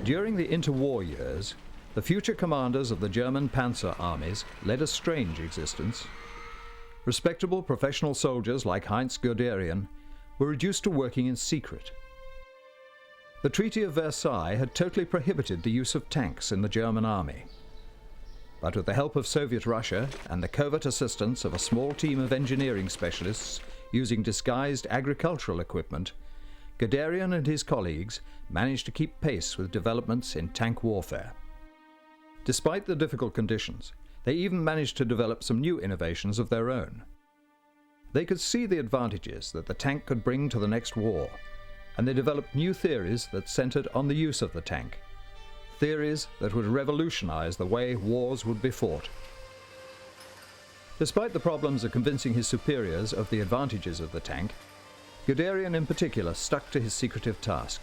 During the interwar years, the future commanders of the German Panzer armies led a strange existence. Respectable professional soldiers like Heinz Guderian were reduced to working in secret. The Treaty of Versailles had totally prohibited the use of tanks in the German army. But with the help of Soviet Russia and the covert assistance of a small team of engineering specialists using disguised agricultural equipment, Guderian and his colleagues managed to keep pace with developments in tank warfare. Despite the difficult conditions, they even managed to develop some new innovations of their own. They could see the advantages that the tank could bring to the next war, and they developed new theories that centered on the use of the tank, theories that would revolutionize the way wars would be fought. Despite the problems of convincing his superiors of the advantages of the tank, Guderian in particular stuck to his secretive task.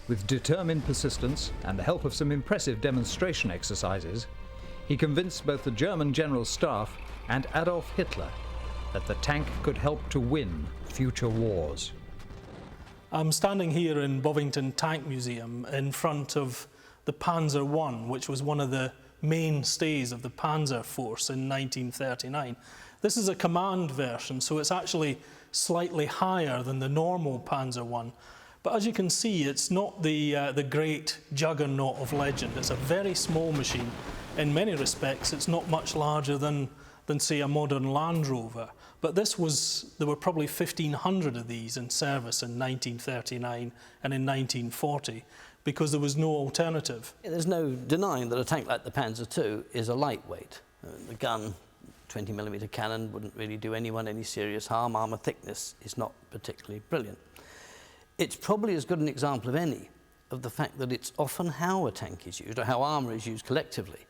With determined persistence and the help of some impressive demonstration exercises, he convinced both the German General Staff and Adolf Hitler that the tank could help to win future wars. I'm standing here in Bovington Tank Museum in front of the Panzer I, which was one of the mainstays of the Panzer Force in 1939. This is a command version, so it's actually slightly higher than the normal Panzer I. But as you can see, it's not the great juggernaut of legend. It's a very small machine. In many respects, it's not much larger than say, a modern Land Rover. But there were probably 1,500 of these in service in 1939 and in 1940, because there was no alternative. There's no denying that a tank like the Panzer II is a lightweight. The gun, 20mm cannon, wouldn't really do anyone any serious harm. Armour thickness is not particularly brilliant. It's probably as good an example of any of the fact that it's often how a tank is used, or how armour is used collectively,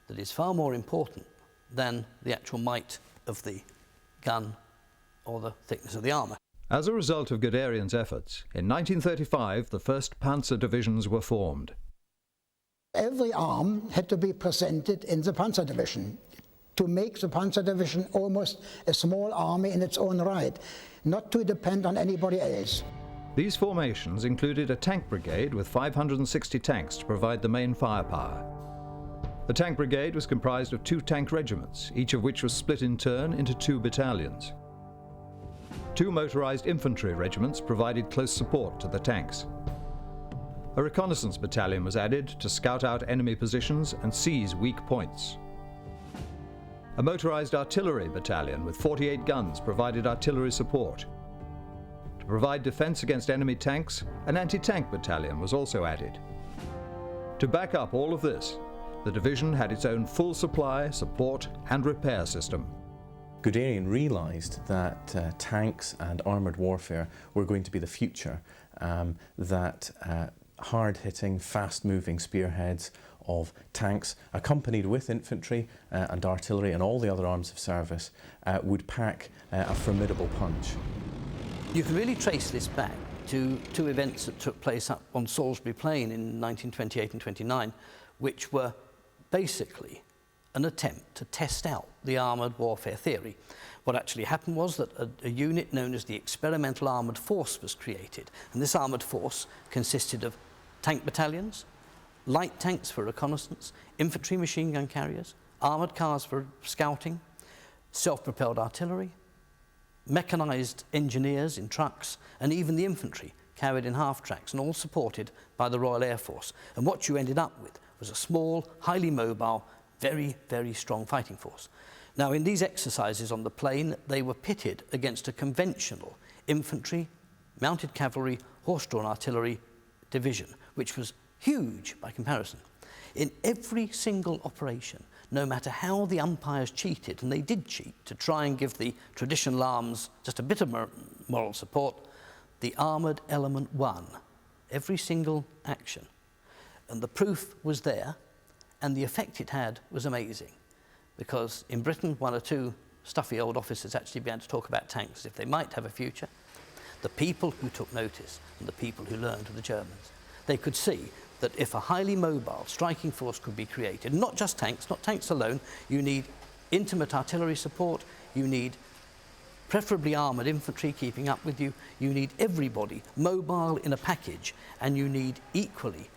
that is far more important than the actual might of the gun or the thickness of the armour. As a result of Guderian's efforts, in 1935 the first Panzer divisions were formed. Every arm had to be presented in the Panzer Division to make the Panzer Division almost a small army in its own right, not to depend on anybody else. These formations included a tank brigade with 560 tanks to provide the main firepower. The tank brigade was comprised of 2 tank regiments, each of which was split in turn into 2 battalions. 2 motorized infantry regiments provided close support to the tanks. A reconnaissance battalion was added to scout out enemy positions and seize weak points. A motorized artillery battalion with 48 guns provided artillery support. To provide defense against enemy tanks, an anti-tank battalion was also added. To back up all of this, the division had its own full supply, support and repair system. Guderian realised that tanks and armoured warfare were going to be the future, that hard-hitting, fast-moving spearheads of tanks, accompanied with infantry and artillery and all the other arms of service, would pack a formidable punch. You can really trace this back to 2 events that took place up on Salisbury Plain in 1928 and 29, which were basically an attempt to test out the armoured warfare theory. What actually happened was that a unit known as the Experimental Armoured Force was created, and this armoured force consisted of tank battalions, light tanks for reconnaissance, infantry machine gun carriers, armoured cars for scouting, self-propelled artillery, mechanized engineers in trucks, and even the infantry carried in half-tracks, and all supported by the Royal Air Force. And what you ended up with was a small, highly mobile, very, very strong fighting force. Now, in these exercises on the plain, they were pitted against a conventional infantry, mounted cavalry, horse-drawn artillery division, which was huge by comparison. In every single operation, no matter how the umpires cheated, and they did cheat to try and give the traditional arms just a bit of moral support, the armoured element won every single action. And the proof was there, and the effect it had was amazing. Because in Britain, 1 or 2 stuffy old officers actually began to talk about tanks as if they might have a future. The people who took notice and the people who learned were the Germans. They could see that if a highly mobile striking force could be created, not just tanks, not tanks alone, you need intimate artillery support, you need preferably armoured infantry keeping up with you, you need everybody mobile in a package, and you need equally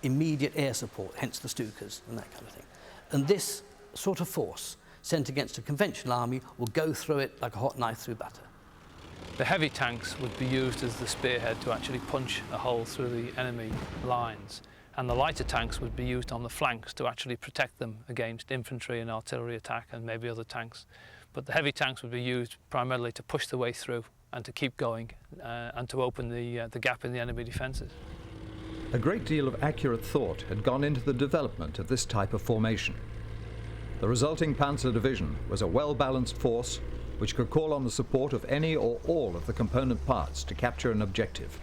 immediate air support, hence the Stukas and that kind of thing. And this sort of force sent against a conventional army will go through it like a hot knife through butter. The heavy tanks would be used as the spearhead to actually punch a hole through the enemy lines, and the lighter tanks would be used on the flanks to actually protect them against infantry and artillery attack and maybe other tanks. But the heavy tanks would be used primarily to push the way through and to keep going and to open the gap in the enemy defences. A great deal of accurate thought had gone into the development of this type of formation. The resulting Panzer division was a well-balanced force which could call on the support of any or all of the component parts to capture an objective.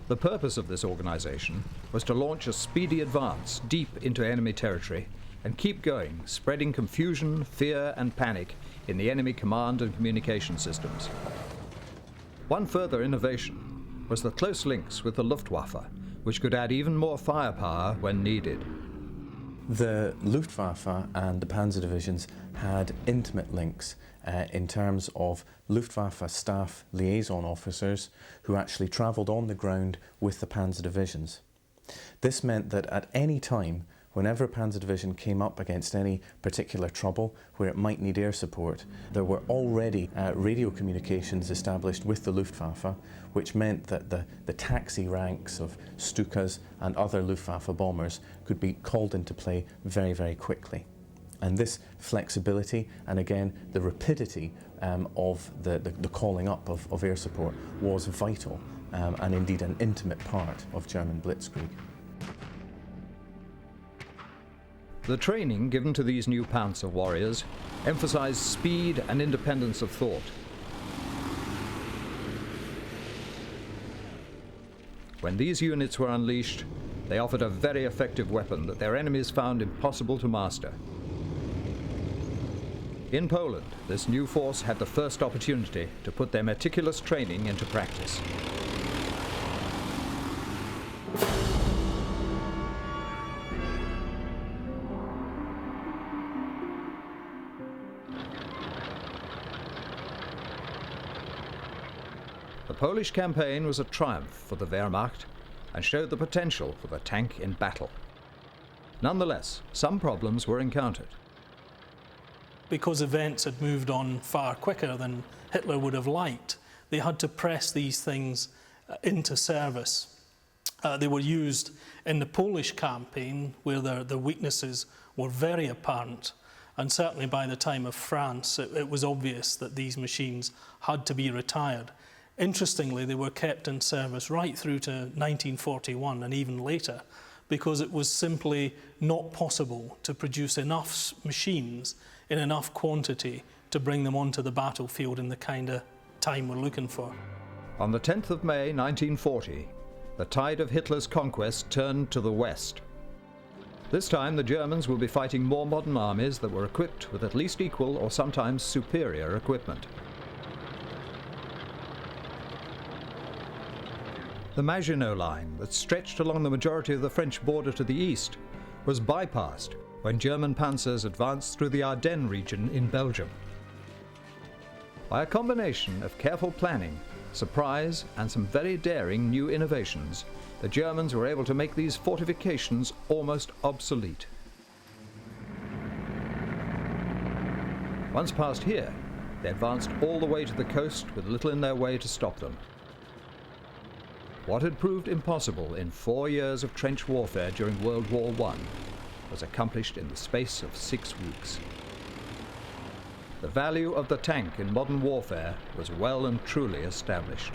The purpose of this organization was to launch a speedy advance deep into enemy territory and keep going, spreading confusion, fear and panic in the enemy command and communication systems. One further innovation was the close links with the Luftwaffe, which could add even more firepower when needed. The Luftwaffe and the Panzer divisions had intimate links in terms of Luftwaffe staff liaison officers who actually travelled on the ground with the Panzer divisions. This meant that at any time, whenever a Panzer division came up against any particular trouble where it might need air support, there were already radio communications established with the Luftwaffe, which meant that the taxi ranks of Stukas and other Luftwaffe bombers could be called into play very, very quickly. And this flexibility and again the rapidity of the calling up of air support was vital and indeed an intimate part of German Blitzkrieg. The training given to these new Panzer warriors emphasized speed and independence of thought. When these units were unleashed, they offered a very effective weapon that their enemies found impossible to master. In Poland, this new force had the first opportunity to put their meticulous training into practice. The Polish campaign was a triumph for the Wehrmacht and showed the potential for the tank in battle. Nonetheless, some problems were encountered. Because events had moved on far quicker than Hitler would have liked, they had to press these things into service. They were used in the Polish campaign, where their weaknesses were very apparent, and certainly by the time of France, it was obvious that these machines had to be retired. Interestingly, they were kept in service right through to 1941 and even later, because it was simply not possible to produce enough machines in enough quantity to bring them onto the battlefield in the kind of time we're looking for. On the 10th of May 1940, the tide of Hitler's conquest turned to the west. This time the Germans will be fighting more modern armies that were equipped with at least equal or sometimes superior equipment. The Maginot Line that stretched along the majority of the French border to the east was bypassed when German panzers advanced through the Ardennes region in Belgium. By a combination of careful planning, surprise, and some very daring new innovations, the Germans were able to make these fortifications almost obsolete. Once past here, they advanced all the way to the coast with little in their way to stop them. What had proved impossible in 4 years of trench warfare during World War I was accomplished in the space of 6 weeks. The value of the tank in modern warfare was well and truly established.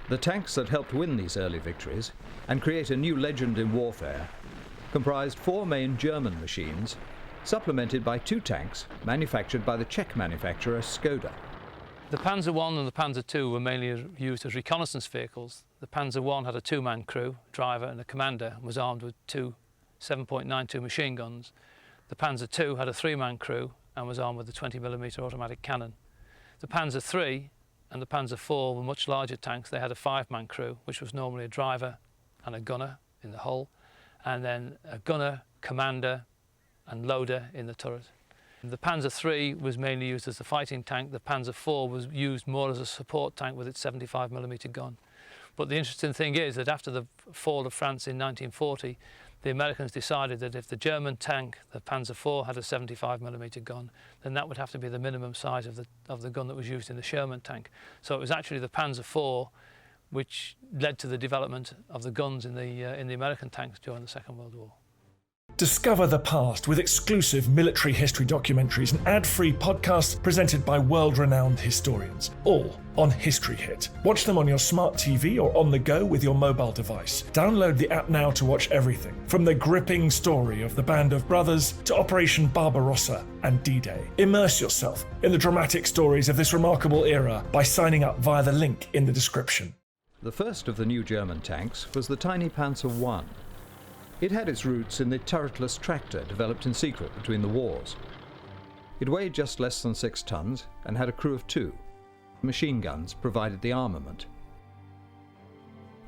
The tanks that helped win these early victories and create a new legend in warfare comprised 4 main German machines, supplemented by 2 tanks manufactured by the Czech manufacturer Skoda. The Panzer I and the Panzer II were mainly used as reconnaissance vehicles. The Panzer I had a two-man crew, driver and a commander, and was armed with two 7.92 machine guns. The Panzer II had a three-man crew and was armed with a 20mm automatic cannon. The Panzer III and the Panzer IV were much larger tanks. They had a five-man crew, which was normally a driver and a gunner in the hull, and then a gunner, commander and loader in the turret. The Panzer III was mainly used as a fighting tank. The Panzer IV was used more as a support tank with its 75mm gun. But the interesting thing is that after the fall of France in 1940, the Americans decided that if the German tank, the Panzer IV, had a 75mm gun, then that would have to be the minimum size of the gun that was used in the Sherman tank. So it was actually the Panzer IV which led to the development of the guns in the American tanks during the Second World War. Discover the past with exclusive military history documentaries and ad-free podcasts presented by world-renowned historians, all on History Hit. Watch them on your smart TV or on the go with your mobile device. Download the app now to watch everything, from the gripping story of the Band of Brothers to Operation Barbarossa and D-Day. Immerse yourself in the dramatic stories of this remarkable era by signing up via the link in the description. The first of the new German tanks was the tiny Panzer I. It had its roots in the turretless tractor developed in secret between the wars. It weighed just less than 6 tons and had a crew of 2. Machine guns provided the armament.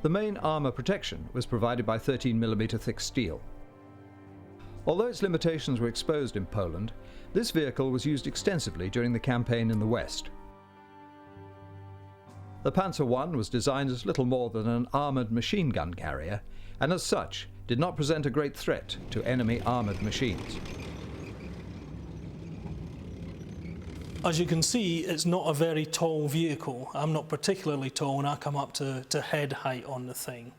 The main armour protection was provided by 13mm thick steel. Although its limitations were exposed in Poland, this vehicle was used extensively during the campaign in the West. The Panzer I was designed as little more than an armoured machine gun carrier, and as such did not present a great threat to enemy armoured machines. As you can see, it's not a very tall vehicle. I'm not particularly tall and I come up to head height on the thing.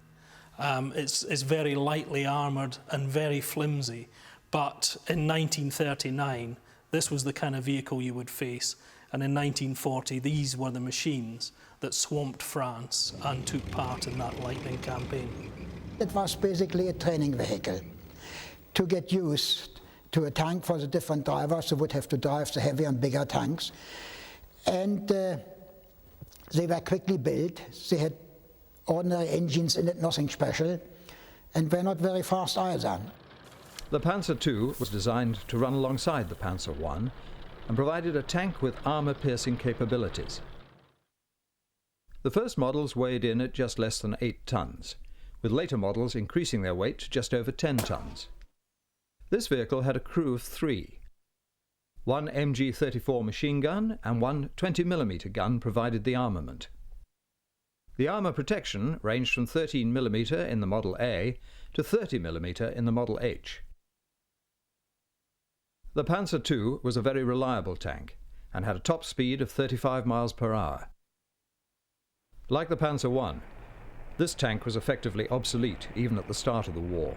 It's very lightly armoured and very flimsy, but in 1939 this was the kind of vehicle you would face, and in 1940 these were the machines that swamped France and took part in that lightning campaign. It was basically a training vehicle to get used to a tank for the different drivers who would have to drive the heavier and bigger tanks. And they were quickly built. They had ordinary engines in it, nothing special, and were not very fast either. The Panzer II was designed to run alongside the Panzer I and provided a tank with armour-piercing capabilities. The first models weighed in at just less than 8 tons, with later models increasing their weight to just over 10 tons. This vehicle had a crew of 3. 1 MG-34 machine gun and 1 20mm gun provided the armament. The armour protection ranged from 13mm in the Model A to 30mm in the Model H. The Panzer II was a very reliable tank and had a top speed of 35 miles per hour. Like the Panzer I, this tank was effectively obsolete even at the start of the war.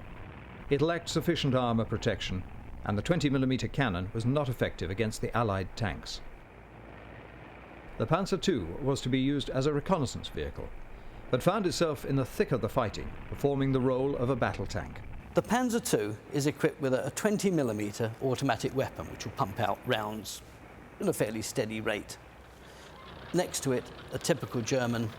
It lacked sufficient armour protection, and the 20mm cannon was not effective against the Allied tanks. The Panzer II was to be used as a reconnaissance vehicle, but found itself in the thick of the fighting, performing the role of a battle tank. The Panzer II is equipped with a 20mm automatic weapon which will pump out rounds at a fairly steady rate. Next to it, a typical German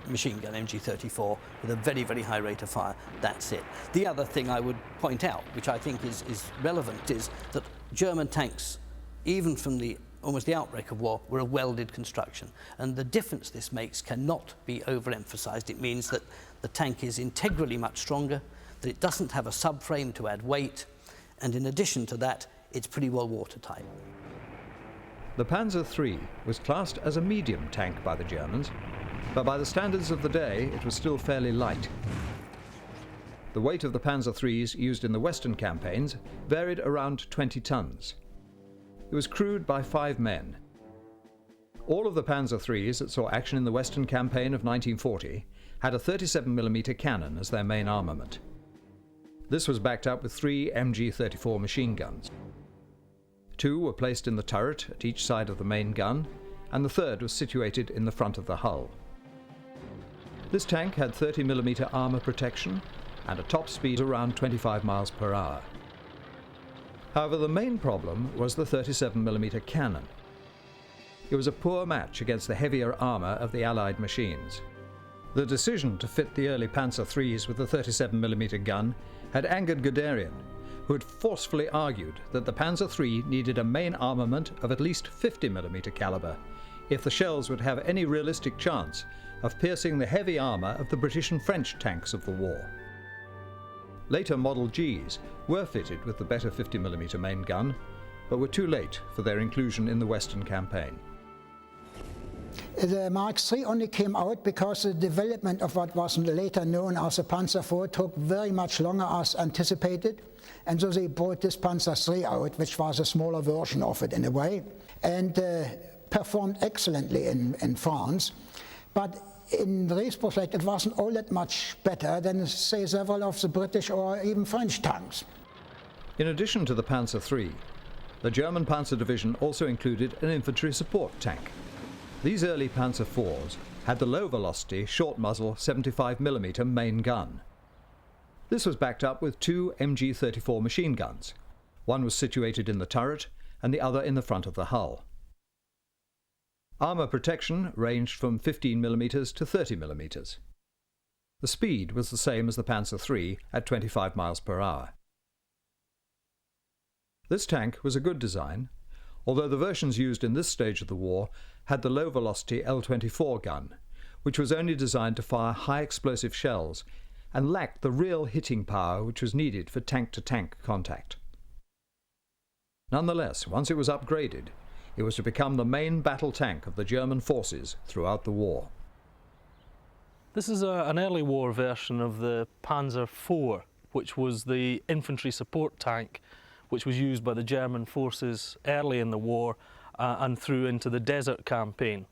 machine gun, MG-34, with a very, very high rate of fire. That's it. The other thing I would point out, which I think is relevant, is that German tanks, even from almost the outbreak of war, were a welded construction. And the difference this makes cannot be overemphasized. It means that the tank is integrally much stronger, that it doesn't have a subframe to add weight, and in addition to that, it's pretty well watertight. The Panzer III was classed as a medium tank by the Germans, but by the standards of the day it was still fairly light. The weight of the Panzer IIIs used in the Western campaigns varied around 20 tons. It was crewed by 5 men. All of the Panzer IIIs that saw action in the Western campaign of 1940 had a 37mm cannon as their main armament. This was backed up with 3 MG-34 machine guns. 2 were placed in the turret at each side of the main gun, and the third was situated in the front of the hull. This tank had 30mm armour protection and a top speed around 25 miles per hour. However, the main problem was the 37mm cannon. it was a poor match against the heavier armour of the Allied machines. The decision to fit the early Panzer IIIs with the 37mm gun had angered Guderian, who had forcefully argued that the Panzer III needed a main armament of at least 50mm calibre if the shells would have any realistic chance of piercing the heavy armour of the British and French tanks of the war. Later Model Gs were fitted with the better 50mm main gun, but were too late for their inclusion in the Western campaign. The Mark III only came out because the development of what was later known as the Panzer IV took very much longer as anticipated, and so they brought this Panzer III out, which was a smaller version of it in a way, and performed excellently in France. But in retrospect, it wasn't all that much better than, say, several of the British or even French tanks. In addition to the Panzer III, the German Panzer Division also included an infantry support tank. These early Panzer IVs had the low-velocity, short-muzzle 75mm main gun. This was backed up with two MG-34 machine guns. One was situated in the turret and the other in the front of the hull. Armour protection ranged from 15mm to 30mm. The speed was the same as the Panzer III at 25 miles per hour. This tank was a good design, although the versions used in this stage of the war had the low-velocity L-24 gun, which was only designed to fire high-explosive shells and lacked the real hitting power which was needed for tank-to-tank contact. Nonetheless, once it was upgraded, it was to become the main battle tank of the German forces throughout the war. This is an early war version of the Panzer IV, which was the infantry support tank which was used by the German forces early in the war and through into the desert campaign.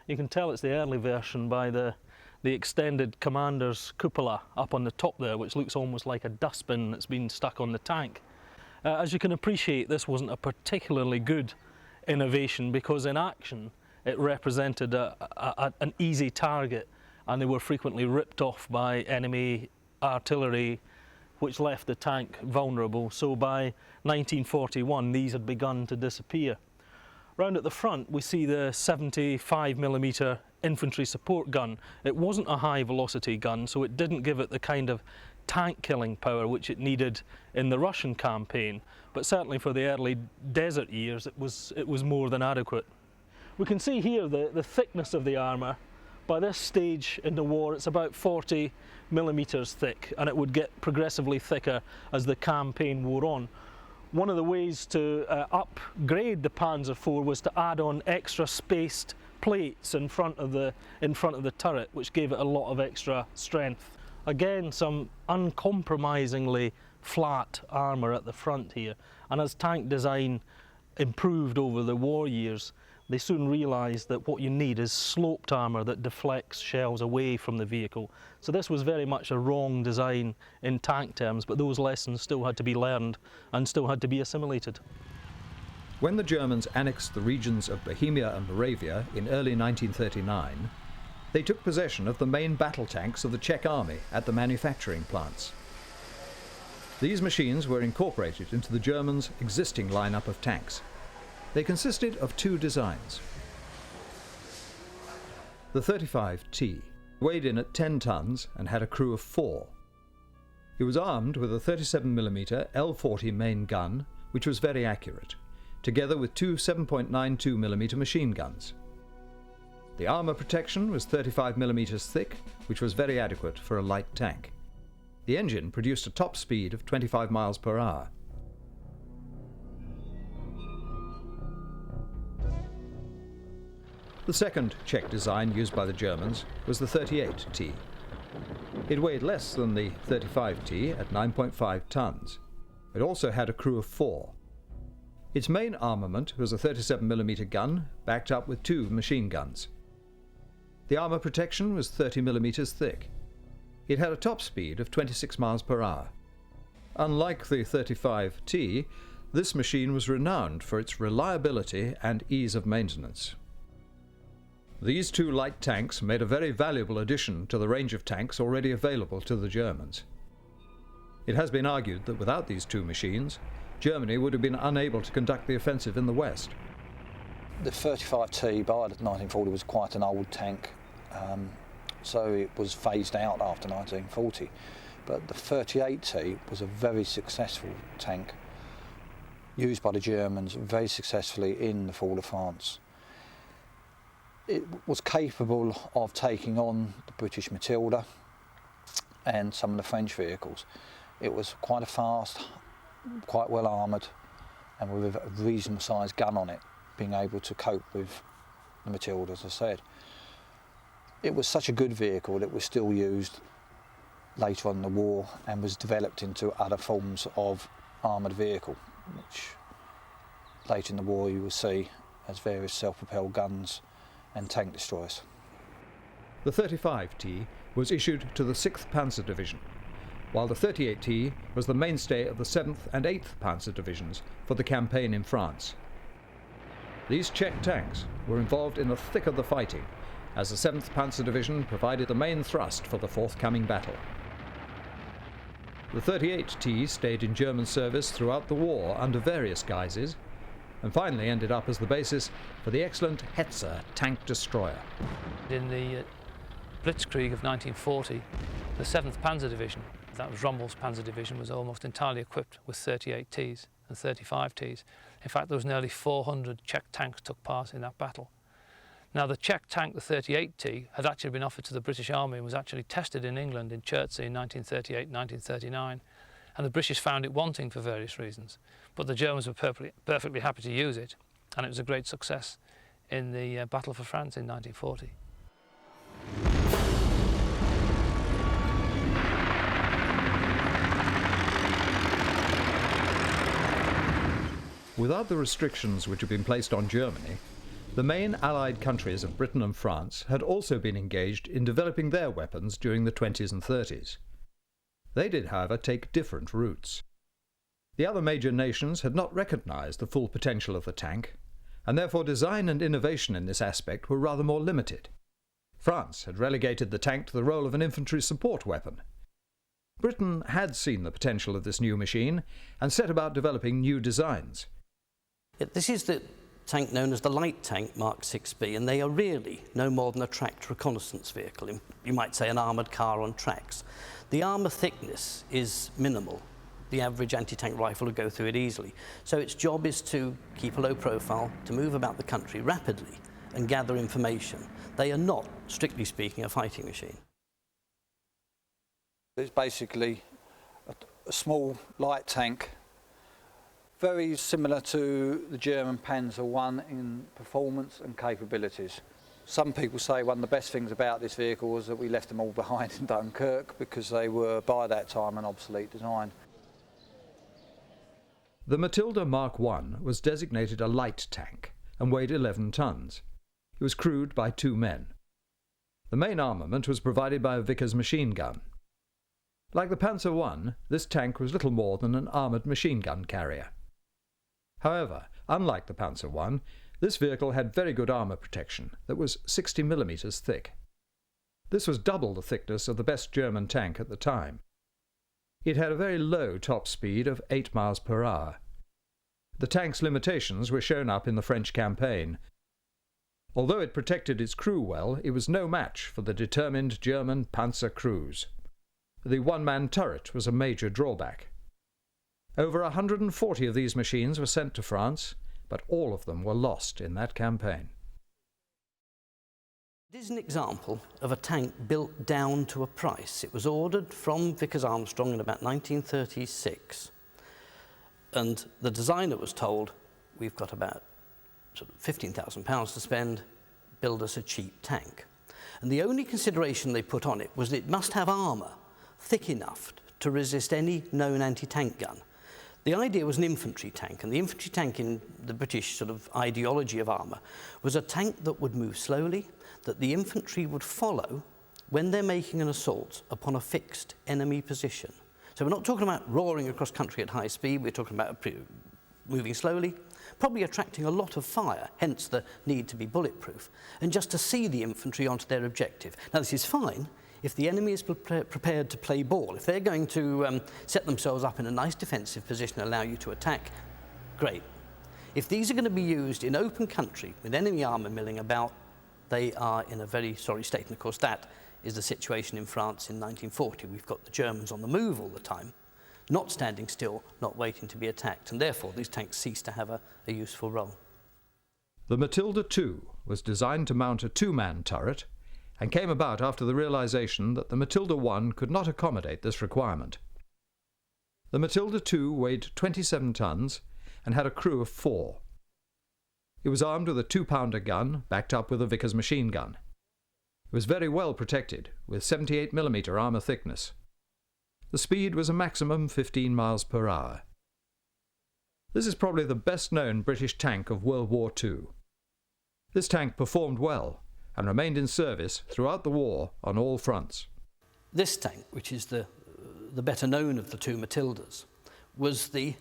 You can tell it's the early version by the extended commander's cupola up on the top there, which looks almost like a dustbin that's been stuck on the tank. As you can appreciate, this wasn't a particularly good innovation because in action it represented an easy target, and they were frequently ripped off by enemy artillery, which left the tank vulnerable. So by 1941 these had begun to disappear. Round at the front we see the 75mm infantry support gun. It wasn't a high velocity gun, so it didn't give it the kind of tank killing power which it needed in the Russian campaign, but certainly for the early desert years it was more than adequate. We can see here the thickness of the armour. By this stage in the war it's about 40mm thick, and it would get progressively thicker as the campaign wore on. One of the ways to upgrade the Panzer IV was to add on extra spaced plates in front of the turret, which gave it a lot of extra strength. Again, some uncompromisingly flat armour at the front here, and as tank design improved over the war years, they soon realised that what you need is sloped armour that deflects shells away from the vehicle. So this was very much a wrong design in tank terms, but those lessons still had to be learned and still had to be assimilated. When the Germans annexed the regions of Bohemia and Moravia in early 1939, they took possession of the main battle tanks of the Czech army at the manufacturing plants. These machines were incorporated into the Germans' existing lineup of tanks. They consisted of two designs. The 35T weighed in at 10 tons and had a crew of 4. It was armed with a 37mm L40 main gun, which was very accurate, together with two 7.92mm machine guns. The armour protection was 35mm thick, which was very adequate for a light tank. The engine produced a top speed of 25 miles per hour. The second Czech design used by the Germans was the 38T. It weighed less than the 35T at 9.5 tons. It also had a crew of 4. Its main armament was a 37mm gun backed up with two machine guns. The armour protection was 30mm thick. It had a top speed of 26 miles per hour. Unlike the 35T, this machine was renowned for its reliability and ease of maintenance. These two light tanks made a very valuable addition to the range of tanks already available to the Germans. It has been argued that without these two machines, Germany would have been unable to conduct the offensive in the West. The 35T by 1940 was quite an old tank, so it was phased out after 1940. But the 38T was a very successful tank, used by the Germans very successfully in the fall of France. It was capable of taking on the British Matilda and some of the French vehicles. It was quite a fast, quite well armoured, and with a reasonable sized gun on it, being able to cope with the Matilda, as I said. It was such a good vehicle that it was still used later on in the war and was developed into other forms of armoured vehicle, which later in the war you will see as various self-propelled guns and tank destroyers. The 35T was issued to the 6th Panzer Division, while the 38T was the mainstay of the 7th and 8th Panzer Divisions for the campaign in France. These Czech tanks were involved in the thick of the fighting, as the 7th Panzer Division provided the main thrust for the forthcoming battle. The 38T stayed in German service throughout the war under various guises, and finally ended up as the basis for the excellent Hetzer tank destroyer. In the Blitzkrieg of 1940, the 7th Panzer Division, that was Rommel's Panzer Division, was almost entirely equipped with 38Ts and 35Ts. In fact, there was nearly 400 Czech tanks took part in that battle. Now, the Czech tank, the 38T, had actually been offered to the British Army and was actually tested in England in Chertsey in 1938, 1939, and the British found it wanting for various reasons. But the Germans were perfectly happy to use it, and it was a great success in the Battle for France in 1940. Without the restrictions which had been placed on Germany, the main Allied countries of Britain and France had also been engaged in developing their weapons during the 20s and 30s. They did, however, take different routes. The other major nations had not recognized the full potential of the tank, and therefore design and innovation in this aspect were rather more limited. France had relegated the tank to the role of an infantry support weapon. Britain had seen the potential of this new machine and set about developing new designs. This is the tank known as the light tank Mark 6B, and they are really no more than a tracked reconnaissance vehicle. You might say an armoured car on tracks. The armour thickness is minimal. The average anti-tank rifle will go through it easily. So its job is to keep a low profile, to move about the country rapidly and gather information. They are not, strictly speaking, a fighting machine. It's basically a small light tank, very similar to the German Panzer I in performance and capabilities. Some people say one of the best things about this vehicle was that we left them all behind in Dunkirk because they were by that time an obsolete design. The Matilda Mark I was designated a light tank and weighed 11 tons. It was crewed by 2 men. The main armament was provided by a Vickers machine gun. Like the Panzer I, this tank was little more than an armoured machine gun carrier. However, unlike the Panzer I, this vehicle had very good armour protection that was 60 millimetres thick. This was double the thickness of the best German tank at the time. It had a very low top speed of 8 miles per hour. The tank's limitations were shown up in the French campaign. Although it protected its crew well, it was no match for the determined German Panzer crews. The one-man turret was a major drawback. Over 140 of these machines were sent to France, but all of them were lost in that campaign. It is an example of a tank built down to a price. It was ordered from Vickers Armstrong in about 1936, and the designer was told, we've got about sort of £15,000 to spend, build us a cheap tank. And the only consideration they put on it was that it must have armour thick enough to resist any known anti-tank gun. The idea was an infantry tank, and the infantry tank in the British sort of ideology of armour was a tank that would move slowly, that the infantry would follow when they're making an assault upon a fixed enemy position. So we're not talking about roaring across country at high speed, we're talking about moving slowly, probably attracting a lot of fire, hence the need to be bulletproof, and just to see the infantry onto their objective. Now this is fine if the enemy is prepared to play ball. If they're going to set themselves up in a nice defensive position and allow you to attack, great. If these are going to be used in open country with enemy armour milling about, they are in a very sorry state. And of course that is the situation in France in 1940. We've got the Germans on the move all the time, not standing still, not waiting to be attacked, and therefore these tanks cease to have a useful role. The Matilda II was designed to mount a two-man turret and came about after the realization that the Matilda I could not accommodate this requirement. The Matilda II weighed 27 tons and had a crew of 4. It was armed with a 2-pounder gun backed up with a Vickers machine gun. It was very well protected, with 78mm armour thickness. The speed was a maximum 15 miles per hour. This is probably the best-known British tank of World War II. This tank performed well and remained in service throughout the war on all fronts. This tank, which is the better known of the two Matildas, was the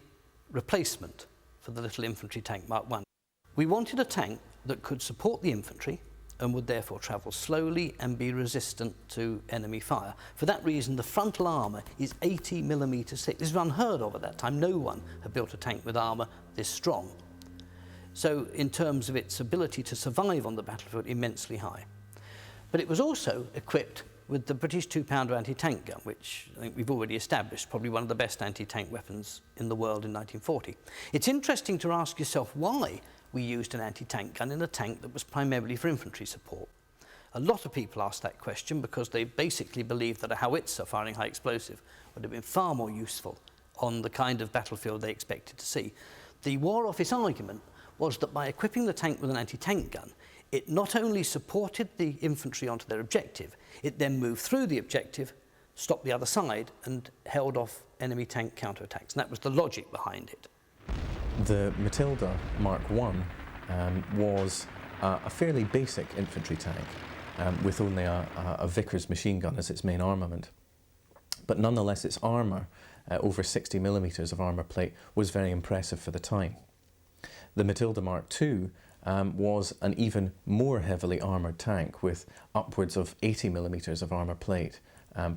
replacement for the little infantry tank Mark I. We wanted a tank that could support the infantry and would therefore travel slowly and be resistant to enemy fire. For that reason, the frontal armour is 80mm thick. This was unheard of at that time. No one had built a tank with armour this strong. So in terms of its ability to survive on the battlefield, immensely high. But it was also equipped with the British 2-pounder anti-tank gun, which I think we've already established, probably one of the best anti-tank weapons in the world in 1940. It's interesting to ask yourself why we used an anti-tank gun in a tank that was primarily for infantry support. A lot of people ask that question because they basically believe that a howitzer firing high explosive would have been far more useful on the kind of battlefield they expected to see. The War Office argument was that by equipping the tank with an anti-tank gun, it not only supported the infantry onto their objective, it then moved through the objective, stopped the other side, and held off enemy tank counterattacks. And that was the logic behind it. The Matilda Mark I was a fairly basic infantry tank with only a Vickers machine gun as its main armament. But nonetheless, its armour, over 60mm of armour plate, was very impressive for the time. The Matilda Mark II was an even more heavily armoured tank with upwards of 80mm of armour plate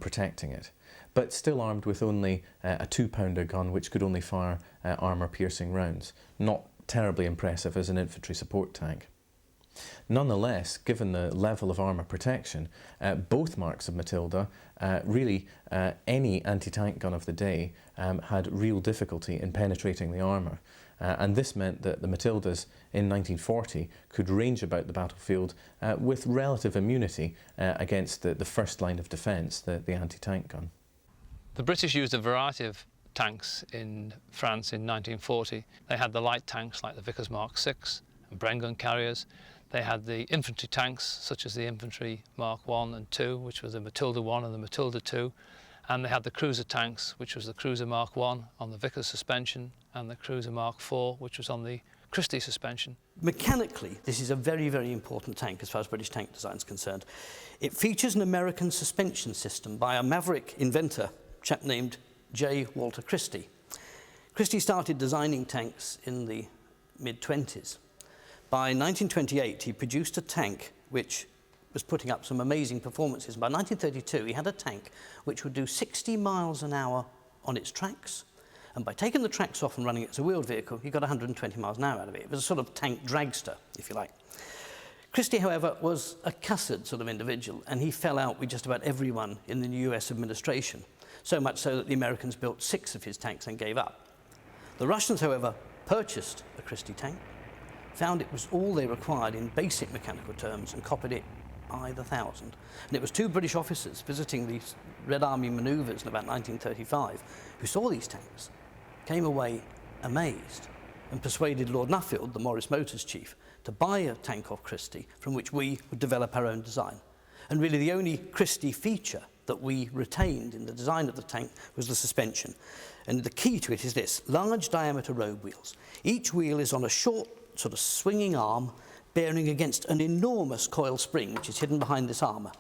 protecting it, but still armed with only a 2-pounder gun which could only fire armour-piercing rounds. Not terribly impressive as an infantry support tank. Nonetheless, given the level of armour protection, both marks of Matilda, really any anti-tank gun of the day, had real difficulty in penetrating the armour. And this meant that the Matildas in 1940 could range about the battlefield with relative immunity against the first line of defence, the anti-tank gun. The British used a variety of tanks in France in 1940. They had the light tanks like the Vickers Mark VI and Bren gun carriers. They had the infantry tanks such as the Infantry Mark I and II, which was the Matilda I and the Matilda II. And they had the cruiser tanks, which was the Cruiser Mark I on the Vickers suspension, and the Cruiser Mark IV, which was on the Christie suspension. Mechanically, this is a very, very important tank as far as British tank design is concerned. It features an American suspension system by a maverick inventor, a chap named J. Walter Christie. Christie started designing tanks in the mid-20s. By 1928, he produced a tank which was putting up some amazing performances. By 1932, he had a tank which would do 60 miles an hour on its tracks. And by taking the tracks off and running it as a wheeled vehicle, he got 120 miles an hour out of it. It was a sort of tank dragster, if you like. Christie, however, was a cussed sort of individual, and he fell out with just about everyone in the US administration, so much so that the Americans built 6 of his tanks and gave up. The Russians, however, purchased a Christie tank, found it was all they required in basic mechanical terms, and copied it by the thousand. And it was 2 British officers visiting these Red Army manoeuvres in about 1935 who saw these tanks, came away amazed, and persuaded Lord Nuffield, the Morris Motors chief, to buy a tank off Christie from which we would develop our own design. And really the only Christie feature that we retained in the design of the tank was the suspension. And the key to it is this: large diameter road wheels. Each wheel is on a short sort of swinging arm bearing against an enormous coil spring which is hidden behind this armour.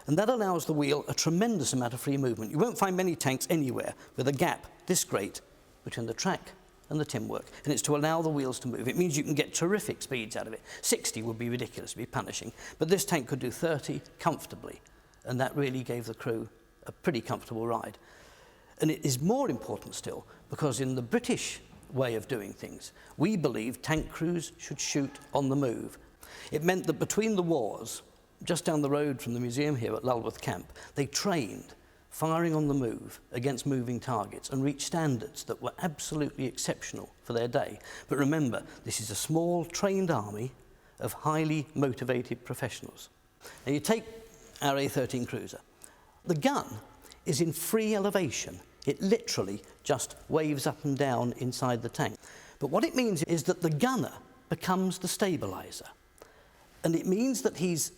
And that allows the wheel a tremendous amount of free movement. You won't find many tanks anywhere with a gap this great between the track and the timwork, and it's to allow the wheels to move. It means you can get terrific speeds out of it. 60 would be ridiculous, would be punishing, but this tank could do 30 comfortably, and that really gave the crew a pretty comfortable ride. And it is more important still because in the British way of doing things. We believed tank crews should shoot on the move. It meant that between the wars, just down the road from the museum here at Lulworth Camp, they trained firing on the move against moving targets and reached standards that were absolutely exceptional for their day. But remember, this is a small, trained army of highly motivated professionals. Now you take our A-13 cruiser. The gun is in free elevation. It literally just waves up and down inside the tank. But what it means is that the gunner becomes the stabilizer. And it means that he's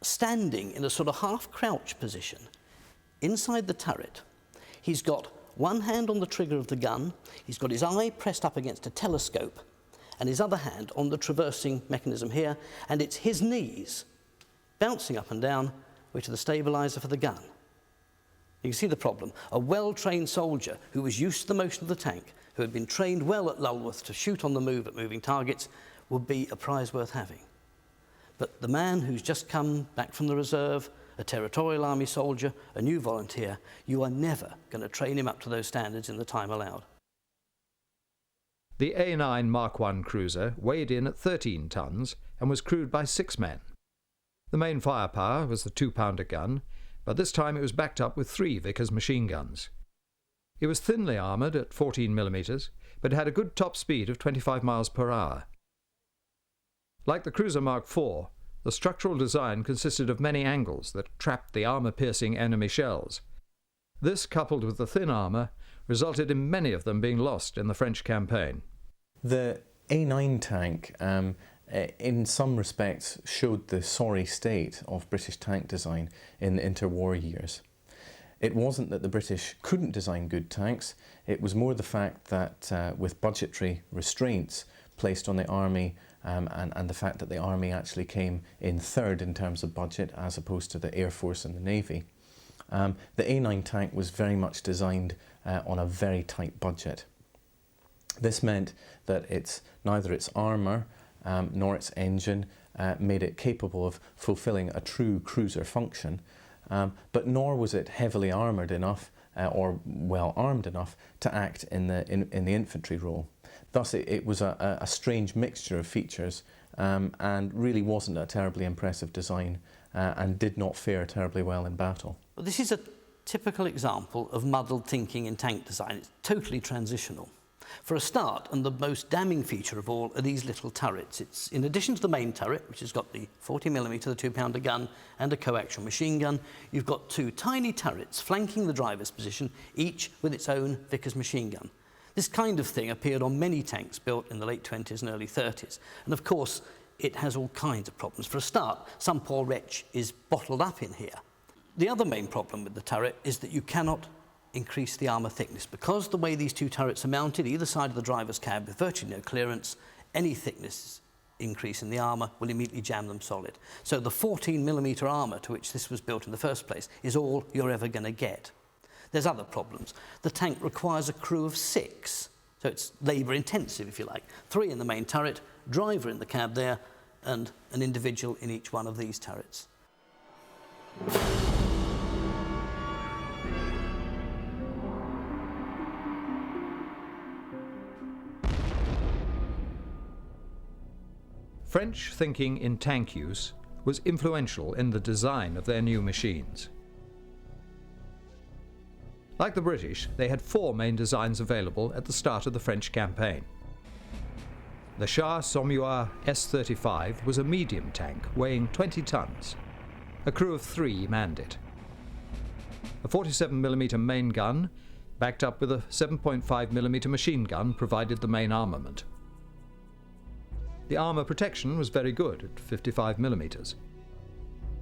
standing in a sort of half-crouch position inside the turret. He's got one hand on the trigger of the gun, he's got his eye pressed up against a telescope, and his other hand on the traversing mechanism here, and it's his knees bouncing up and down, which are the stabilizer for the gun. You can see the problem. A well-trained soldier who was used to the motion of the tank, who had been trained well at Lulworth to shoot on the move at moving targets, would be a prize worth having. But the man who's just come back from the reserve, a territorial army soldier, a new volunteer, you are never going to train him up to those standards in the time allowed. The A9 Mark I cruiser weighed in at 13 tons and was crewed by 6 men. The main firepower was the 2-pounder gun, but this time it was backed up with 3 Vickers machine guns. It was thinly armoured at 14mm, but had a good top speed of 25 miles per hour. Like the cruiser Mark IV, the structural design consisted of many angles that trapped the armour-piercing enemy shells. This, coupled with the thin armour, resulted in many of them being lost in the French campaign. The A9 tank, in some respects, showed the sorry state of British tank design in the interwar years. It wasn't that the British couldn't design good tanks, it was more the fact that with budgetary restraints placed on the army and the fact that the army actually came in third in terms of budget as opposed to the Air Force and the Navy. The A9 tank was very much designed on a very tight budget. This meant that neither its armour nor its engine made it capable of fulfilling a true cruiser function, but nor was it heavily armoured enough or well armed enough to act in the infantry role. Thus it was a strange mixture of features and really wasn't a terribly impressive design and did not fare terribly well in battle. Well, this is a typical example of muddled thinking in tank design. It's totally transitional. For a start, and the most damning feature of all, are these little turrets. It's in addition to the main turret, which has got the 40mm, the 2-pounder gun, and a coaxial machine gun, you've got 2 tiny turrets flanking the driver's position, each with its own Vickers machine gun. This kind of thing appeared on many tanks built in the late 20s and early 30s. And of course, it has all kinds of problems. For a start, some poor wretch is bottled up in here. The other main problem with the turret is that you cannot increase the armour thickness. Because the way these 2 turrets are mounted either side of the driver's cab with virtually no clearance, any thickness increase in the armour will immediately jam them solid. So the 14mm armour to which this was built in the first place is all you're ever going to get. There's other problems. The tank requires a crew of 6, so it's labour intensive if you like. 3 in the main turret, driver in the cab there, and an individual in each one of these turrets. French thinking in tank use was influential in the design of their new machines. Like the British, they had 4 main designs available at the start of the French campaign. The Char Sommelier S-35 was a medium tank weighing 20 tons. A crew of 3 manned it. A 47mm main gun, backed up with a 7.5mm machine gun, provided the main armament. The armour protection was very good at 55mm.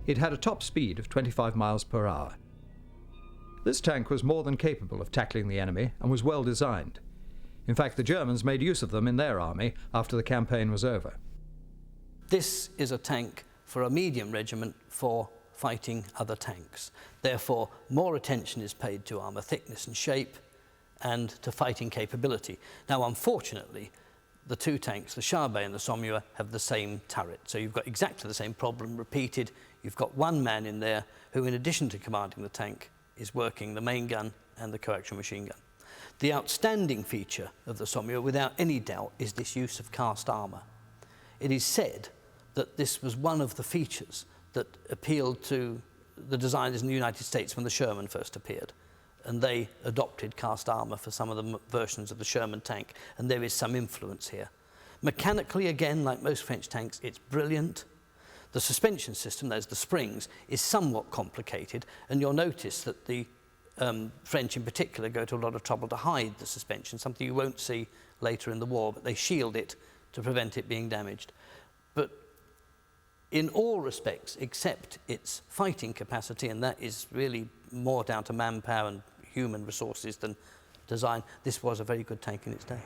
It had a top speed of 25 miles per hour. This tank was more than capable of tackling the enemy and was well designed. In fact, the Germans made use of them in their army after the campaign was over. This is a tank for a medium regiment for fighting other tanks. Therefore, more attention is paid to armour thickness and shape and to fighting capability. Now, unfortunately, the 2 tanks, the Charbet and the Sommelier, have the same turret. So you've got exactly the same problem repeated. You've got one man in there who, in addition to commanding the tank, is working the main gun and the coaxial machine gun. The outstanding feature of the Somme, without any doubt, is this use of cast armour. It is said that this was one of the features that appealed to the designers in the United States when the Sherman first appeared, and they adopted cast armour for some of the versions of the Sherman tank, and there is some influence here. Mechanically, again, like most French tanks, it's brilliant. The suspension system, there's the springs, is somewhat complicated, and you'll notice that the French in particular go to a lot of trouble to hide the suspension, something you won't see later in the war, but they shield it to prevent it being damaged. But in all respects, except its fighting capacity, and that is really more down to manpower and human resources than design, this was a very good tank in its day.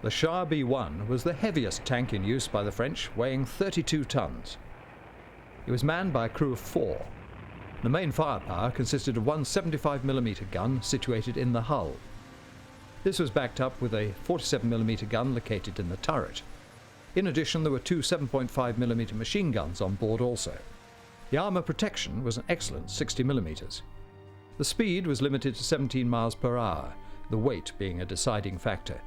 The Char B1 was the heaviest tank in use by the French, weighing 32 tons. It was manned by a crew of 4. The main firepower consisted of one 75mm gun situated in the hull. This was backed up with a 47mm gun located in the turret. In addition, there were two 7.5mm machine guns on board also. The armour protection was an excellent 60mm. The speed was limited to 17 miles per hour, the weight being a deciding factor.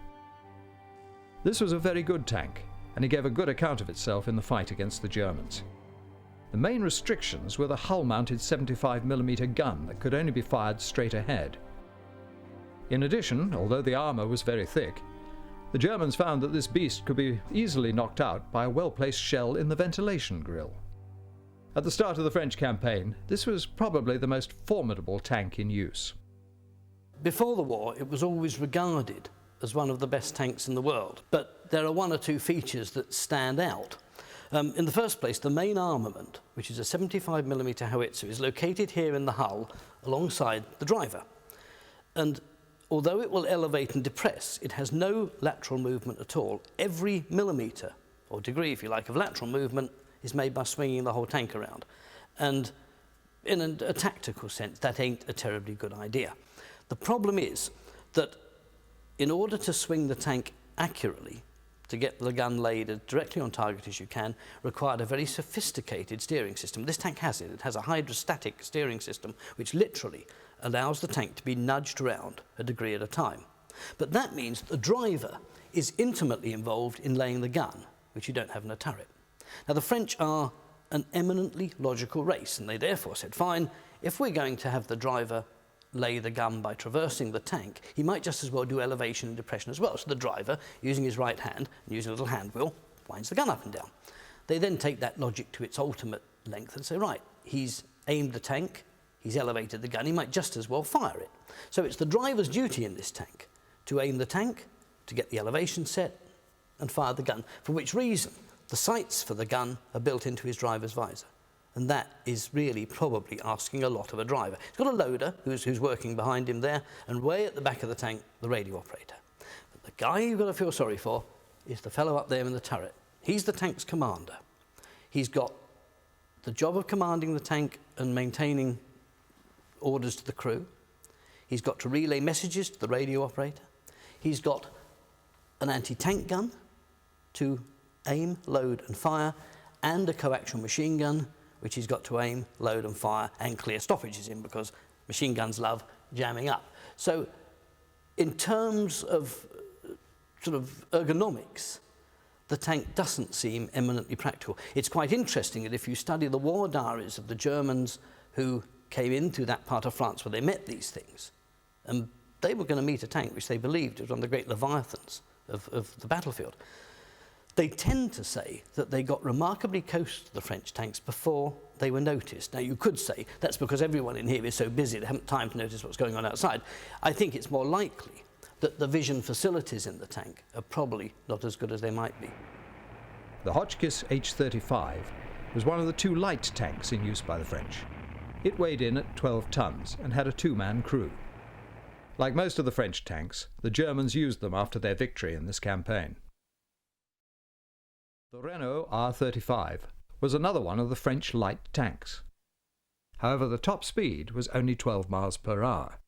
This was a very good tank, and it gave a good account of itself in the fight against the Germans. The main restrictions were the hull-mounted 75mm gun that could only be fired straight ahead. In addition, although the armour was very thick, the Germans found that this beast could be easily knocked out by a well-placed shell in the ventilation grill. At the start of the French campaign, this was probably the most formidable tank in use. Before the war, it was always regarded as one of the best tanks in the world, but there are one or two features that stand out. In the first place, the main armament, which is a 75mm howitzer, is located here in the hull alongside the driver. And although it will elevate and depress, it has no lateral movement at all. Every millimetre, or degree if you like, of lateral movement is made by swinging the whole tank around. And in a tactical sense, that ain't a terribly good idea. The problem is that in order to swing the tank accurately, to get the gun laid as directly on target as you can, required a very sophisticated steering system. This tank has it. It has a hydrostatic steering system, which literally allows the tank to be nudged around a degree at a time. But that means the driver is intimately involved in laying the gun, which you don't have in a turret. Now, the French are an eminently logical race, and they therefore said, fine, if we're going to have the driver lay the gun by traversing the tank, he might just as well do elevation and depression as well. So the driver, using his right hand and using a little hand wheel, winds the gun up and down. They then take that logic to its ultimate length and say, right, he's aimed the tank, he's elevated the gun, he might just as well fire it. So it's the driver's duty in this tank to aim the tank, to get the elevation set, and fire the gun, for which reason the sights for the gun are built into his driver's visor. And that is really probably asking a lot of a driver. He's got a loader who's working behind him there, and way at the back of the tank, the radio operator. But the guy you've got to feel sorry for is the fellow up there in the turret. He's the tank's commander. He's got the job of commanding the tank and maintaining orders to the crew. He's got to relay messages to the radio operator. He's got an anti-tank gun to aim, load and fire, and a coaxial machine gun, which he's got to aim, load and fire and clear stoppages in, because machine guns love jamming up. So in terms of sort of ergonomics, the tank doesn't seem eminently practical. It's quite interesting that if you study the war diaries of the Germans who came into that part of France where they met these things, and they were going to meet a tank which they believed was one of the great leviathans of the battlefield. They tend to say that they got remarkably close to the French tanks before they were noticed. Now, you could say that's because everyone in here is so busy they haven't time to notice what's going on outside. I think it's more likely that the vision facilities in the tank are probably not as good as they might be. The Hotchkiss H-35 was one of the two light tanks in use by the French. It weighed in at 12 tons and had a two-man crew. Like most of the French tanks, the Germans used them after their victory in this campaign. The Renault R-35 was another one of the French light tanks. However, the top speed was only 12 miles per hour.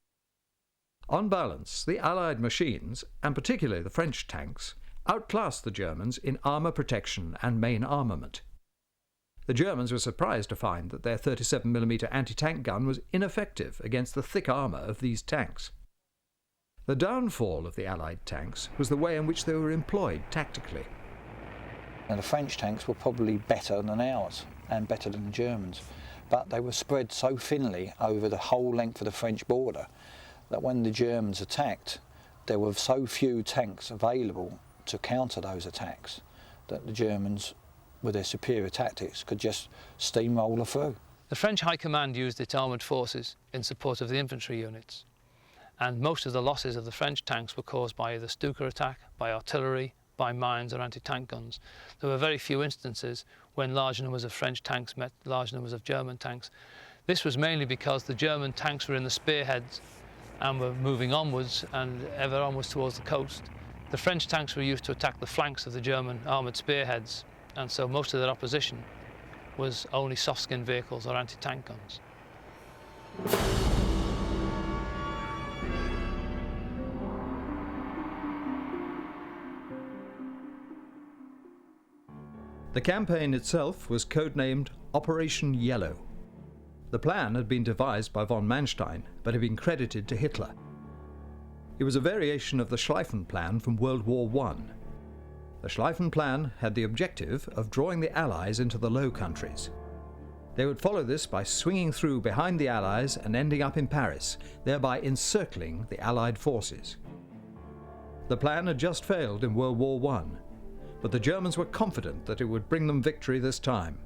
On balance, the Allied machines, and particularly the French tanks, outclassed the Germans in armour protection and main armament. The Germans were surprised to find that their 37mm anti-tank gun was ineffective against the thick armour of these tanks. The downfall of the Allied tanks was the way in which they were employed tactically. And the French tanks were probably better than ours and better than the Germans, but they were spread so thinly over the whole length of the French border that when the Germans attacked, there were so few tanks available to counter those attacks that the Germans, with their superior tactics, could just steamroller through. The French High Command used its armoured forces in support of the infantry units, and most of the losses of the French tanks were caused by either Stuka attack, by artillery, by mines or anti-tank guns. There were very few instances when large numbers of French tanks met large numbers of German tanks. This was mainly because the German tanks were in the spearheads and were moving onwards and ever onwards towards the coast. The French tanks were used to attack the flanks of the German armoured spearheads, and so most of their opposition was only soft-skin vehicles or anti-tank guns. The campaign itself was codenamed Operation Yellow. The plan had been devised by von Manstein, but had been credited to Hitler. It was a variation of the Schlieffen Plan from World War I. The Schlieffen Plan had the objective of drawing the Allies into the Low Countries. They would follow this by swinging through behind the Allies and ending up in Paris, thereby encircling the Allied forces. The plan had just failed in World War I, but the Germans were confident that it would bring them victory this time.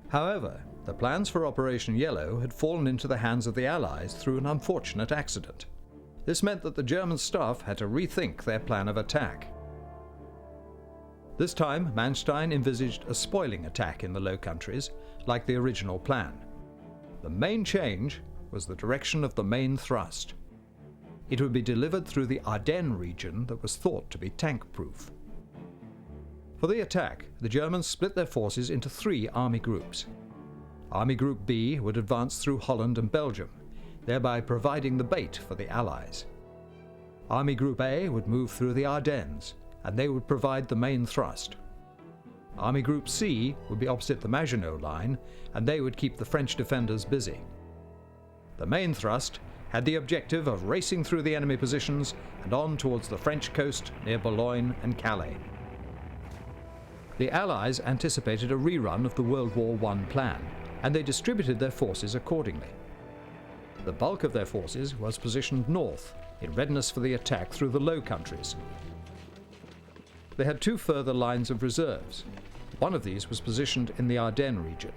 However, the plans for Operation Yellow had fallen into the hands of the Allies through an unfortunate accident. This meant that the German staff had to rethink their plan of attack. This time, Manstein envisaged a spoiling attack in the Low Countries, like the original plan. The main change was the direction of the main thrust. It would be delivered through the Ardennes region that was thought to be tank-proof. For the attack, the Germans split their forces into 3 army groups. Army Group B would advance through Holland and Belgium, thereby providing the bait for the Allies. Army Group A would move through the Ardennes, and they would provide the main thrust. Army Group C would be opposite the Maginot Line, and they would keep the French defenders busy. The main thrust had the objective of racing through the enemy positions and on towards the French coast near Boulogne and Calais. The Allies anticipated a rerun of the World War I plan, and they distributed their forces accordingly. The bulk of their forces was positioned north, in readiness for the attack through the Low Countries. They had 2 further lines of reserves. One of these was positioned in the Ardennes region.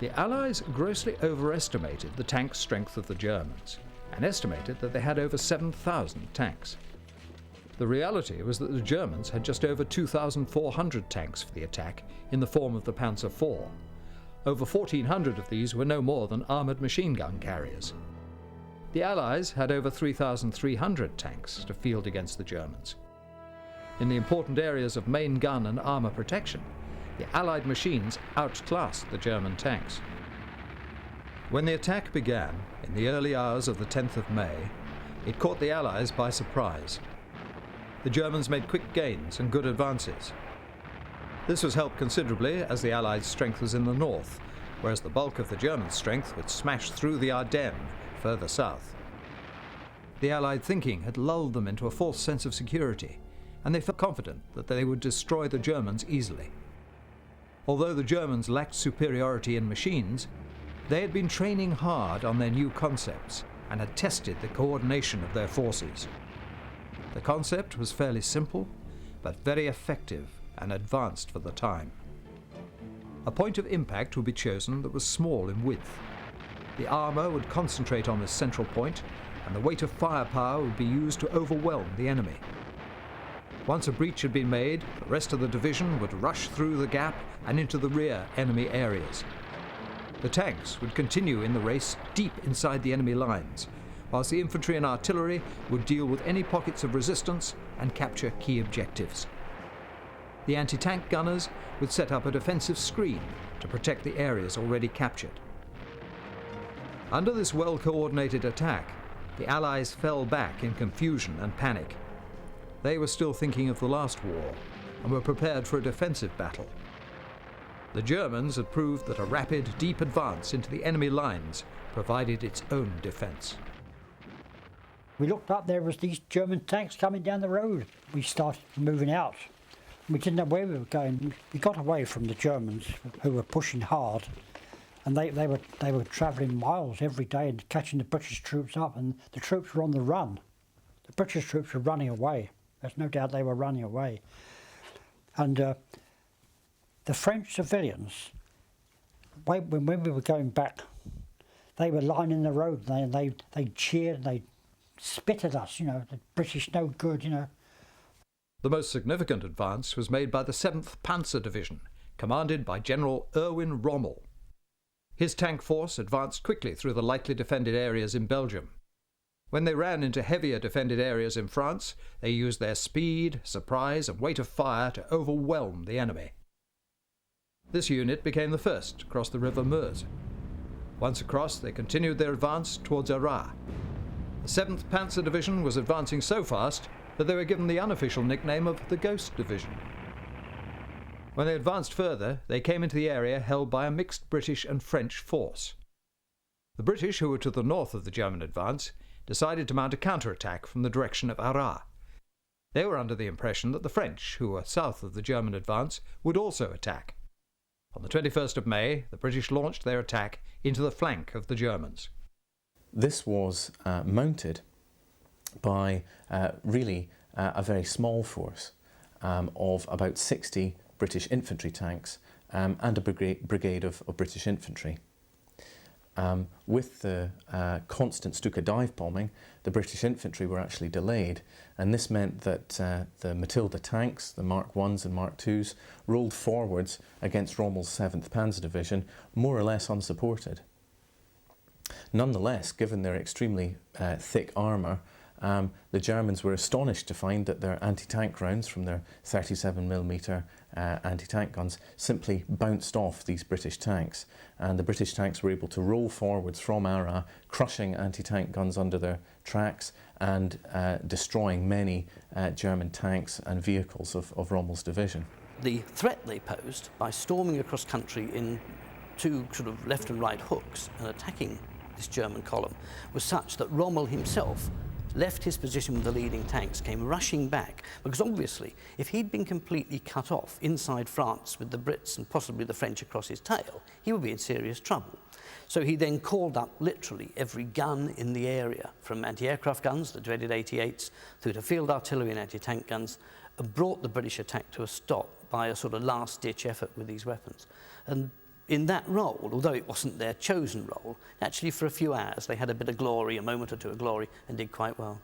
The Allies grossly overestimated the tank strength of the Germans, and estimated that they had over 7,000 tanks. The reality was that the Germans had just over 2,400 tanks for the attack in the form of the Panzer IV. Over 1,400 of these were no more than armoured machine gun carriers. The Allies had over 3,300 tanks to field against the Germans. In the important areas of main gun and armour protection, the Allied machines outclassed the German tanks. When the attack began, in the early hours of the 10th of May, it caught the Allies by surprise. The Germans made quick gains and good advances. This was helped considerably as the Allied strength was in the north, whereas the bulk of the German strength would smash through the Ardennes further south. The Allied thinking had lulled them into a false sense of security, and they felt confident that they would destroy the Germans easily. Although the Germans lacked superiority in machines, they had been training hard on their new concepts and had tested the coordination of their forces. The concept was fairly simple, but very effective and advanced for the time. A point of impact would be chosen that was small in width. The armour would concentrate on this central point, and the weight of firepower would be used to overwhelm the enemy. Once a breach had been made, the rest of the division would rush through the gap and into the rear enemy areas. The tanks would continue in the race deep inside the enemy lines, whilst the infantry and artillery would deal with any pockets of resistance and capture key objectives. The anti-tank gunners would set up a defensive screen to protect the areas already captured. Under this well-coordinated attack, the Allies fell back in confusion and panic. They were still thinking of the last war and were prepared for a defensive battle. The Germans had proved that a rapid, deep advance into the enemy lines provided its own defense. We looked up, there was these German tanks coming down the road. We started moving out. We didn't know where we were going. We got away from the Germans who were pushing hard, and they were travelling miles every day and catching the British troops up, and the troops were on the run. The British troops were running away. There's no doubt they were running away. And the French civilians, when we were going back, they were lining the road, and they cheered, and they spit at us, you know, the British no good, you know. The most significant advance was made by the 7th Panzer Division, commanded by General Erwin Rommel. His tank force advanced quickly through the lightly defended areas in Belgium. When they ran into heavier defended areas in France, they used their speed, surprise and weight of fire to overwhelm the enemy. This unit became the first to cross the River Meuse. Once across, they continued their advance towards Arras. The 7th Panzer Division was advancing so fast that they were given the unofficial nickname of the Ghost Division. When they advanced further, they came into the area held by a mixed British and French force. The British, who were to the north of the German advance, decided to mount a counterattack from the direction of Arras. They were under the impression that the French, who were south of the German advance, would also attack. On the 21st of May, the British launched their attack into the flank of the Germans. This was mounted by really a very small force of about 60 British infantry tanks and a brigade of British infantry. With the constant Stuka dive bombing, the British infantry were actually delayed, and this meant that the Matilda tanks, the Mark 1s and Mark 2s, rolled forwards against Rommel's 7th Panzer Division, more or less unsupported. Nonetheless, given their extremely thick armour, the Germans were astonished to find that their anti-tank rounds from their 37mm anti-tank guns simply bounced off these British tanks, and the British tanks were able to roll forwards from Arras, crushing anti-tank guns under their tracks and destroying many German tanks and vehicles of Rommel's division. The threat they posed by storming across country in two sort of left and right hooks and attacking this German column was such that Rommel himself left his position with the leading tanks, came rushing back, because obviously if he'd been completely cut off inside France with the Brits and possibly the French across his tail, he would be in serious trouble. So he then called up literally every gun in the area, from anti-aircraft guns, the dreaded 88s, through to field artillery and anti-tank guns, and brought the British attack to a stop by a sort of last-ditch effort with these weapons. And in that role, although it wasn't their chosen role, actually for a few hours they had a bit of glory, a moment or two of glory, and did quite well.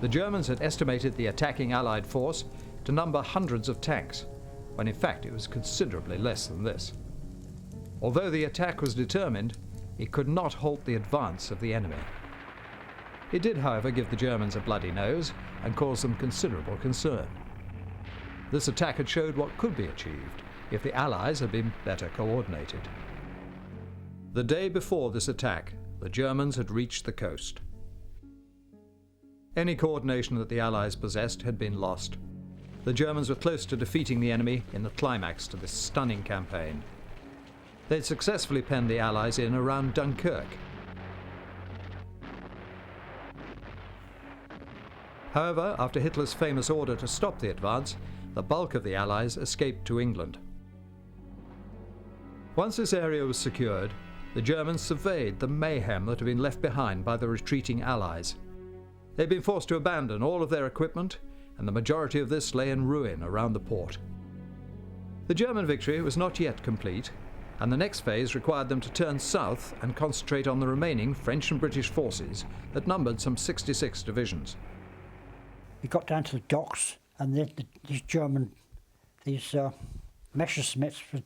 The Germans had estimated the attacking Allied force to number hundreds of tanks, when in fact it was considerably less than this. Although the attack was determined, it could not halt the advance of the enemy. It did, however, give the Germans a bloody nose and cause them considerable concern. This attack had showed what could be achieved if the Allies had been better coordinated. The day before this attack, the Germans had reached the coast. Any coordination that the Allies possessed had been lost. The Germans were close to defeating the enemy in the climax to this stunning campaign. They'd successfully penned the Allies in around Dunkirk. However, after Hitler's famous order to stop the advance, the bulk of the Allies escaped to England. Once this area was secured, the Germans surveyed the mayhem that had been left behind by the retreating Allies. They'd been forced to abandon all of their equipment, and the majority of this lay in ruin around the port. The German victory was not yet complete, and the next phase required them to turn south and concentrate on the remaining French and British forces that numbered some 66 divisions. We got down to the docks, and these Messerschmitts were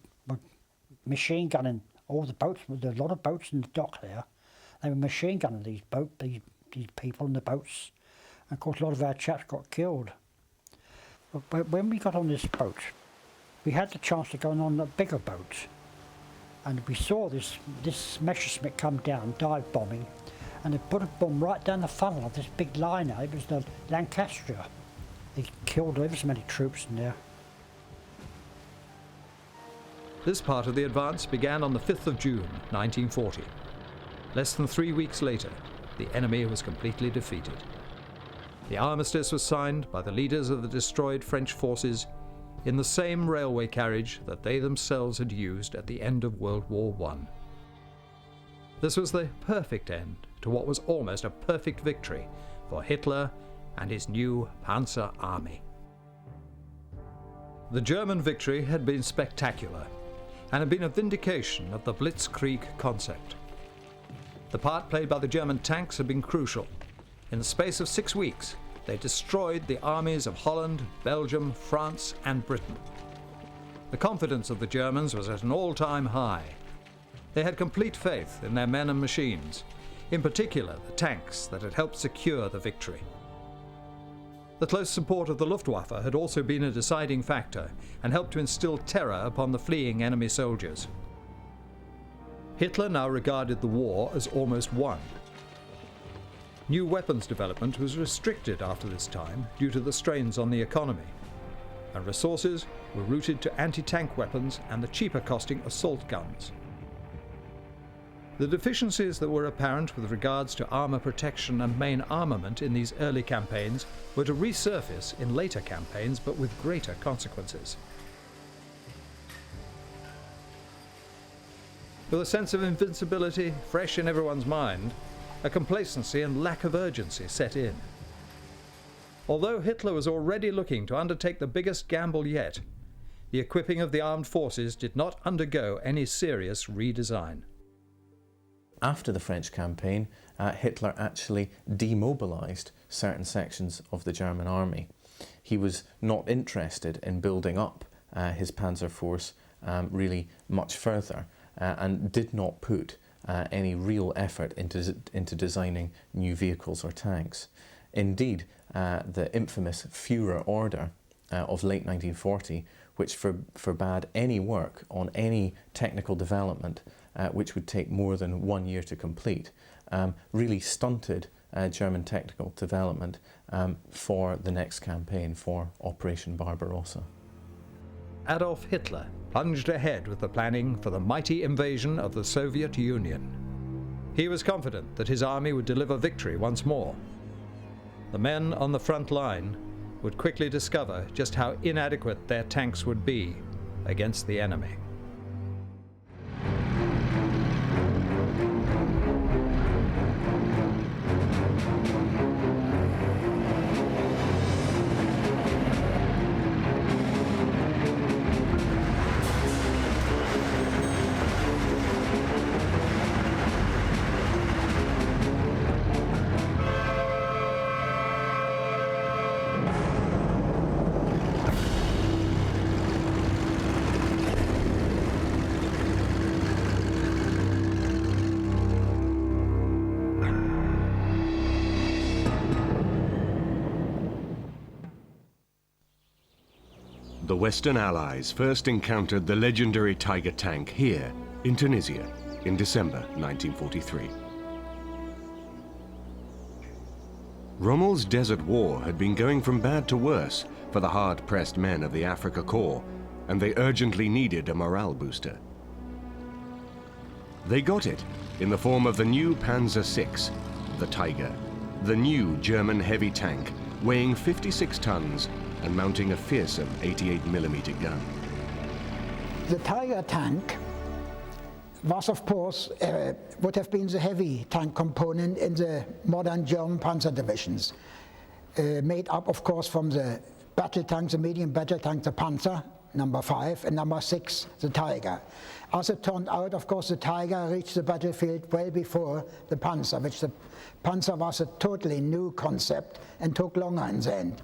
machine gunning all the boats. There were a lot of boats in the dock there. They were machine gunning these people in the boats. And of course a lot of our chaps got killed. But when we got on this boat, we had the chance to go on a bigger boat. And we saw this Messerschmitt come down, dive bombing, and they put a bomb right down the funnel of this big liner. It was the Lancaster. They killed ever so many troops in there. This part of the advance began on the 5th of June, 1940. Less than 3 weeks later, the enemy was completely defeated. The armistice was signed by the leaders of the destroyed French forces in the same railway carriage that they themselves had used at the end of World War I. This was the perfect end to what was almost a perfect victory for Hitler and his new Panzer army. The German victory had been spectacular and had been a vindication of the Blitzkrieg concept. The part played by the German tanks had been crucial. In the space of 6 weeks, they destroyed the armies of Holland, Belgium, France, and Britain. The confidence of the Germans was at an all-time high. They had complete faith in their men and machines, in particular the tanks that had helped secure the victory. The close support of the Luftwaffe had also been a deciding factor and helped to instill terror upon the fleeing enemy soldiers. Hitler now regarded the war as almost won. New weapons development was restricted after this time due to the strains on the economy, and resources were routed to anti-tank weapons and the cheaper costing assault guns. The deficiencies that were apparent with regards to armour protection and main armament in these early campaigns were to resurface in later campaigns, but with greater consequences. With a sense of invincibility fresh in everyone's mind, a complacency and lack of urgency set in. Although Hitler was already looking to undertake the biggest gamble yet, the equipping of the armed forces did not undergo any serious redesign. After the French campaign, Hitler actually demobilised certain sections of the German army. He was not interested in building up his panzer force really much further and did not put any real effort into designing new vehicles or tanks. Indeed, the infamous Führer Order of late 1940, which forbade any work on any technical development which would take more than 1 year to complete, really stunted German technical development for the next campaign, for Operation Barbarossa. Adolf Hitler plunged ahead with the planning for the mighty invasion of the Soviet Union. He was confident that his army would deliver victory once more. The men on the front line would quickly discover just how inadequate their tanks would be against the enemy. The Western Allies first encountered the legendary Tiger tank here in Tunisia in December 1943. Rommel's Desert War had been going from bad to worse for the hard-pressed men of the Afrika Korps, and they urgently needed a morale booster. They got it in the form of the new Panzer VI, the Tiger, the new German heavy tank weighing 56 tons and mounting a fearsome 88mm gun. The Tiger tank was, of course, would have been the heavy tank component in the modern German panzer divisions, made up, of course, from the battle tanks, the medium battle tank, the Panzer, number 5, and number 6, the Tiger. As it turned out, of course, the Tiger reached the battlefield well before the Panzer, which the Panzer was a totally new concept and took longer in the end.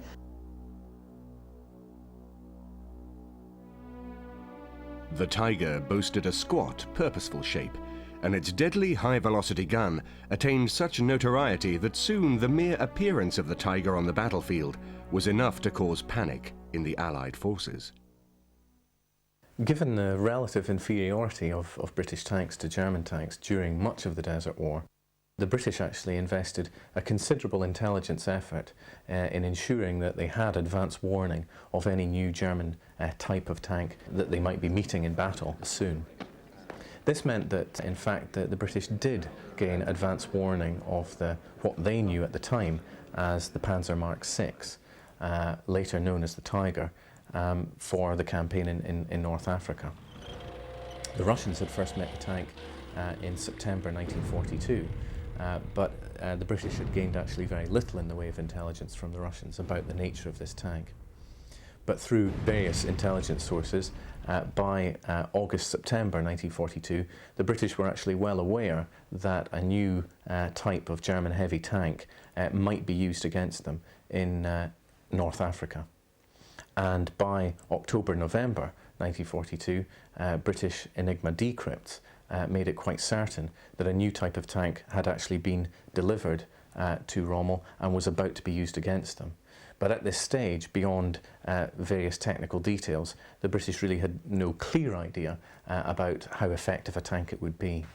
The Tiger boasted a squat, purposeful shape, and its deadly high-velocity gun attained such notoriety that soon the mere appearance of the Tiger on the battlefield was enough to cause panic in the Allied forces. Given the relative inferiority of British tanks to German tanks during much of the Desert War, the British actually invested a considerable intelligence effort in ensuring that they had advance warning of any new German type of tank that they might be meeting in battle soon. This meant that, in fact, the British did gain advance warning of what they knew at the time as the Panzer Mark VI, later known as the Tiger, for the campaign in North Africa. The Russians had first met the tank in September 1942, but the British had gained actually very little in the way of intelligence from the Russians about the nature of this tank. But through various intelligence sources, by August-September 1942, the British were actually well aware that a new type of German heavy tank might be used against them in North Africa. And by October-November 1942, British Enigma decrypts made it quite certain that a new type of tank had actually been delivered to Rommel and was about to be used against them. But at this stage, beyond various technical details, the British really had no clear idea about how effective a tank it would be.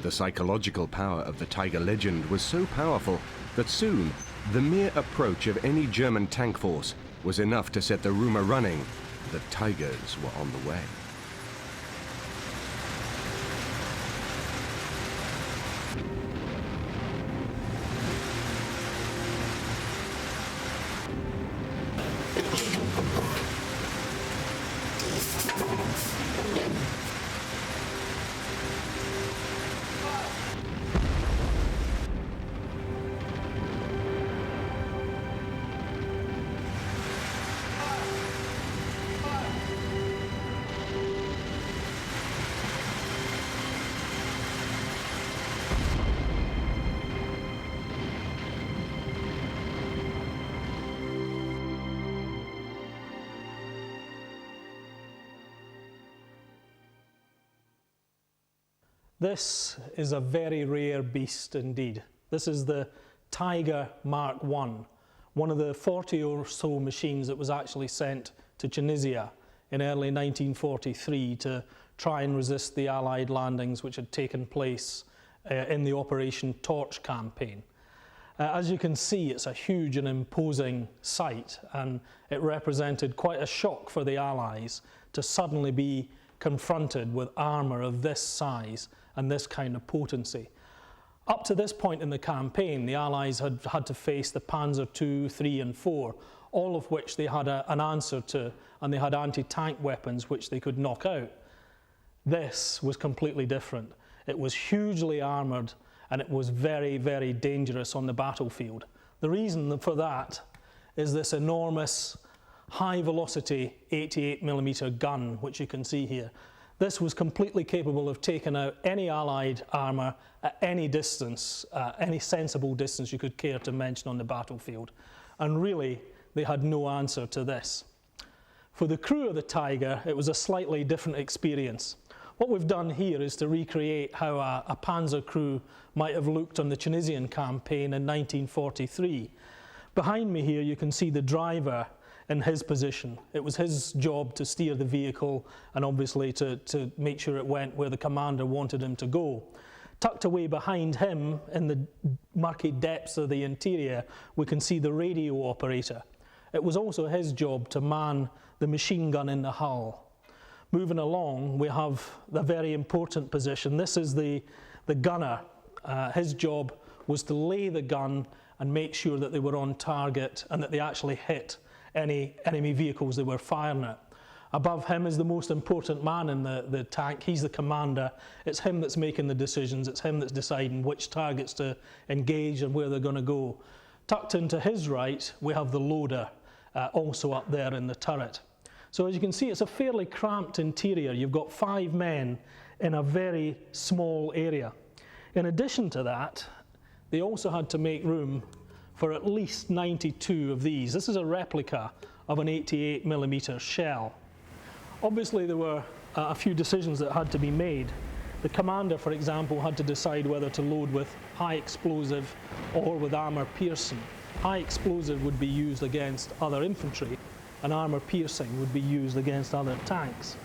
The psychological power of the Tiger legend was so powerful that soon the mere approach of any German tank force was enough to set the rumour running that Tigers were on the way. This is a very rare beast indeed. This is the Tiger Mark I, one of the 40 or so machines that was actually sent to Tunisia in early 1943 to try and resist the Allied landings which had taken place in the Operation Torch campaign. As you can see, it's a huge and imposing sight, and it represented quite a shock for the Allies to suddenly be confronted with armour of this size and this kind of potency. Up to this point in the campaign, the Allies had had to face the Panzer II, III and IV, all of which they had an answer to, and they had anti-tank weapons which they could knock out. This was completely different. It was hugely armoured, and it was very, very dangerous on the battlefield. The reason for that is this enormous high-velocity 88mm gun, which you can see here. This was completely capable of taking out any Allied armour at any distance, any sensible distance you could care to mention on the battlefield. And really, they had no answer to this. For the crew of the Tiger, it was a slightly different experience. What we've done here is to recreate how a Panzer crew might have looked on the Tunisian campaign in 1943. Behind me here, you can see the driver in his position. It was his job to steer the vehicle and obviously to make sure it went where the commander wanted him to go. Tucked away behind him in the murky depths of the interior, we can see the radio operator. It was also his job to man the machine gun in the hull. Moving along, we have the very important position. This is the gunner. His job was to lay the gun and make sure that they were on target and that they actually hit any enemy vehicles they were firing at. Above him is the most important man in the tank. He's the commander. It's him that's making the decisions. It's him that's deciding which targets to engage and where they're going to go. Tucked into his right, we have the loader, also up there in the turret. So as you can see, it's a fairly cramped interior. You've got 5 men in a very small area. In addition to that, they also had to make room for at least 92 of these. This is a replica of an 88mm shell. Obviously, there were a few decisions that had to be made. The commander, for example, had to decide whether to load with high explosive or with armour piercing. High explosive would be used against other infantry, and armour piercing would be used against other tanks.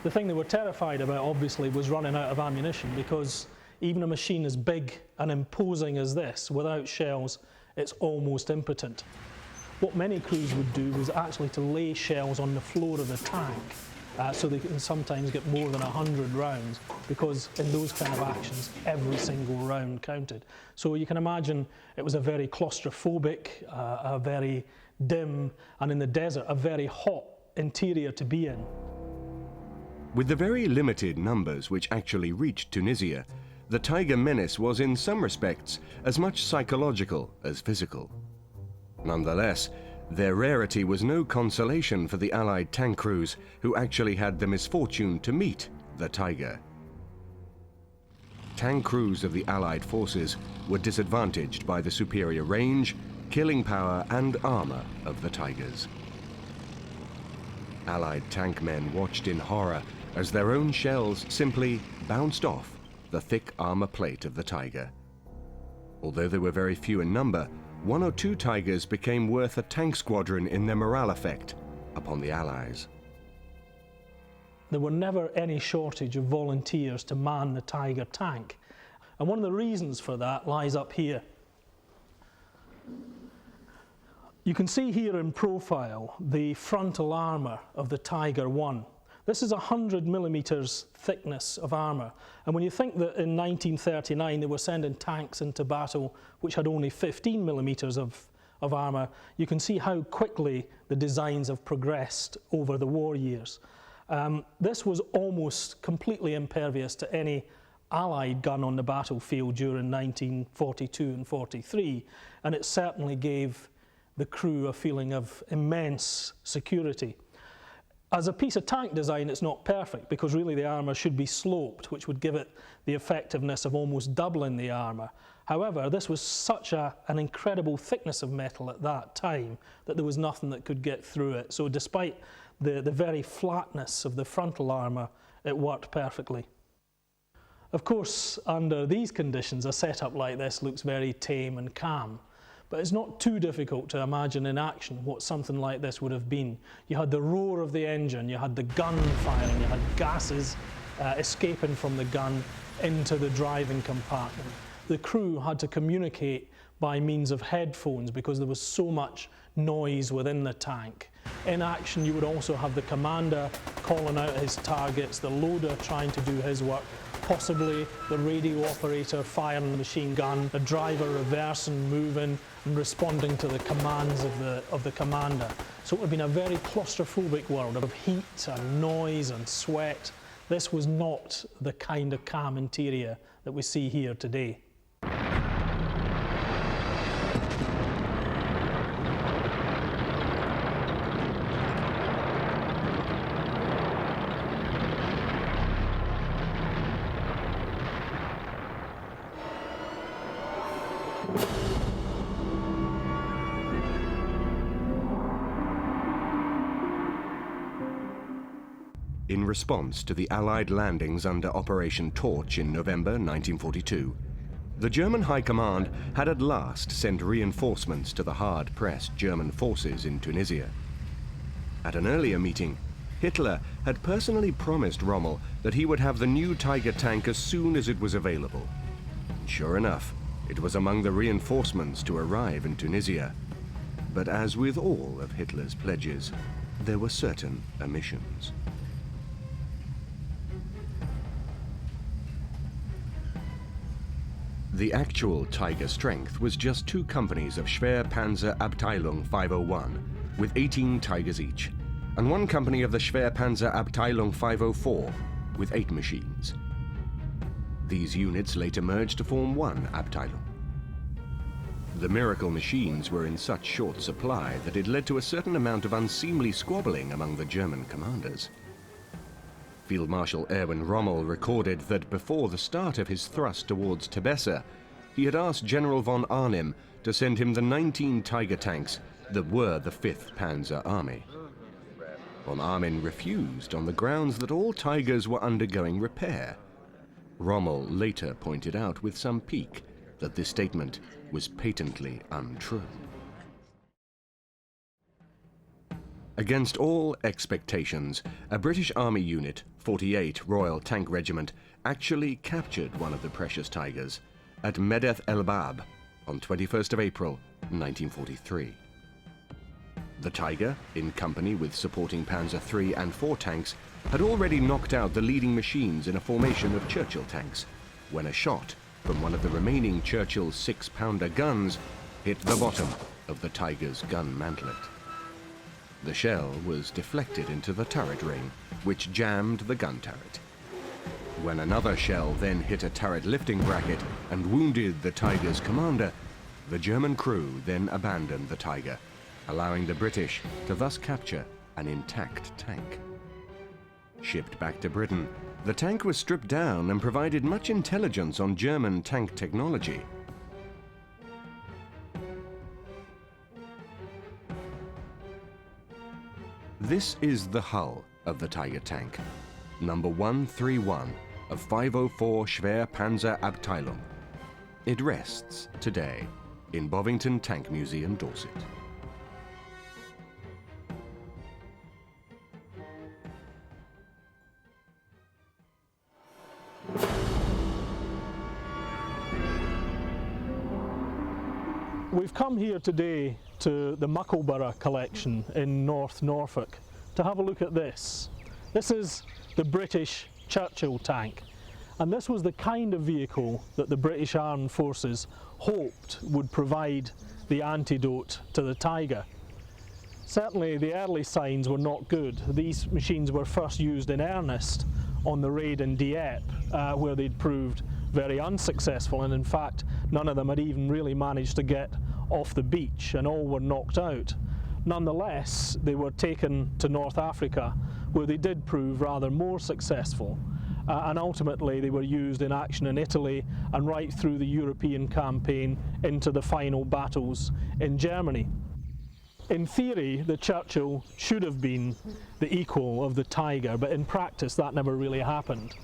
The thing they were terrified about, obviously, was running out of ammunition, because even a machine as big and imposing as this, without shells, it's almost impotent. What many crews would do was actually to lay shells on the floor of the tank so they can sometimes get more than 100 rounds, because in those kind of actions, every single round counted. So you can imagine it was a very claustrophobic, a very dim, and in the desert, a very hot interior to be in. With the very limited numbers which actually reached Tunisia, the Tiger menace was in some respects as much psychological as physical. Nonetheless, their rarity was no consolation for the Allied tank crews who actually had the misfortune to meet the Tiger. Tank crews of the Allied forces were disadvantaged by the superior range, killing power and armor of the Tigers. Allied tank men watched in horror as their own shells simply bounced off the thick armor plate of the Tiger. Although they were very few in number, 1 or 2 Tigers became worth a tank squadron in their morale effect upon the Allies. There were never any shortage of volunteers to man the Tiger tank. And one of the reasons for that lies up here. You can see here in profile the frontal armour of the Tiger I. This is 100 millimetres thickness of armour. And when you think that in 1939 they were sending tanks into battle which had only 15 millimetres of armour, you can see how quickly the designs have progressed over the war years. This was almost completely impervious to any Allied gun on the battlefield during 1942 and 43, and it certainly gave the crew a feeling of immense security. As a piece of tank design, it's not perfect, because really the armour should be sloped, which would give it the effectiveness of almost doubling the armour. However, this was such an incredible thickness of metal at that time that there was nothing that could get through it. So despite the very flatness of the frontal armour, it worked perfectly. Of course, under these conditions, a setup like this looks very tame and calm. But it's not too difficult to imagine in action what something like this would have been. You had the roar of the engine, you had the gun firing, you had gases escaping from the gun into the driving compartment. The crew had to communicate by means of headphones because there was so much noise within the tank. In action, you would also have the commander calling out his targets, the loader trying to do his work, possibly the radio operator firing the machine gun, the driver reversing, moving, and responding to the commands of the commander. So it would have been a very claustrophobic world of heat and noise and sweat. This was not the kind of calm interior that we see here today. In response to the Allied landings under Operation Torch in November 1942, the German High Command had at last sent reinforcements to the hard-pressed German forces in Tunisia. At an earlier meeting, Hitler had personally promised Rommel that he would have the new Tiger tank as soon as it was available. Sure enough, it was among the reinforcements to arrive in Tunisia. But as with all of Hitler's pledges, there were certain omissions. The actual Tiger strength was just 2 companies of Schwer Panzer Abteilung 501, with 18 Tigers each, and 1 company of the Schwer Panzer Abteilung 504, with 8 machines. These units later merged to form 1 Abteilung. The miracle machines were in such short supply that it led to a certain amount of unseemly squabbling among the German commanders. Field Marshal Erwin Rommel recorded that before the start of his thrust towards Tebessa, he had asked General von Arnim to send him the 19 Tiger tanks that were the 5th Panzer Army. Von Arnim refused on the grounds that all Tigers were undergoing repair. Rommel later pointed out with some pique that this statement was patently untrue. Against all expectations, a British Army unit, 48 Royal Tank Regiment, actually captured one of the precious Tigers at Medeth El Bab on 21st of April, 1943. The Tiger, in company with supporting Panzer III and IV tanks, had already knocked out the leading machines in a formation of Churchill tanks, when a shot from one of the remaining Churchill 6-pounder guns hit the bottom of the Tiger's gun mantlet. The shell was deflected into the turret ring, which jammed the gun turret. When another shell then hit a turret lifting bracket and wounded the Tiger's commander, the German crew then abandoned the Tiger, allowing the British to thus capture an intact tank. Shipped back to Britain, the tank was stripped down and provided much intelligence on German tank technology. This is the hull of the Tiger tank, number 131 of 504 Schwer Panzer Abteilung. It rests today in Bovington Tank Museum, Dorset. We've come here today to the Muckleborough collection in North Norfolk to have a look at this. This is the British Churchill tank, and this was the kind of vehicle that the British Armed Forces hoped would provide the antidote to the Tiger. Certainly the early signs were not good. These machines were first used in earnest on the raid in Dieppe, where they'd proved very unsuccessful, and in fact none of them had even really managed to get off the beach, and all were knocked out. Nonetheless, they were taken to North Africa, where they did prove rather more successful, and ultimately they were used in action in Italy and right through the European campaign into the final battles in Germany. In theory, the Churchill should have been the equal of the Tiger, but in practice that never really happened,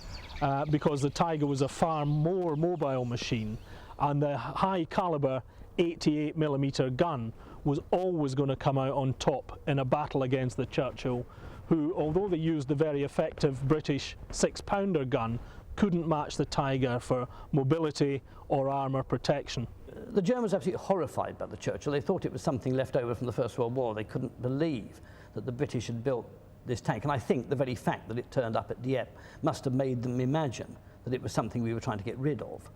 because the Tiger was a far more mobile machine, and the high caliber 88mm gun was always going to come out on top in a battle against the Churchill, who, although they used the very effective British 6-pounder gun, couldn't match the Tiger for mobility or armour protection. The Germans were absolutely horrified by the Churchill. They thought it was something left over from the First World War. They couldn't believe that the British had built this tank, and I think the very fact that it turned up at Dieppe must have made them imagine that it was something we were trying to get rid of.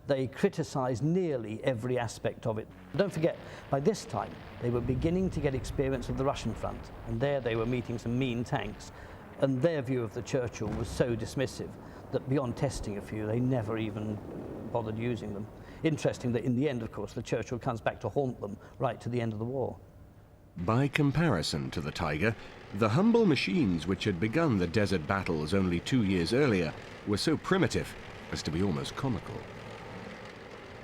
They criticised nearly every aspect of it. Don't forget, by this time they were beginning to get experience of the Russian front, and there they were meeting some mean tanks, and their view of the Churchill was so dismissive that beyond testing a few, they never even bothered using them. Interesting that in the end, of course, the Churchill comes back to haunt them right to the end of the war. By comparison to the Tiger, the humble machines which had begun the desert battles only 2 years earlier were so primitive as to be almost comical.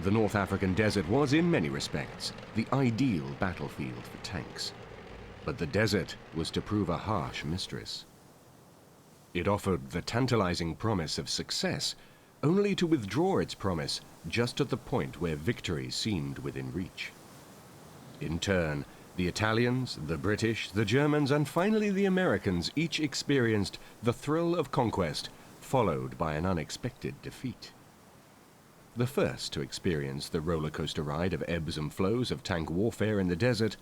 The North African desert was, in many respects, the ideal battlefield for tanks. But the desert was to prove a harsh mistress. It offered the tantalizing promise of success, only to withdraw its promise just at the point where victory seemed within reach. In turn, the Italians, the British, the Germans, and finally the Americans each experienced the thrill of conquest, followed by an unexpected defeat. The first to experience the roller coaster ride of ebbs and flows of tank warfare in the desert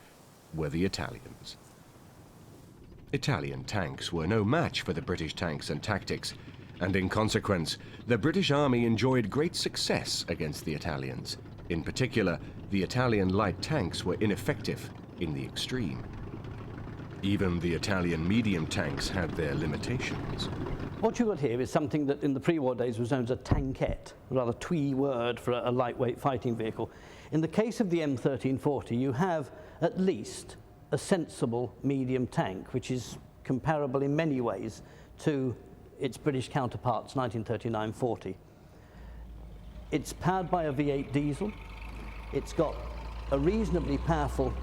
were the Italians. Italian tanks were no match for the British tanks and tactics, and in consequence, the British Army enjoyed great success against the Italians. In particular, the Italian light tanks were ineffective in the extreme. Even the Italian medium tanks had their limitations. What you've got here is something that in the pre-war days was known as a tankette, a rather twee word for a lightweight fighting vehicle. In the case of the M1340, you have at least a sensible medium tank, which is comparable in many ways to its British counterparts, 1939-40. It's powered by a V8 diesel. It's got a reasonably powerful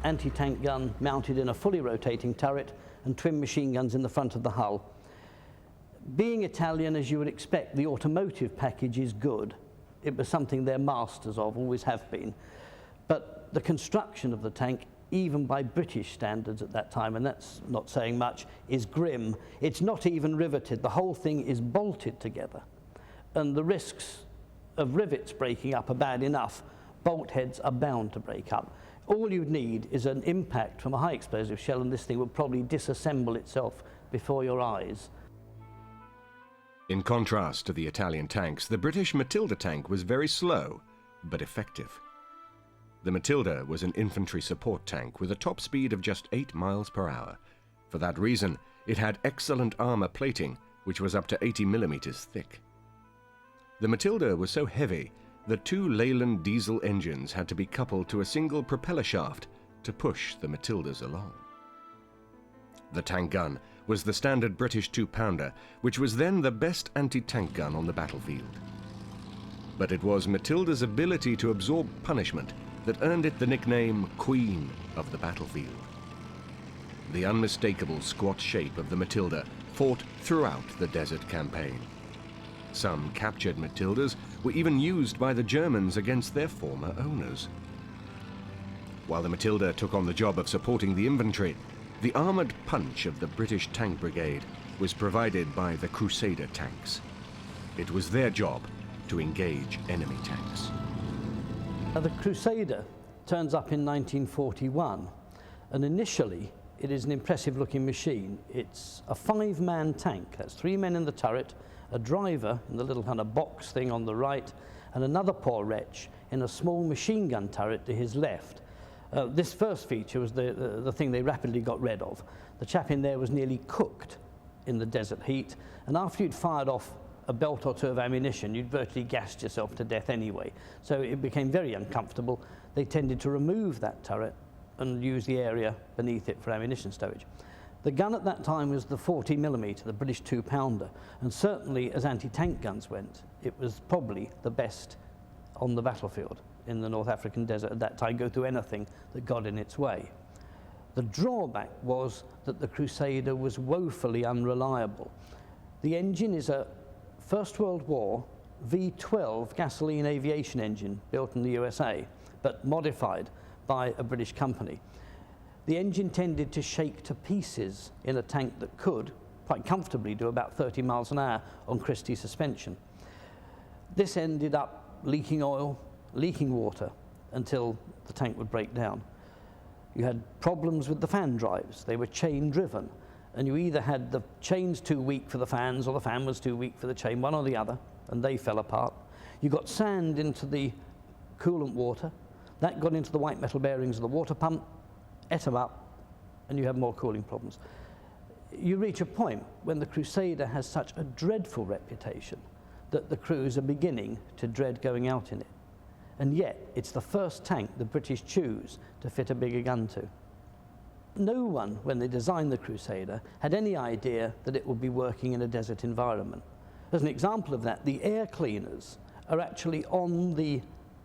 anti-tank gun mounted in a fully rotating turret and twin machine guns in the front of the hull. Being Italian, as you would expect, the automotive package is good. It was something they're masters of, always have been. But the construction of the tank, even by British standards at that time, and that's not saying much, is grim. It's not even riveted. The whole thing is bolted together. And the risks of rivets breaking up are bad enough. Bolt heads are bound to break up. All you'd need is an impact from a high explosive shell, and this thing would probably disassemble itself before your eyes. In contrast to the Italian tanks, the British Matilda tank was very slow, but effective. The Matilda was an infantry support tank with a top speed of just 8 miles per hour. For that reason, it had excellent armor plating, which was up to 80 millimeters thick. The Matilda was so heavy that 2 Leyland diesel engines had to be coupled to a single propeller shaft to push the Matildas along. The tank gun was the standard British 2-pounder, which was then the best anti-tank gun on the battlefield. But it was Matilda's ability to absorb punishment that earned it the nickname Queen of the Battlefield. The unmistakable squat shape of the Matilda fought throughout the desert campaign. Some captured Matildas were even used by the Germans against their former owners. While the Matilda took on the job of supporting the infantry, the armoured punch of the British Tank Brigade was provided by the Crusader tanks. It was their job to engage enemy tanks. Now, the Crusader turns up in 1941, and initially it is an impressive-looking machine. It's a 5-man tank. That's 3 men in the turret, a driver in the little kind of box thing on the right, and another poor wretch in a small machine gun turret to his left. This first feature was the thing they rapidly got rid of. The chap in there was nearly cooked in the desert heat, and after you'd fired off a belt or 2 of ammunition, you'd virtually gassed yourself to death anyway. So it became very uncomfortable. They tended to remove that turret and use the area beneath it for ammunition stowage. The gun at that time was the 40 millimeter, the British 2-pounder, and certainly as anti-tank guns went, it was probably the best on the battlefield in the North African desert at that time, go through anything that got in its way. The drawback was that the Crusader was woefully unreliable. The engine is a First World War V12 gasoline aviation engine built in the USA, but modified by a British company. The engine tended to shake to pieces in a tank that could quite comfortably do about 30 miles an hour on Christie suspension. This ended up leaking oil, leaking water, until the tank would break down. You had problems with the fan drives. They were chain driven, and you either had the chains too weak for the fans or the fan was too weak for the chain, one or the other, and they fell apart. You got sand into the coolant water. That got into the white metal bearings of the water pump, ate them up, and you have more cooling problems. You reach a point when the Crusader has such a dreadful reputation that the crews are beginning to dread going out in it. And yet, it's the first tank the British choose to fit a bigger gun to. No one, when they designed the Crusader, had any idea that it would be working in a desert environment. As an example of that, the air cleaners are actually on the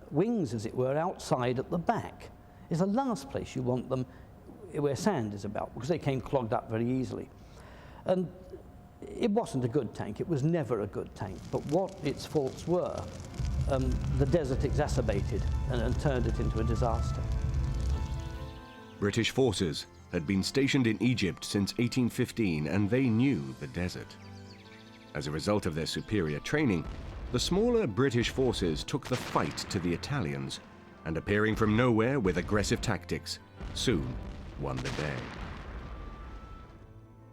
wings, as it were, outside at the back. It's the last place you want them where sand is about, because they came clogged up very easily. And it wasn't a good tank. It was never a good tank. But what its faults were, the desert exacerbated and turned it into a disaster. British forces had been stationed in Egypt since 1815, and they knew the desert. As a result of their superior training, the smaller British forces took the fight to the Italians, and appearing from nowhere with aggressive tactics, soon won the day.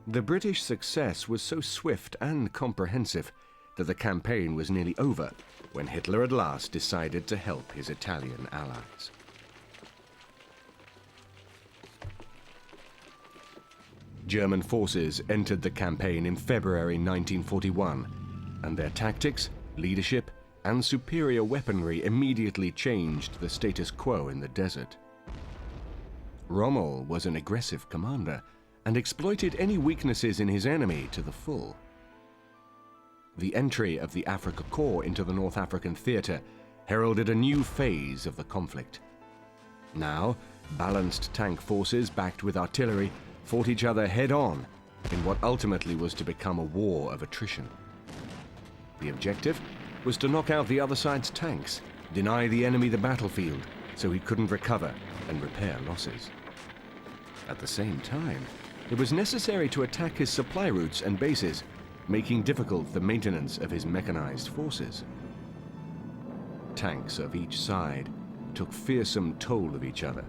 The British success was so swift and comprehensive that the campaign was nearly over when Hitler at last decided to help his Italian allies. German forces entered the campaign in February 1941, and their tactics, leadership, and superior weaponry immediately changed the status quo in the desert. Rommel was an aggressive commander and exploited any weaknesses in his enemy to the full. The entry of the Afrika Korps into the North African theatre heralded a new phase of the conflict. Now, balanced tank forces backed with artillery fought each other head-on in what ultimately was to become a war of attrition. The objective was to knock out the other side's tanks, deny the enemy the battlefield so he couldn't recover and repair losses. At the same time, it was necessary to attack his supply routes and bases, making difficult the maintenance of his mechanized forces. Tanks of each side took fearsome toll of each other,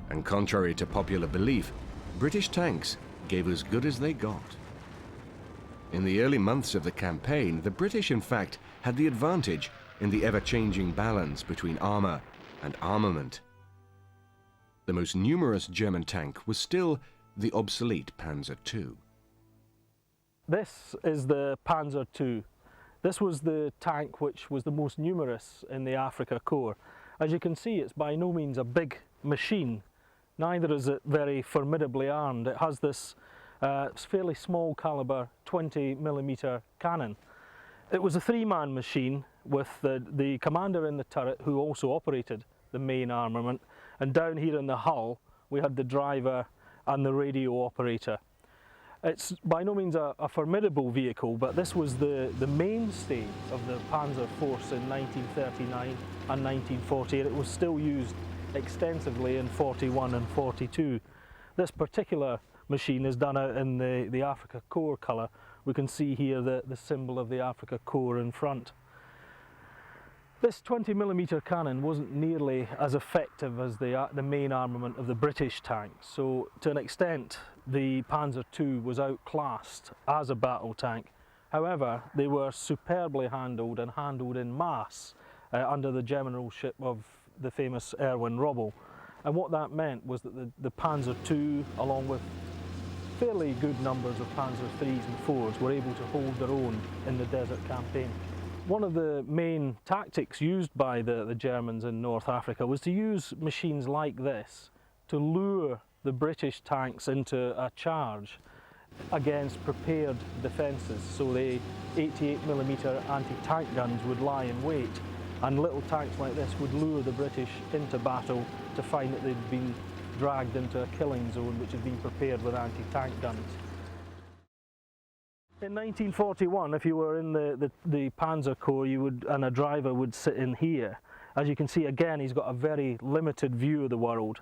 And contrary to popular belief, British tanks gave as good as they got. In the early months of the campaign, the British, in fact, had the advantage in the ever-changing balance between armour and armament. The most numerous German tank was still the obsolete Panzer II. This is the Panzer II. This was the tank which was the most numerous in the Afrika Korps. As you can see, it's by no means a big machine. Neither is it very formidably armed. It has this fairly small caliber 20mm cannon. It was a three-man machine with the commander in the turret, who also operated the main armament, and down here in the hull we had the driver and the radio operator. It's by no means a formidable vehicle, but this was the mainstay of the Panzer force in 1939 and 1940, and it was still used extensively in 41 and 42. This particular machine is done out in the Afrika Korps colour. We can see here the symbol of the Afrika Korps in front. This 20mm cannon wasn't nearly as effective as the main armament of the British tanks, so to an extent the Panzer II was outclassed as a battle tank. However, they were superbly handled and handled in mass under the generalship of the famous Erwin Rommel. And what that meant was that the Panzer II, along with fairly good numbers of Panzer IIIs and IVs, were able to hold their own in the desert campaign. One of the main tactics used by the Germans in North Africa was to use machines like this to lure the British tanks into a charge against prepared defences. So the 88mm anti-tank guns would lie in wait, and little tanks like this would lure the British into battle to find that they'd been dragged into a killing zone which had been prepared with anti-tank guns. In 1941, if you were in the Panzer Corps, and a driver would sit in here. As you can see, again, he's got a very limited view of the world.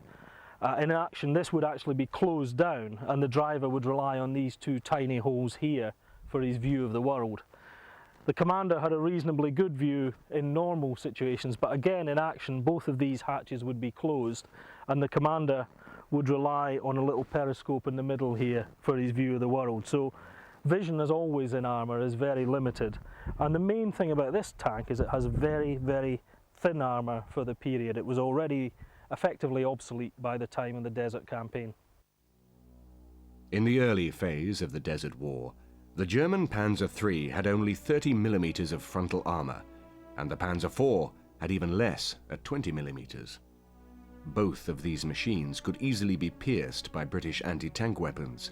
In action, this would actually be closed down, and the driver would rely on these two tiny holes here for his view of the world. The commander had a reasonably good view in normal situations, but again, in action, both of these hatches would be closed, and the commander would rely on a little periscope in the middle here for his view of the world. So vision, as always in armour, is very limited. And the main thing about this tank is it has very, very thin armour for the period. It was already effectively obsolete by the time of the desert campaign. In the early phase of the Desert War, the German Panzer III had only 30mm of frontal armour, and the Panzer IV had even less at 20mm. Both of these machines could easily be pierced by British anti-tank weapons.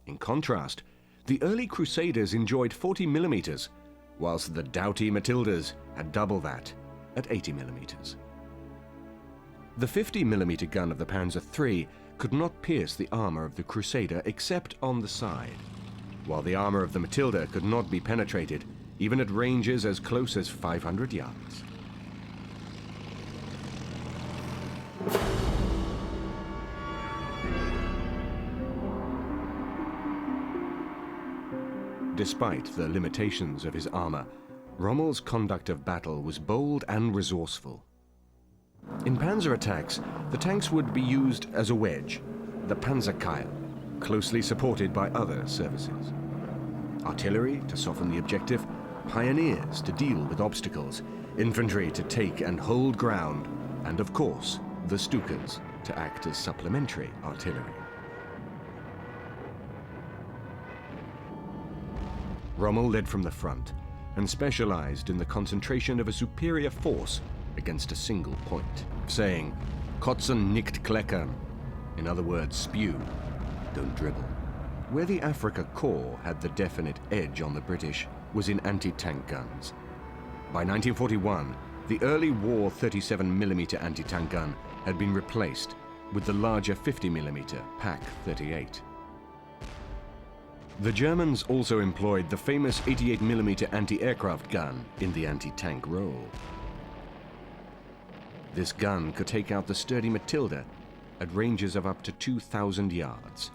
In contrast, the early Crusaders enjoyed 40mm, whilst the doughty Matildas had double that at 80mm. The 50mm gun of the Panzer III could not pierce the armour of the Crusader except on the side, while the armour of the Matilda could not be penetrated even at ranges as close as 500 yards. Despite the limitations of his armour, Rommel's conduct of battle was bold and resourceful. In panzer attacks, the tanks would be used as a wedge, the Panzerkeil, closely supported by other services. Artillery to soften the objective, pioneers to deal with obstacles, infantry to take and hold ground, and of course, the Stukas to act as supplementary artillery. Rommel led from the front and specialized in the concentration of a superior force against a single point, saying, "Kotzen nicht kleckern," in other words, spew, don't dribble. Where the Afrika Korps had the definite edge on the British was in anti-tank guns. By 1941, the early war 37mm anti-tank gun had been replaced with the larger 50mm Pak 38. The Germans also employed the famous 88mm anti-aircraft gun in the anti-tank role. This gun could take out the sturdy Matilda at ranges of up to 2,000 yards.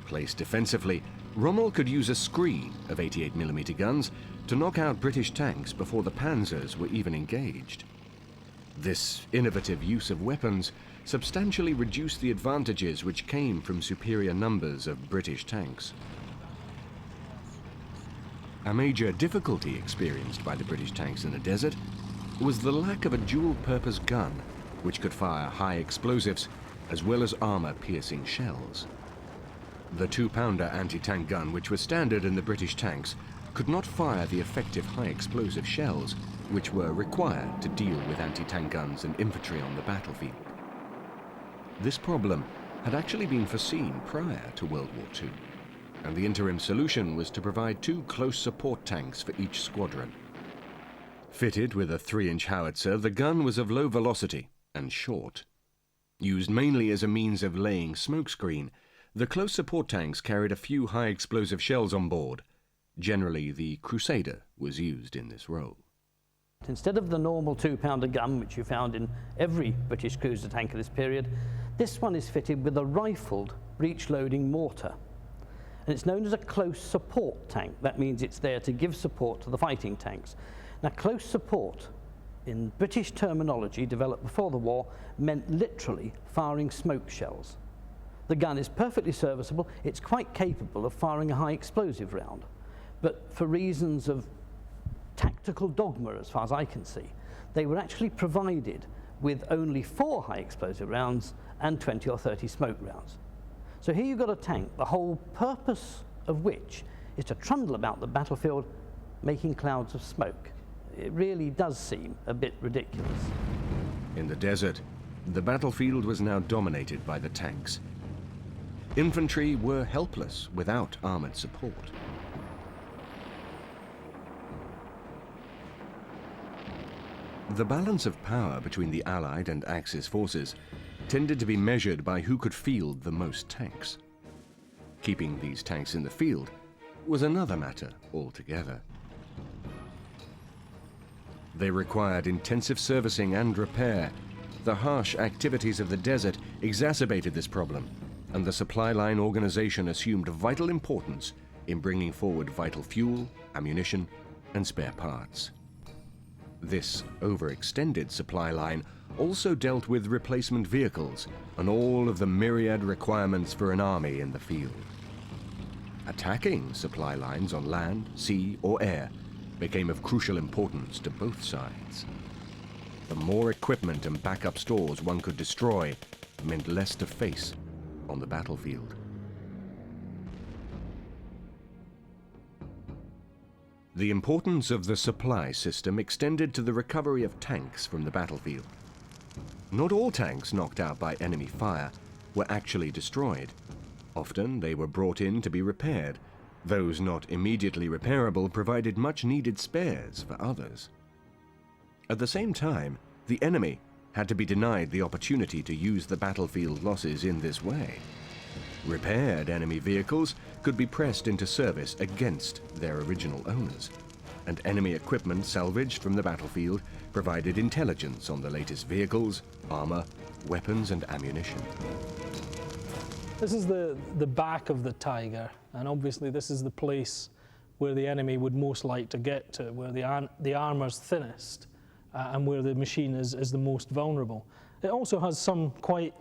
Placed defensively, Rommel could use a screen of 88mm guns to knock out British tanks before the panzers were even engaged. This innovative use of weapons substantially reduced the advantages which came from superior numbers of British tanks. A major difficulty experienced by the British tanks in the desert was the lack of a dual-purpose gun which could fire high explosives as well as armor-piercing shells. The 2-pounder anti-tank gun, which was standard in the British tanks, could not fire the effective high-explosive shells which were required to deal with anti-tank guns and infantry on the battlefield. This problem had actually been foreseen prior to World War II, and the interim solution was to provide 2 close support tanks for each squadron. Fitted with a 3-inch howitzer, the gun was of low velocity and short. Used mainly as a means of laying smokescreen, the close support tanks carried a few high-explosive shells on board. Generally, the Crusader was used in this role. Instead of the normal 2-pounder gun, which you found in every British cruiser tank of this period, this one is fitted with a rifled breech-loading mortar. And it's known as a close support tank. That means it's there to give support to the fighting tanks. Now, close support, in British terminology developed before the war, meant literally firing smoke shells. The gun is perfectly serviceable. It's quite capable of firing a high explosive round. But for reasons of tactical dogma, as far as I can see, they were actually provided with only 4 high explosive rounds and 20 or 30 smoke rounds. So here you've got a tank, the whole purpose of which is to trundle about the battlefield making clouds of smoke. It really does seem a bit ridiculous. In the desert, the battlefield was now dominated by the tanks. Infantry were helpless without armored support. The balance of power between the Allied and Axis forces tended to be measured by who could field the most tanks. Keeping these tanks in the field was another matter altogether. They required intensive servicing and repair. The harsh activities of the desert exacerbated this problem, and the supply line organization assumed vital importance in bringing forward vital fuel, ammunition, and spare parts. This overextended supply line also dealt with replacement vehicles and all of the myriad requirements for an army in the field. Attacking supply lines on land, sea, or air became of crucial importance to both sides. The more equipment and backup stores one could destroy meant less to face on the battlefield. The importance of the supply system extended to the recovery of tanks from the battlefield. Not all tanks knocked out by enemy fire were actually destroyed. Often they were brought in to be repaired. Those not immediately repairable provided much-needed spares for others. At the same time, the enemy had to be denied the opportunity to use the battlefield losses in this way. Repaired enemy vehicles could be pressed into service against their original owners, and enemy equipment salvaged from the battlefield provided intelligence on the latest vehicles, armor, weapons, and ammunition. This is the back of the Tiger, and obviously this is the place where the enemy would most like to get to, where the armour's thinnest and where the machine is the most vulnerable. It also has some quite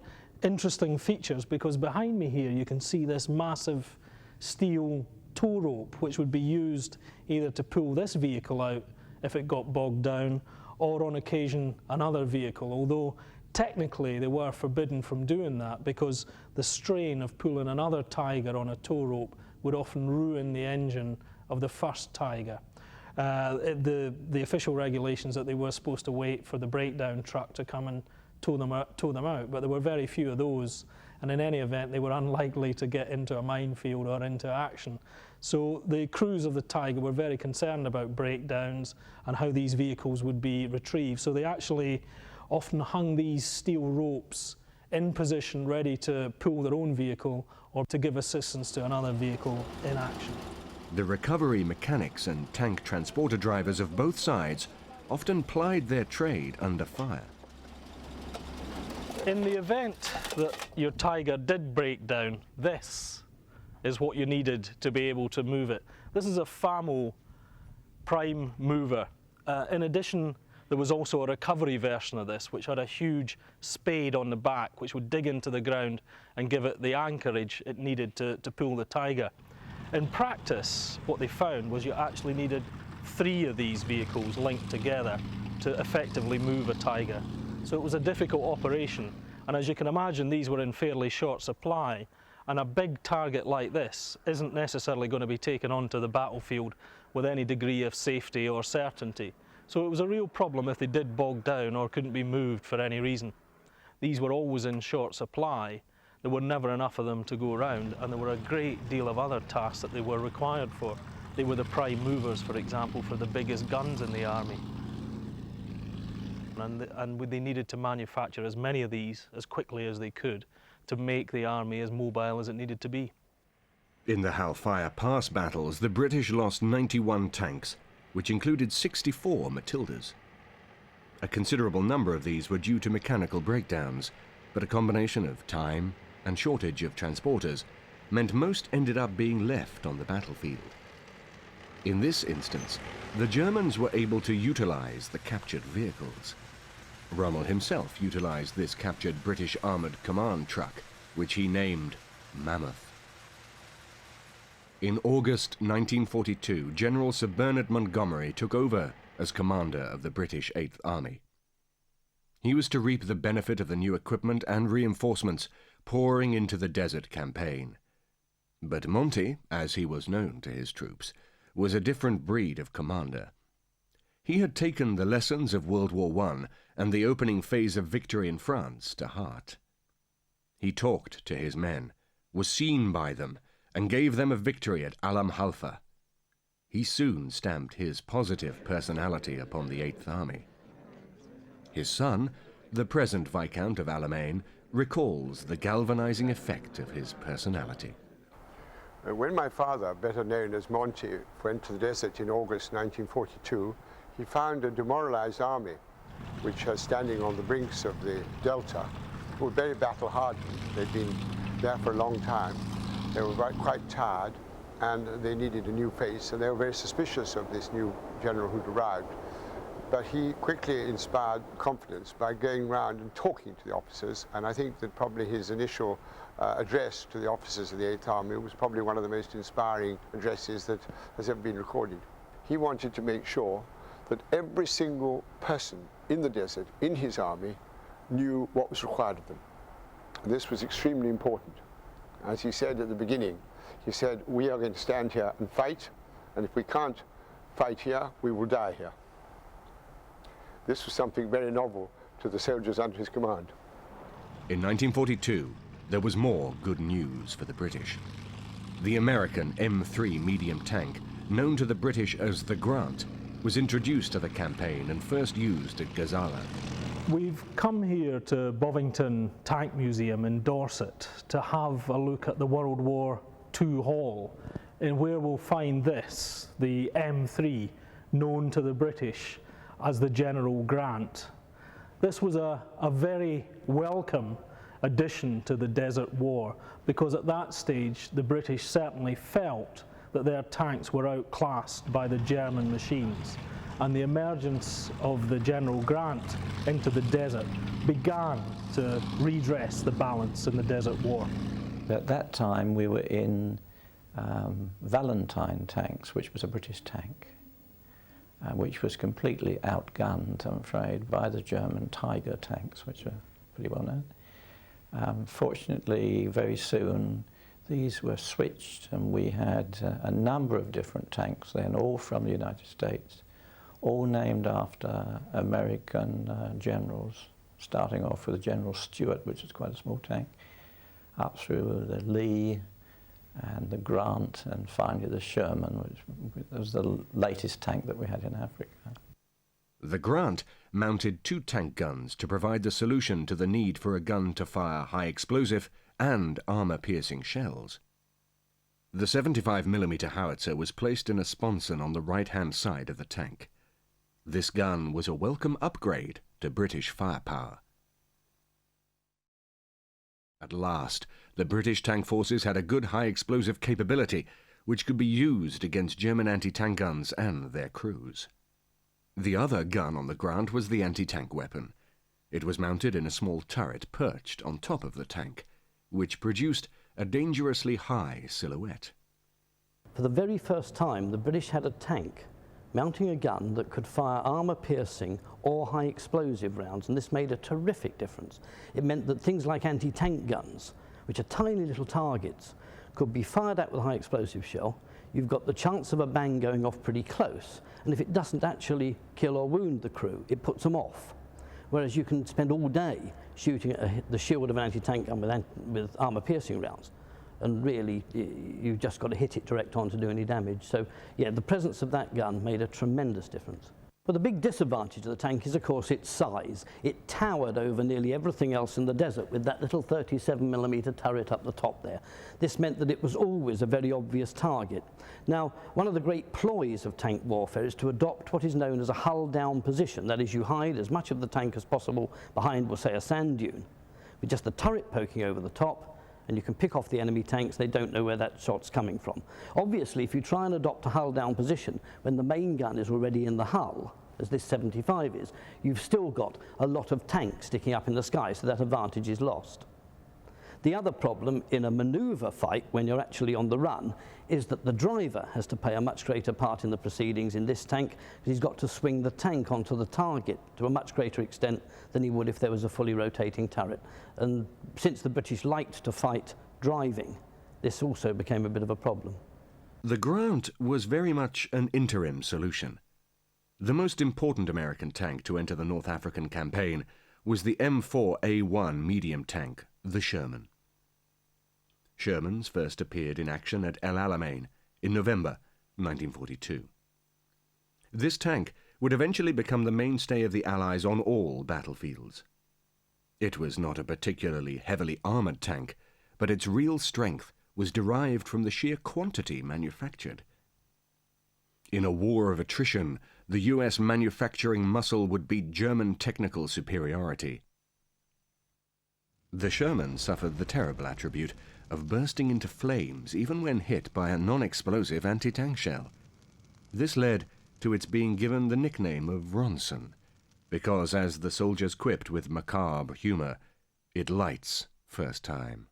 interesting features, because behind me here you can see this massive steel tow rope which would be used either to pull this vehicle out if it got bogged down, or on occasion another vehicle, although technically they were forbidden from doing that because the strain of pulling another Tiger on a tow rope would often ruin the engine of the first Tiger. The official regulations that they were supposed to wait for the breakdown truck to come and tow them out, but there were very few of those, and in any event they were unlikely to get into a minefield or into action. So the crews of the Tiger were very concerned about breakdowns and how these vehicles would be retrieved, so they actually often hung these steel ropes in position ready to pull their own vehicle or to give assistance to another vehicle in action. The recovery mechanics and tank transporter drivers of both sides often plied their trade under fire. In the event that your Tiger did break down, this is what you needed to be able to move it. This is a FAMO prime mover. In addition There was also a recovery version of this, which had a huge spade on the back, which would dig into the ground and give it the anchorage it needed to pull the Tiger. In practice, what they found was you actually needed 3 of these vehicles linked together to effectively move a Tiger. So it was a difficult operation. And as you can imagine, these were in fairly short supply. And a big target like this isn't necessarily going to be taken onto the battlefield with any degree of safety or certainty. So it was a real problem if they did bog down or couldn't be moved for any reason. These were always in short supply. There were never enough of them to go around, and there were a great deal of other tasks that they were required for. They were the prime movers, for example, for the biggest guns in the army. And they needed to manufacture as many of these as quickly as they could to make the army as mobile as it needed to be. In the Halfire Pass battles, the British lost 91 tanks, which included 64 Matildas. A considerable number of these were due to mechanical breakdowns, but a combination of time and shortage of transporters meant most ended up being left on the battlefield. In this instance, the Germans were able to utilize the captured vehicles. Rommel himself utilized this captured British armored command truck, which he named Mammoth. In August 1942, General Sir Bernard Montgomery took over as commander of the British 8th Army. He was to reap the benefit of the new equipment and reinforcements pouring into the desert campaign. But Monty, as he was known to his troops, was a different breed of commander. He had taken the lessons of World War I and the opening phase of victory in France to heart. He talked to his men, was seen by them, and gave them a victory at Alam Halfa. He soon stamped his positive personality upon the 8th Army. His son, the present Viscount of Alamein, recalls the galvanizing effect of his personality. When my father, better known as Monty, went to the desert in August 1942, he found a demoralized army, which was standing on the brinks of the Delta, who were very battle-hardened. They'd been there for a long time. They were quite tired, and they needed a new face, and they were very suspicious of this new general who'd arrived. But he quickly inspired confidence by going around and talking to the officers, and I think that probably his initial address to the officers of the 8th Army was probably one of the most inspiring addresses that has ever been recorded. He wanted to make sure that every single person in the desert, in his army, knew what was required of them. And this was extremely important. As he said at the beginning, he said, we are going to stand here and fight, and if we can't fight here, we will die here. This was something very novel to the soldiers under his command. In 1942, there was more good news for the British. The American M3 medium tank, known to the British as the Grant, was introduced to the campaign and first used at Gazala. We've come here to Bovington Tank Museum in Dorset to have a look at the World War II Hall, in where we'll find this, the M3, known to the British as the General Grant. This was a very welcome addition to the Desert War, because at that stage the British certainly felt that their tanks were outclassed by the German machines, and the emergence of the General Grant into the desert began to redress the balance in the Desert War. At that time we were in Valentine tanks, which was a British tank, which was completely outgunned, I'm afraid, by the German Tiger tanks, which are pretty well known. Fortunately, very soon these were switched, and we had a number of different tanks then, all from the United States, all named after American generals, starting off with the General Stuart, which is quite a small tank, up through the Lee and the Grant, and finally the Sherman, which was the latest tank that we had in Africa. The Grant mounted 2 tank guns to provide the solution to the need for a gun to fire high explosive and armor-piercing shells. The 75mm howitzer was placed in a sponson on the right-hand side of the tank. This gun was a welcome upgrade to British firepower. At last, the British tank forces had a good high-explosive capability which could be used against German anti-tank guns and their crews. The other gun on the ground was the anti-tank weapon. It was mounted in a small turret perched on top of the tank, which produced a dangerously high silhouette. For the very first time, the British had a tank mounting a gun that could fire armour-piercing or high-explosive rounds, and this made a terrific difference. It meant that things like anti-tank guns, which are tiny little targets, could be fired at with a high-explosive shell. You've got the chance of a bang going off pretty close, and if it doesn't actually kill or wound the crew, it puts them off. Whereas you can spend all day shooting at the shield of an anti-tank gun with armour-piercing rounds, and really you've just got to hit it direct on to do any damage. So yeah, the presence of that gun made a tremendous difference. But the big disadvantage of the tank is, of course, its size. It towered over nearly everything else in the desert with that little 37mm turret up the top there. This meant that it was always a very obvious target. Now, one of the great ploys of tank warfare is to adopt what is known as a hull-down position. That is, you hide as much of the tank as possible behind, we'll say, a sand dune, with just the turret poking over the top, and you can pick off the enemy tanks. They don't know where that shot's coming from. Obviously, if you try and adopt a hull-down position when the main gun is already in the hull, as this 75 is, you've still got a lot of tanks sticking up in the sky, so that advantage is lost. The other problem in a manoeuvre fight, when you're actually on the run, is that the driver has to play a much greater part in the proceedings in this tank, because he's got to swing the tank onto the target to a much greater extent than he would if there was a fully rotating turret. And since the British liked to fight driving, this also became a bit of a problem. The ground was very much an interim solution. The most important American tank to enter the North African campaign was the M4A1 medium tank, the Sherman. Shermans first appeared in action at El Alamein in November 1942. This tank would eventually become the mainstay of the Allies on all battlefields. It was not a particularly heavily armoured tank, but its real strength was derived from the sheer quantity manufactured. In a war of attrition, the US manufacturing muscle would beat German technical superiority. The Sherman suffered the terrible attribute of bursting into flames even when hit by a non-explosive anti-tank shell. This led to its being given the nickname of Ronson, because, as the soldiers quipped with macabre humour, it lights first time.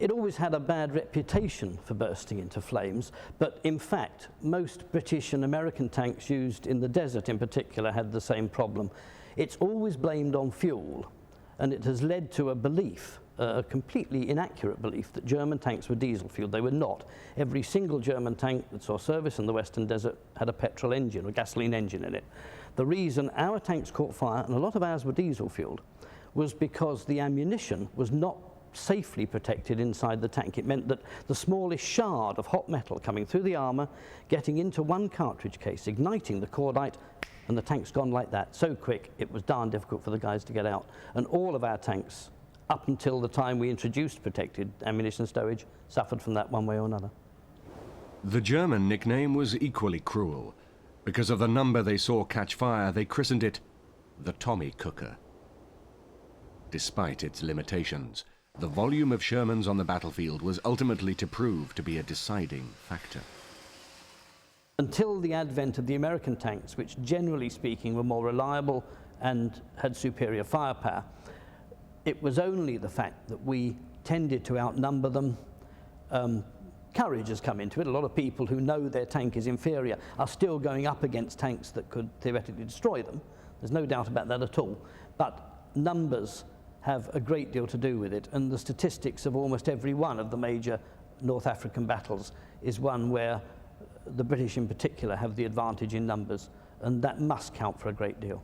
It always had a bad reputation for bursting into flames, but in fact, most British and American tanks used in the desert in particular had the same problem. It's always blamed on fuel, and it has led to a belief, a completely inaccurate belief, that German tanks were diesel-fueled. They were not. Every single German tank that saw service in the Western Desert had a petrol engine or gasoline engine in it. The reason our tanks caught fire, and a lot of ours were diesel-fueled, was because the ammunition was not safely protected inside the tank. It meant that the smallest shard of hot metal coming through the armour, getting into one cartridge case, igniting the cordite, and the tank's gone like that. So quick, it was darn difficult for the guys to get out. And all of our tanks, up until the time we introduced protected ammunition stowage, suffered from that one way or another. The German nickname was equally cruel. Because of the number they saw catch fire, they christened it the Tommy Cooker. Despite its limitations, the volume of Shermans on the battlefield was ultimately to prove to be a deciding factor. Until the advent of the American tanks, which generally speaking were more reliable and had superior firepower, it was only the fact that we tended to outnumber them. Courage has come into it. A lot of people who know their tank is inferior are still going up against tanks that could theoretically destroy them. There's no doubt about that at all. But numbers have a great deal to do with it, and the statistics of almost every one of the major North African battles is one where the British in particular have the advantage in numbers, and that must count for a great deal.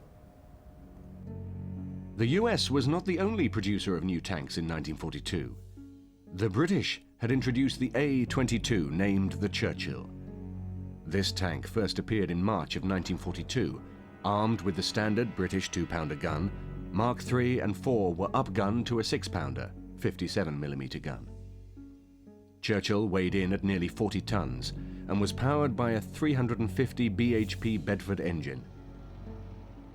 The US was not the only producer of new tanks in 1942. The British had introduced the A-22, named the Churchill. This tank first appeared in March of 1942, armed with the standard British 2-pounder gun. Mark III and IV were upgunned to a 6-pounder, 57mm gun. Churchill weighed in at nearly 40 tons and was powered by a 350 bhp Bedford engine.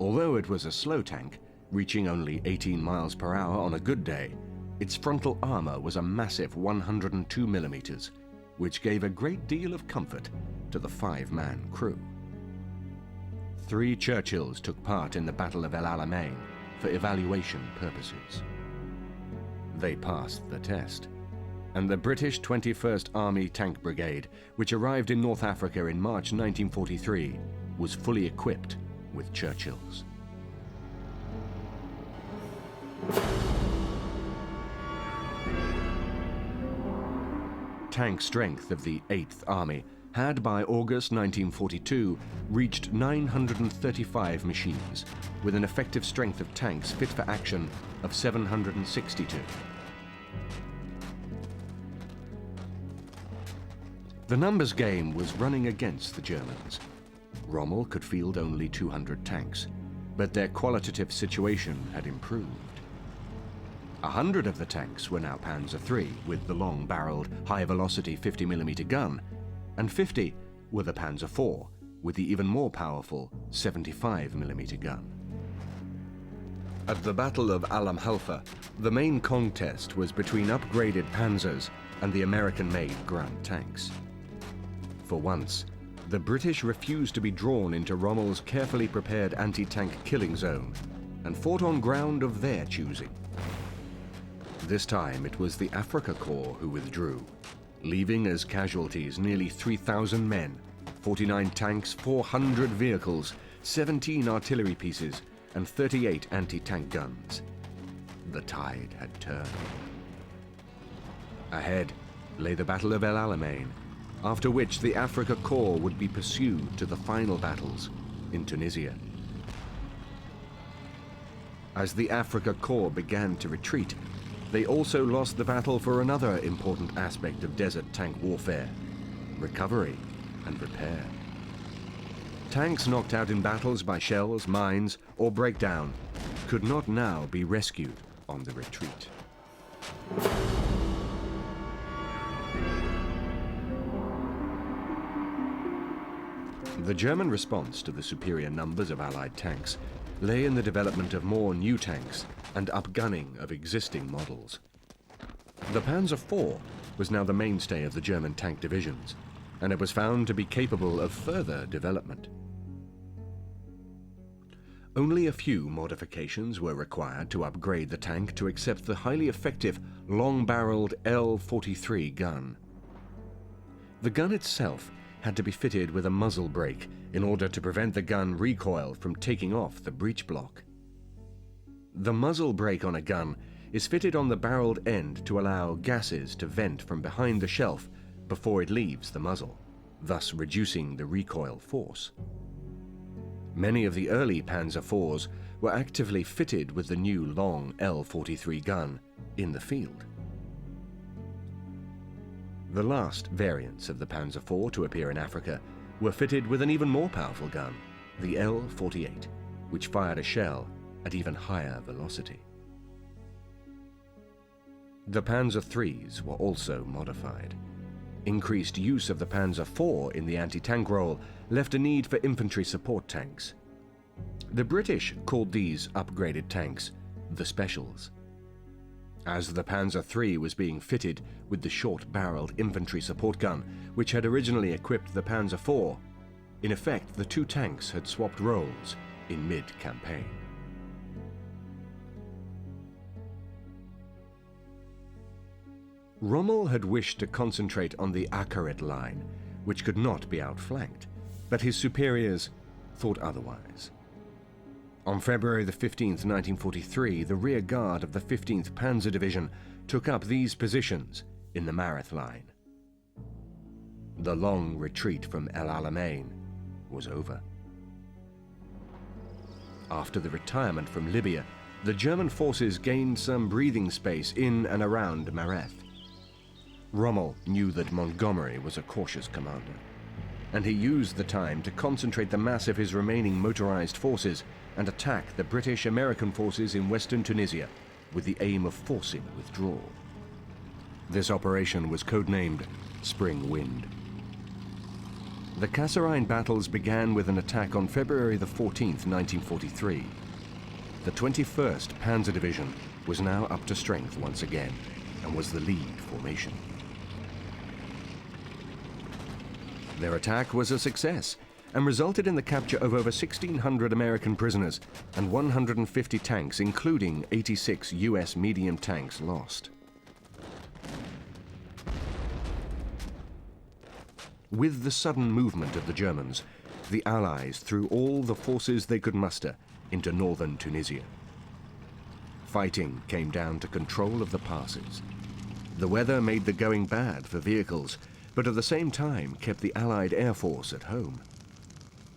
Although it was a slow tank, reaching only 18 miles per hour on a good day, its frontal armor was a massive 102mm, which gave a great deal of comfort to the 5-man crew. 3 Churchills took part in the Battle of El Alamein for evaluation purposes. They passed the test, and the British 21st Army Tank Brigade, which arrived in North Africa in March 1943, was fully equipped with Churchills. Tank strength of the 8th Army had by August 1942 reached 935 machines, with an effective strength of tanks fit for action of 762. The numbers game was running against the Germans. Rommel could field only 200 tanks, but their qualitative situation had improved. 100 of the tanks were now Panzer III with the long-barreled, high-velocity 50mm gun, and 50 were the Panzer IV with the even more powerful 75mm gun. At the Battle of Alam Halfa, the main contest was between upgraded Panzers and the American-made Grand tanks. For once, the British refused to be drawn into Rommel's carefully prepared anti-tank killing zone and fought on ground of their choosing. This time it was the Africa Corps who withdrew, leaving as casualties nearly 3,000 men, 49 tanks, 400 vehicles, 17 artillery pieces, and 38 anti-tank guns. The tide had turned. Ahead lay the Battle of El Alamein, after which the Africa Corps would be pursued to the final battles in Tunisia. As the Africa Corps began to retreat, they also lost the battle for another important aspect of desert tank warfare: recovery and repair. Tanks knocked out in battles by shells, mines, or breakdown could not now be rescued on the retreat. The German response to the superior numbers of Allied tanks lay in the development of more new tanks and upgunning of existing models. The Panzer IV was now the mainstay of the German tank divisions, and it was found to be capable of further development. Only a few modifications were required to upgrade the tank to accept the highly effective long-barreled L-43 gun. The gun itself had to be fitted with a muzzle brake in order to prevent the gun recoil from taking off the breech block. The muzzle brake on a gun is fitted on the barreled end to allow gases to vent from behind the shelf before it leaves the muzzle, thus reducing the recoil force. Many of the early Panzer IVs were actively fitted with the new long L-43 gun in the field. The last variants of the Panzer IV to appear in Africa were fitted with an even more powerful gun, the L-48, which fired a shell at even higher velocity. The Panzer IIIs were also modified. Increased use of the Panzer IV in the anti-tank role left a need for infantry support tanks. The British called these upgraded tanks the Specials. As the Panzer III was being fitted with the short-barreled infantry support gun, which had originally equipped the Panzer IV, in effect the two tanks had swapped roles in mid-campaign. Rommel had wished to concentrate on the Akarit line, which could not be outflanked, but his superiors thought otherwise. On February the 15th, 1943, the rear guard of the 15th Panzer Division took up these positions in the Mareth line. The long retreat from El Alamein was over. After the retirement from Libya, the German forces gained some breathing space in and around Mareth. Rommel knew that Montgomery was a cautious commander, and he used the time to concentrate the mass of his remaining motorized forces and attack the British-American forces in western Tunisia with the aim of forcing withdrawal. This operation was codenamed Spring Wind. The Kasserine battles began with an attack on February the 14th, 1943. The 21st Panzer Division was now up to strength once again and was the lead formation. Their attack was a success, and resulted in the capture of over 1,600 American prisoners and 150 tanks, including 86 US medium tanks lost. With the sudden movement of the Germans, the Allies threw all the forces they could muster into northern Tunisia. Fighting came down to control of the passes. The weather made the going bad for vehicles, but at the same time kept the Allied Air Force at home.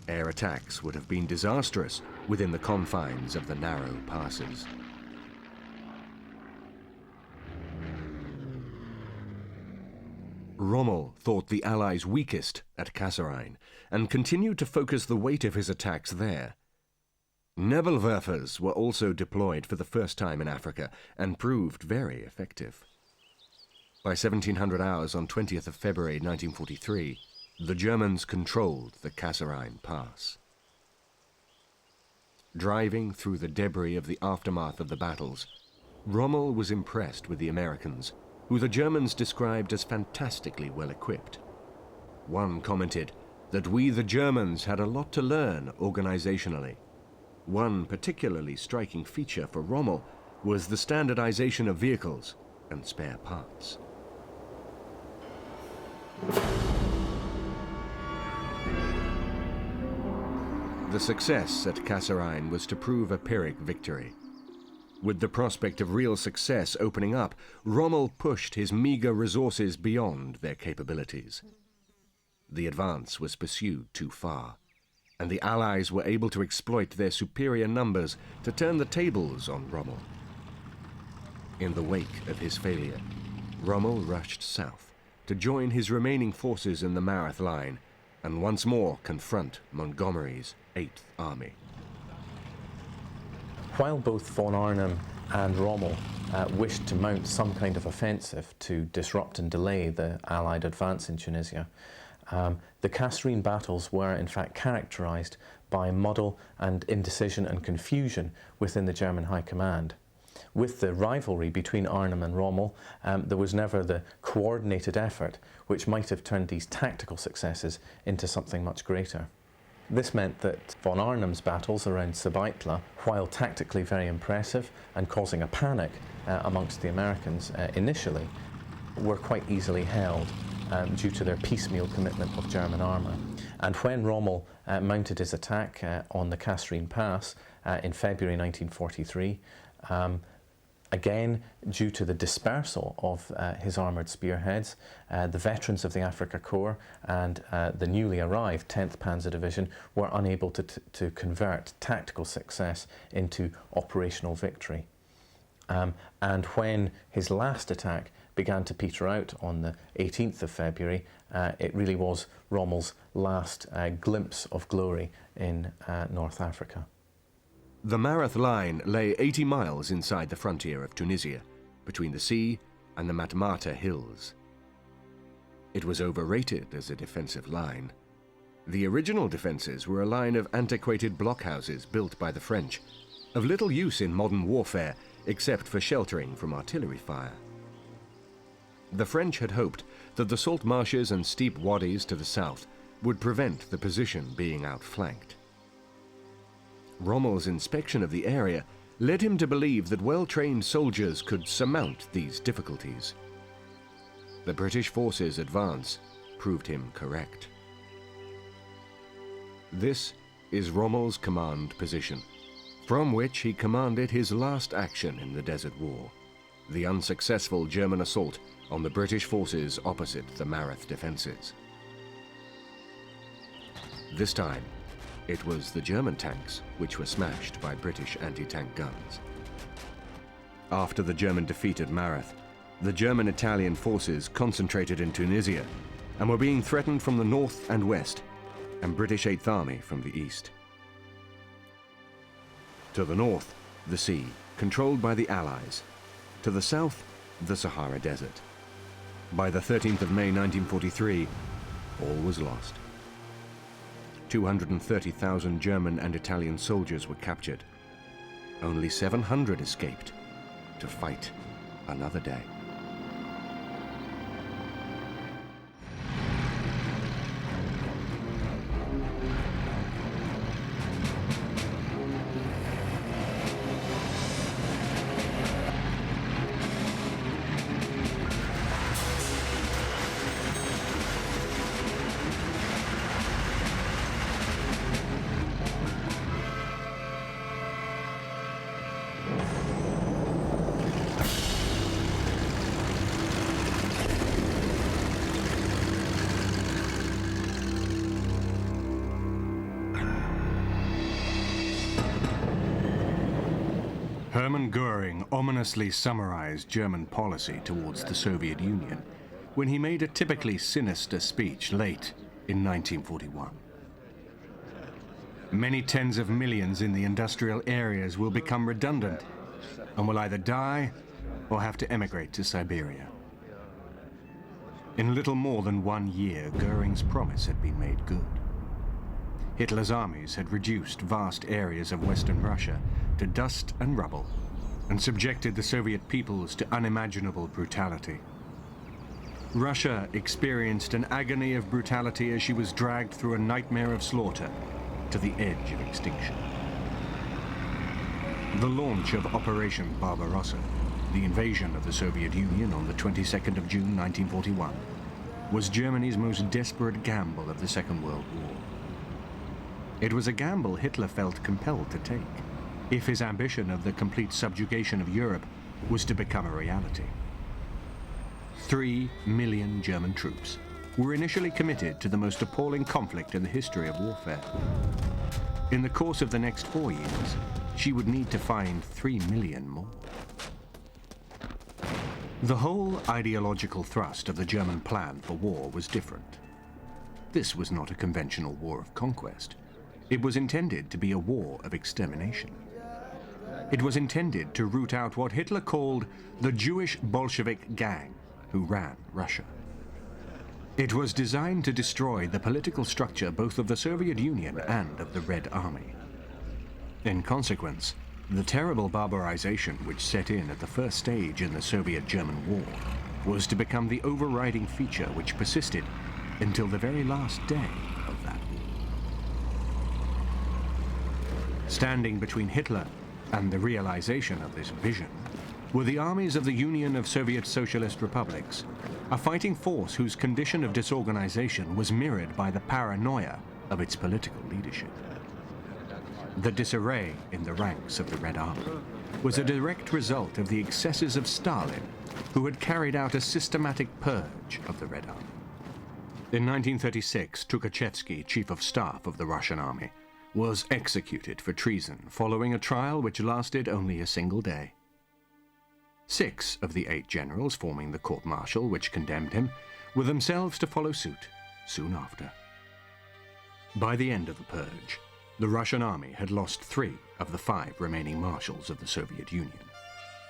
Air attacks would have been disastrous within the confines of the narrow passes. Rommel thought the Allies weakest at Kasserine and continued to focus the weight of his attacks there. Nebelwerfers were also deployed for the first time in Africa and proved very effective. By 1700 hours on 20th of February 1943, the Germans controlled the Kasserine Pass. Driving through the debris of the aftermath of the battles, Rommel was impressed with the Americans, who the Germans described as fantastically well equipped. One commented that we, the Germans, had a lot to learn organizationally. One particularly striking feature for Rommel was the standardization of vehicles and spare parts. The success at Kasserine was to prove a Pyrrhic victory. With the prospect of real success opening up, Rommel pushed his meager resources beyond their capabilities. The advance was pursued too far, and the Allies were able to exploit their superior numbers to turn the tables on Rommel. In the wake of his failure, Rommel rushed south to join his remaining forces in the Marath Line and once more confront Montgomery's 8th Army. While both von Arnim and Rommel wished to mount some kind of offensive to disrupt and delay the Allied advance in Tunisia, the Kasserine battles were in fact characterized by muddle and indecision and confusion within the German High Command. With the rivalry between Arnim and Rommel, there was never the coordinated effort which might have turned these tactical successes into something much greater. This meant that von Arnim's battles around Sabaitla, while tactically very impressive and causing a panic amongst the Americans initially, were quite easily held due to their piecemeal commitment of German armour. And when Rommel mounted his attack on the Kasserine Pass in February 1943, again, due to the dispersal of his armoured spearheads, the veterans of the Afrika Korps and the newly arrived 10th Panzer Division were unable to convert tactical success into operational victory. And when his last attack began to peter out on the 18th of February, it really was Rommel's last glimpse of glory in North Africa. The Marath Line lay 80 miles inside the frontier of Tunisia, between the sea and the Matmata Hills. It was overrated as a defensive line. The original defenses were a line of antiquated blockhouses built by the French, of little use in modern warfare except for sheltering from artillery fire. The French had hoped that the salt marshes and steep wadis to the south would prevent the position being outflanked. Rommel's inspection of the area led him to believe that well-trained soldiers could surmount these difficulties. The British forces' advance proved him correct. This is Rommel's command position, from which he commanded his last action in the Desert War, the unsuccessful German assault on the British forces opposite the Marath defenses. This time, it was the German tanks which were smashed by British anti-tank guns. After the German defeat at Marath, the German-Italian forces concentrated in Tunisia and were being threatened from the north and west, and British 8th Army from the east. To the north, the sea, controlled by the Allies. To the south, the Sahara Desert. By the 13th of May 1943, all was lost. 230,000 German and Italian soldiers were captured. Only 700 escaped to fight another day. Hermann Göring ominously summarized German policy towards the Soviet Union when he made a typically sinister speech late in 1941. Many tens of millions in the industrial areas will become redundant and will either die or have to emigrate to Siberia. In little more than 1 year, Göring's promise had been made good. Hitler's armies had reduced vast areas of Western Russia to dust and rubble and subjected the Soviet peoples to unimaginable brutality. Russia experienced an agony of brutality as she was dragged through a nightmare of slaughter to the edge of extinction. The launch of Operation Barbarossa, the invasion of the Soviet Union on the 22nd of June 1941, was Germany's most desperate gamble of the Second World War. It was a gamble Hitler felt compelled to take if his ambition of the complete subjugation of Europe was to become a reality. 3 million German troops were initially committed to the most appalling conflict in the history of warfare. In the course of the next 4 years, she would need to find 3 million more. The whole ideological thrust of the German plan for war was different. This was not a conventional war of conquest. It was intended to be a war of extermination. It was intended to root out what Hitler called the Jewish Bolshevik gang who ran Russia. It was designed to destroy the political structure both of the Soviet Union and of the Red Army. In consequence, the terrible barbarization which set in at the first stage in the Soviet-German war was to become the overriding feature which persisted until the very last day of that war. Standing between Hitler and the realization of this vision were the armies of the Union of Soviet Socialist Republics, a fighting force whose condition of disorganization was mirrored by the paranoia of its political leadership. The disarray in the ranks of the Red Army was a direct result of the excesses of Stalin, who had carried out a systematic purge of the Red Army. In 1936, Tukhachevsky, chief of staff of the Russian army, was executed for treason following a trial which lasted only a single day. 6 of the 8 generals forming the court-martial which condemned him were themselves to follow suit soon after. By the end of the purge, the Russian army had lost 3 of the 5 remaining marshals of the Soviet Union,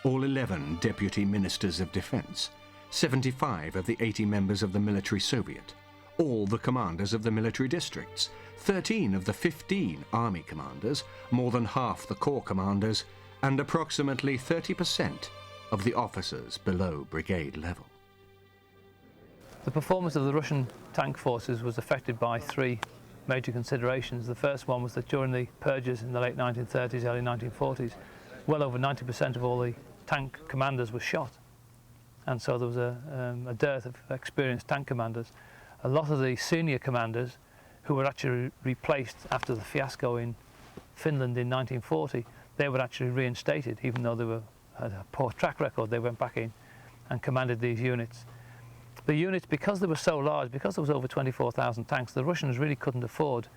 all 11 deputy ministers of defense, 75 of the 80 members of the military soviet, all the commanders of the military districts, 13 of the 15 army commanders, more than half the corps commanders, and approximately 30% of the officers below brigade level. The performance of the Russian tank forces was affected by 3 major considerations. The first one was that during the purges in the late 1930s, early 1940s, well over 90% of all the tank commanders were shot. And so there was a dearth of experienced tank commanders. A lot of the senior commanders who were actually replaced after the fiasco in Finland in 1940, they were actually reinstated, even though they had a poor track record. They went back in and commanded these units. The units, because they were so large, because there was over 24,000 tanks, the Russians really couldn't afford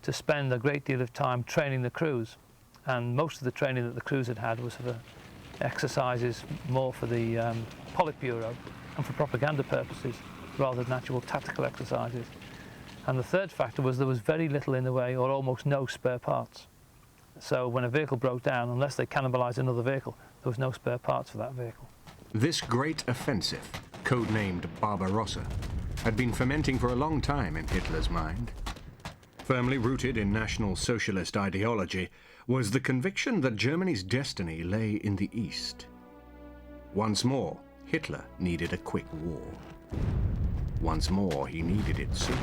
to spend a great deal of time training the crews. And most of the training that the crews had had was for exercises more for the Politburo and for propaganda purposes, rather than actual tactical exercises. And the third factor was there was very little in the way, or almost no spare parts. So when a vehicle broke down, unless they cannibalized another vehicle, there was no spare parts for that vehicle. This great offensive, codenamed Barbarossa, had been fermenting for a long time in Hitler's mind. Firmly rooted in National Socialist ideology was the conviction that Germany's destiny lay in the East. Once more, Hitler needed a quick war. Once more, he needed it soon.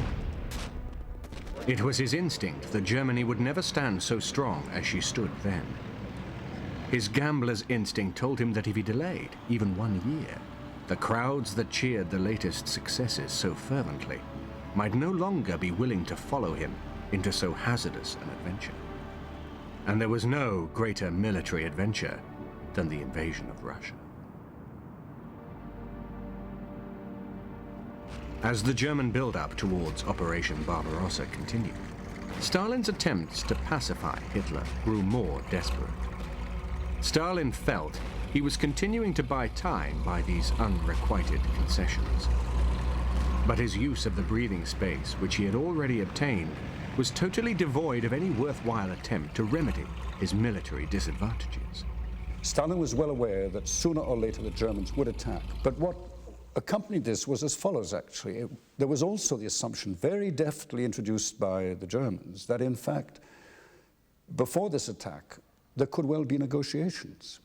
It was his instinct that Germany would never stand so strong as she stood then. His gambler's instinct told him that if he delayed even 1 year, the crowds that cheered the latest successes so fervently might no longer be willing to follow him into so hazardous an adventure. And there was no greater military adventure than the invasion of Russia. As the German build-up towards Operation Barbarossa continued, Stalin's attempts to pacify Hitler grew more desperate. Stalin felt he was continuing to buy time by these unrequited concessions. But his use of the breathing space, which he had already obtained, was totally devoid of any worthwhile attempt to remedy his military disadvantages. Stalin was well aware that sooner or later the Germans would attack, but what accompanied this was as follows, actually. There was also the assumption, very deftly introduced by the Germans, that in fact, before this attack, there could well be negotiations.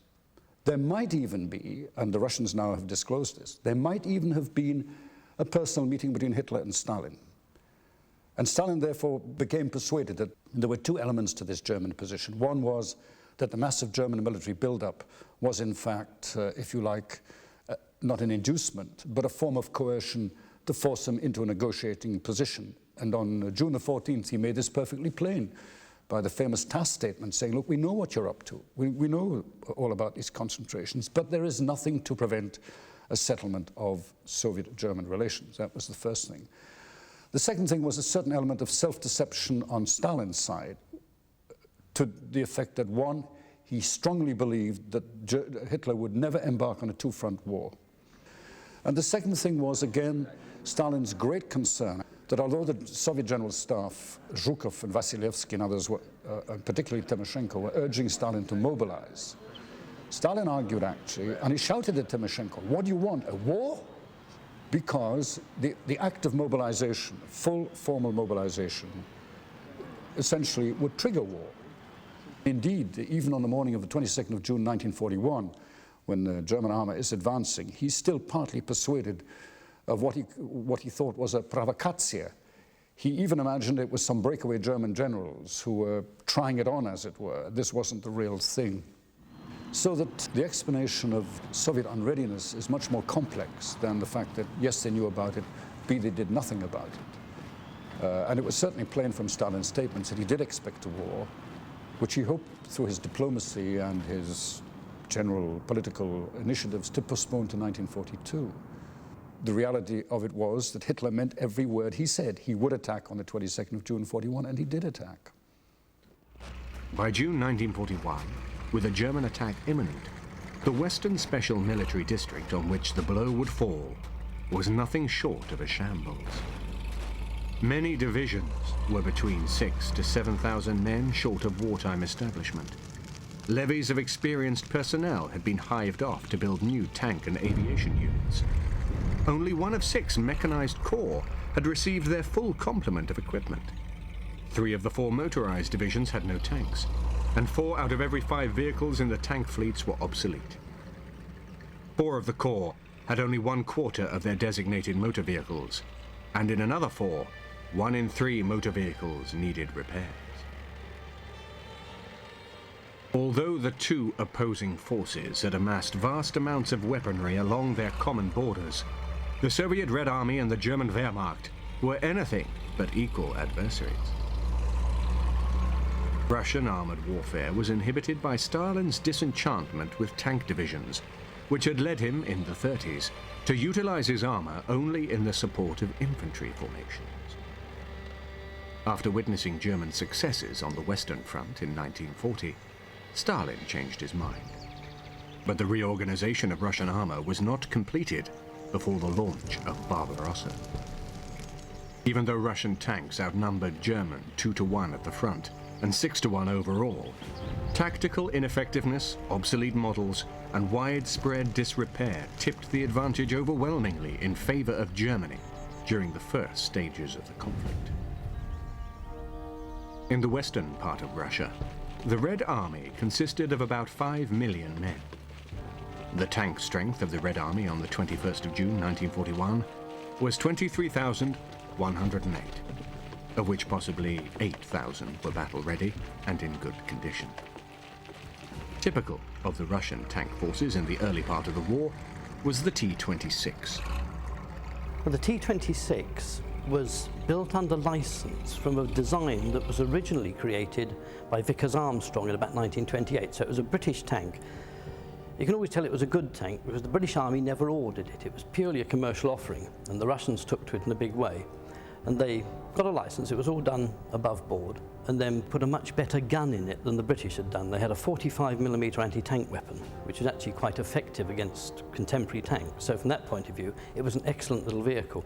There might even be, and the Russians now have disclosed this, there might even have been a personal meeting between Hitler and Stalin. And Stalin therefore became persuaded that there were two elements to this German position. One was that the massive German military buildup was in fact, if you like, not an inducement, but a form of coercion to force him into a negotiating position. And on June the 14th, he made this perfectly plain by the famous TASS statement saying, look, we know what you're up to. We know all about these concentrations, but there is nothing to prevent a settlement of Soviet-German relations. That was the first thing. The second thing was a certain element of self-deception on Stalin's side, to the effect that, one, he strongly believed that Hitler would never embark on a two-front war. And the second thing was, again, Stalin's great concern that although the Soviet General Staff, Zhukov and Vasilievsky and others, and particularly Timoshenko, were urging Stalin to mobilize, Stalin argued actually, and he shouted at Timoshenko, what do you want, a war? Because the act of mobilization, full formal mobilization, essentially would trigger war. Indeed, even on the morning of the 22nd of June 1941, when the German army is advancing, he's still partly persuaded of what he thought was a provocatia. He even imagined it was some breakaway German generals who were trying it on, as it were. This wasn't the real thing. So that the explanation of Soviet unreadiness is much more complex than the fact that, yes, they knew about it, B, they did nothing about it. And it was certainly plain from Stalin's statements that he did expect a war, which he hoped through his diplomacy and his general political initiatives to postpone to 1942. The reality of it was that Hitler meant every word he said. He would attack on the 22nd of June 41, and he did attack. By June 1941, with a German attack imminent, the Western Special Military District on which the blow would fall was nothing short of a shambles. Many divisions were between 6,000 to 7,000 men short of wartime establishment. Levies of experienced personnel had been hived off to build new tank and aviation units. Only one of 6 mechanized corps had received their full complement of equipment. 3 of the 4 motorized divisions had no tanks, and 4 out of every 5 vehicles in the tank fleets were obsolete. 4 of the corps had only 1/4 of their designated motor vehicles, and in another 4, 1 in 3 motor vehicles needed repairs. Although the two opposing forces had amassed vast amounts of weaponry along their common borders, the Soviet Red Army and the German Wehrmacht were anything but equal adversaries. Russian armored warfare was inhibited by Stalin's disenchantment with tank divisions, which had led him in the 30s to utilize his armor only in the support of infantry formations. After witnessing German successes on the Western Front in 1940, Stalin changed his mind. But the reorganization of Russian armor was not completed before the launch of Barbarossa. Even though Russian tanks outnumbered German 2-to-1 at the front and 6-to-1 overall, tactical ineffectiveness, obsolete models, and widespread disrepair tipped the advantage overwhelmingly in favor of Germany during the first stages of the conflict. In the western part of Russia, the Red Army consisted of about 5 million men. The tank strength of the Red Army on the 21st of June 1941 was 23,108, of which possibly 8,000 were battle-ready and in good condition. Typical of the Russian tank forces in the early part of the war was the T-26. Well, the T-26 was built under license from a design that was originally created by Vickers Armstrong in about 1928, so it was a British tank. You can always tell it was a good tank because the British Army never ordered it. It was purely a commercial offering, and the Russians took to it in a big way. and they got a license. It was all done above board, and then put a much better gun in it than the British had done. They had a 45mm anti-tank weapon, which was actually quite effective against contemporary tanks. So from that point of view, it was an excellent little vehicle.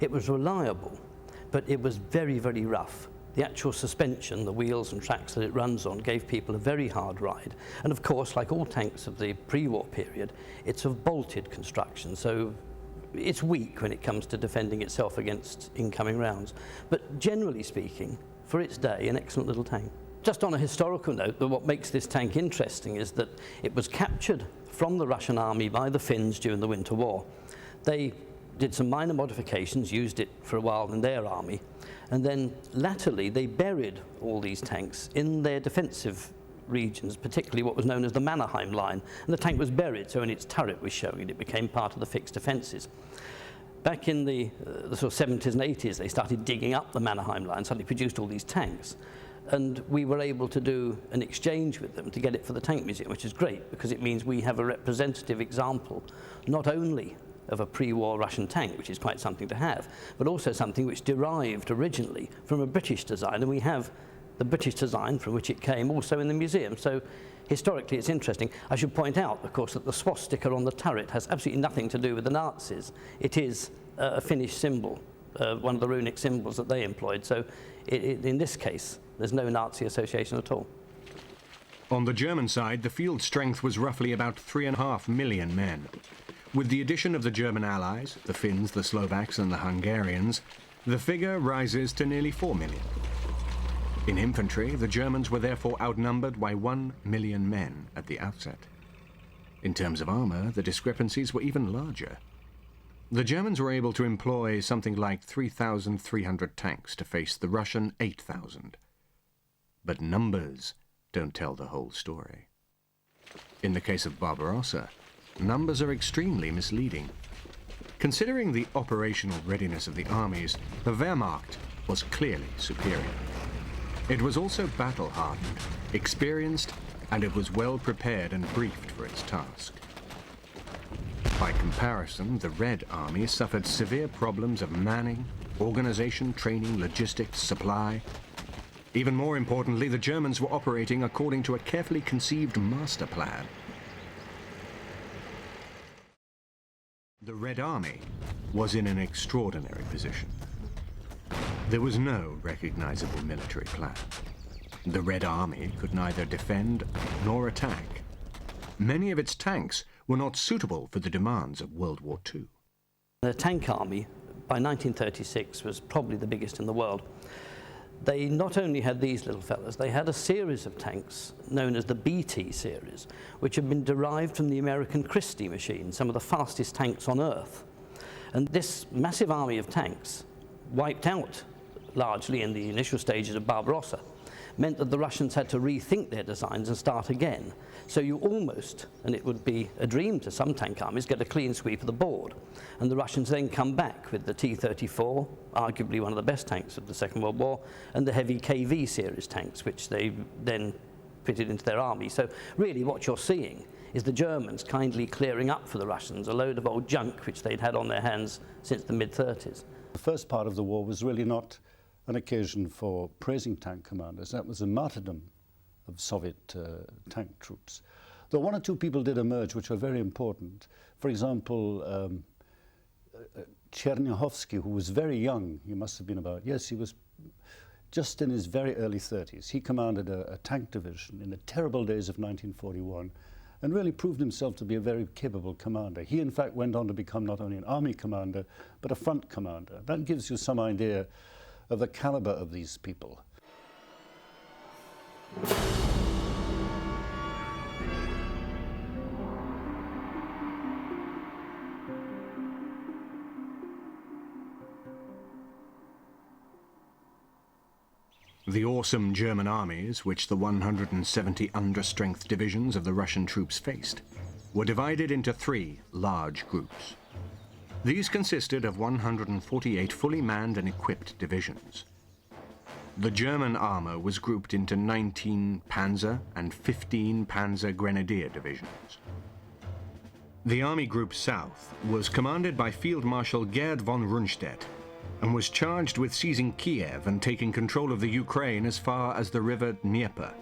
It was reliable, but it was very, very rough. The actual suspension, the wheels and tracks that it runs on, gave people a very hard ride. And of course, like all tanks of the pre-war period, it's of bolted construction, so it's weak when it comes to defending itself against incoming rounds. But generally speaking, for its day, an excellent little tank. Just on a historical note, what makes this tank interesting is that it was captured from the Russian army by the Finns during the Winter War. They did some minor modifications, used it for a while in their army, and then latterly they buried all these tanks in their defensive regions, particularly what was known as the Mannerheim line. And the tank was buried, so when its turret was showing, it became part of the fixed defences. Back in the sort of 70s and 80s, they started digging up the Mannerheim line, suddenly produced all these tanks. And we were able to do an exchange with them to get it for the Tank Museum, which is great, because it means we have a representative example, not only of a pre-war Russian tank, which is quite something to have, but also something which derived originally from a British design, and we have the British design from which it came also in the museum. So historically it's interesting. I should point out, of course, that the swastika on the turret has absolutely nothing to do with the Nazis. It is a Finnish symbol, one of the runic symbols that they employed. So in this case, there's no Nazi association at all. On the German side, the field strength was roughly about 3.5 million men. With the addition of the German allies, the Finns, the Slovaks and the Hungarians, the figure rises to nearly 4 million. In infantry, the Germans were therefore outnumbered by 1 million men at the outset. In terms of armour, the discrepancies were even larger. The Germans were able to employ something like 3,300 tanks to face the Russian 8,000. But numbers don't tell the whole story. In the case of Barbarossa, numbers are extremely misleading. Considering the operational readiness of the armies, the Wehrmacht was clearly superior. It was also battle-hardened, experienced, and it was well prepared and briefed for its task. By comparison, the Red Army suffered severe problems of manning, organization, training, logistics, supply. Even more importantly, the Germans were operating according to a carefully conceived master plan. The Red Army was in an extraordinary position. There was no recognizable military plan. The Red Army could neither defend nor attack. Many of its tanks were not suitable for the demands of World War II. The tank army, by 1936, was probably the biggest in the world. They not only had these little fellas, they had a series of tanks known as the BT series, which had been derived from the American Christie machine, some of the fastest tanks on Earth. And this massive army of tanks, wiped out largely in the initial stages of Barbarossa, meant that the Russians had to rethink their designs and start again. So you almost, and it would be a dream to some tank armies, get a clean sweep of the board. And the Russians then come back with the T-34, arguably one of the best tanks of the Second World War, and the heavy KV series tanks, which they then fitted into their army. So really what you're seeing is the Germans kindly clearing up for the Russians a load of old junk which they'd had on their hands since the mid-30s. The first part of the war was really not an occasion for praising tank commanders. That was a martyrdom of Soviet tank troops. Though one or two people did emerge which were very important. For example, Chernyakhovsky, who was very young, he must have been about, yes, he was just in his very early 30s. He commanded a tank division in the terrible days of 1941 and really proved himself to be a very capable commander. He, in fact, went on to become not only an army commander, but a front commander. That gives you some idea of the caliber of these people. The awesome German armies, which the 170 understrength divisions of the Russian troops faced, were divided into 3 large groups. These consisted of 148 fully manned and equipped divisions. The German armor was grouped into 19 Panzer and 15 Panzer Grenadier divisions. The Army Group South was commanded by Field Marshal Gerd von Rundstedt. and was charged with seizing Kiev and taking control of the Ukraine as far as the river Dnieper.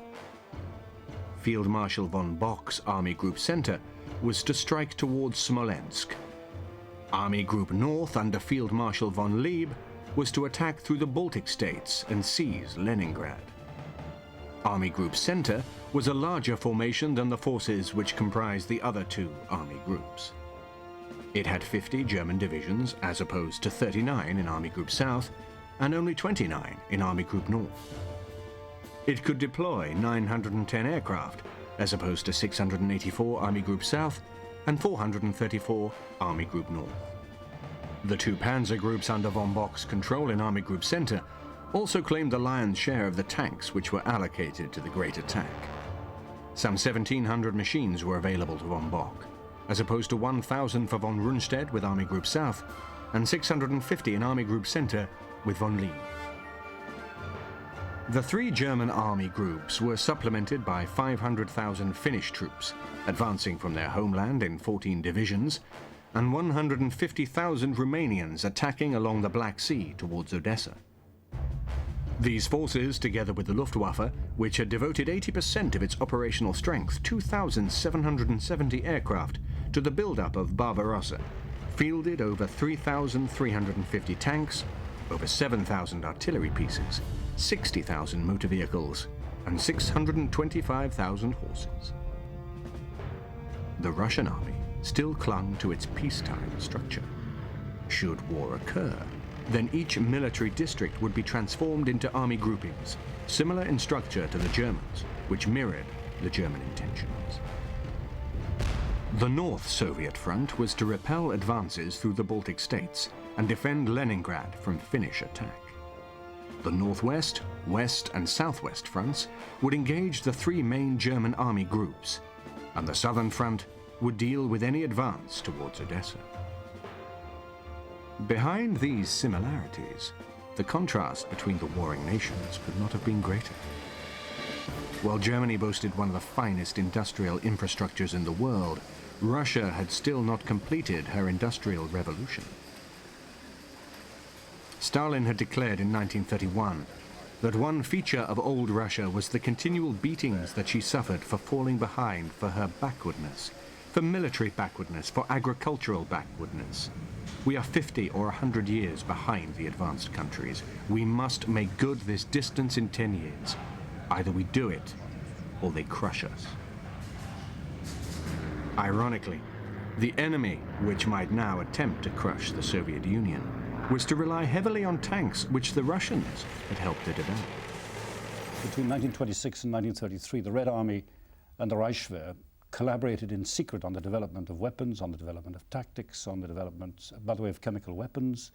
Field Marshal von Bock's Army Group Center was to strike towards Smolensk. Army Group North under Field Marshal von Lieb was to attack through the Baltic states and seize Leningrad. Army Group Center was a larger formation than the forces which comprised the other two army groups. It had 50 German divisions as opposed to 39 in Army Group South and only 29 in Army Group North. It could deploy 910 aircraft as opposed to 684 Army Group South and 434 Army Group North. The two panzer groups under von Bock's control in Army Group Center also claimed the lion's share of the tanks which were allocated to the Great Attack. Some 1,700 machines were available to von Bock, as opposed to 1,000 for von Rundstedt with Army Group South and 650 in Army Group Center with von Lieb. The three German army groups were supplemented by 500,000 Finnish troops, advancing from their homeland in 14 divisions, and 150,000 Romanians attacking along the Black Sea towards Odessa. These forces, together with the Luftwaffe, which had devoted 80% of its operational strength, 2,770 aircraft, to the build-up of Barbarossa, fielded over 3,350 tanks, over 7,000 artillery pieces, 60,000 motor vehicles, and 625,000 horses. The Russian army still clung to its peacetime structure. Should war occur, then each military district would be transformed into army groupings, similar in structure to the Germans, which mirrored the German intentions. The North Soviet front was to repel advances through the Baltic states and defend Leningrad from Finnish attack. The Northwest, West and Southwest fronts would engage the three main German army groups, and the Southern front would deal with any advance towards Odessa. Behind these similarities, the contrast between the warring nations could not have been greater. While Germany boasted one of the finest industrial infrastructures in the world, Russia had still not completed her industrial revolution. Stalin had declared in 1931 that one feature of old Russia was the continual beatings that she suffered for falling behind, for her backwardness, for military backwardness, for agricultural backwardness. We are 50 or 100 years behind the advanced countries. We must make good this distance in 10 years. Either we do it, or they crush us. Ironically, the enemy, which might now attempt to crush the Soviet Union, was to rely heavily on tanks which the Russians had helped to develop. Between 1926 and 1933, the Red Army and the Reichswehr collaborated in secret on the development of weapons, on the development of tactics, on the development, by the way, of chemical weapons.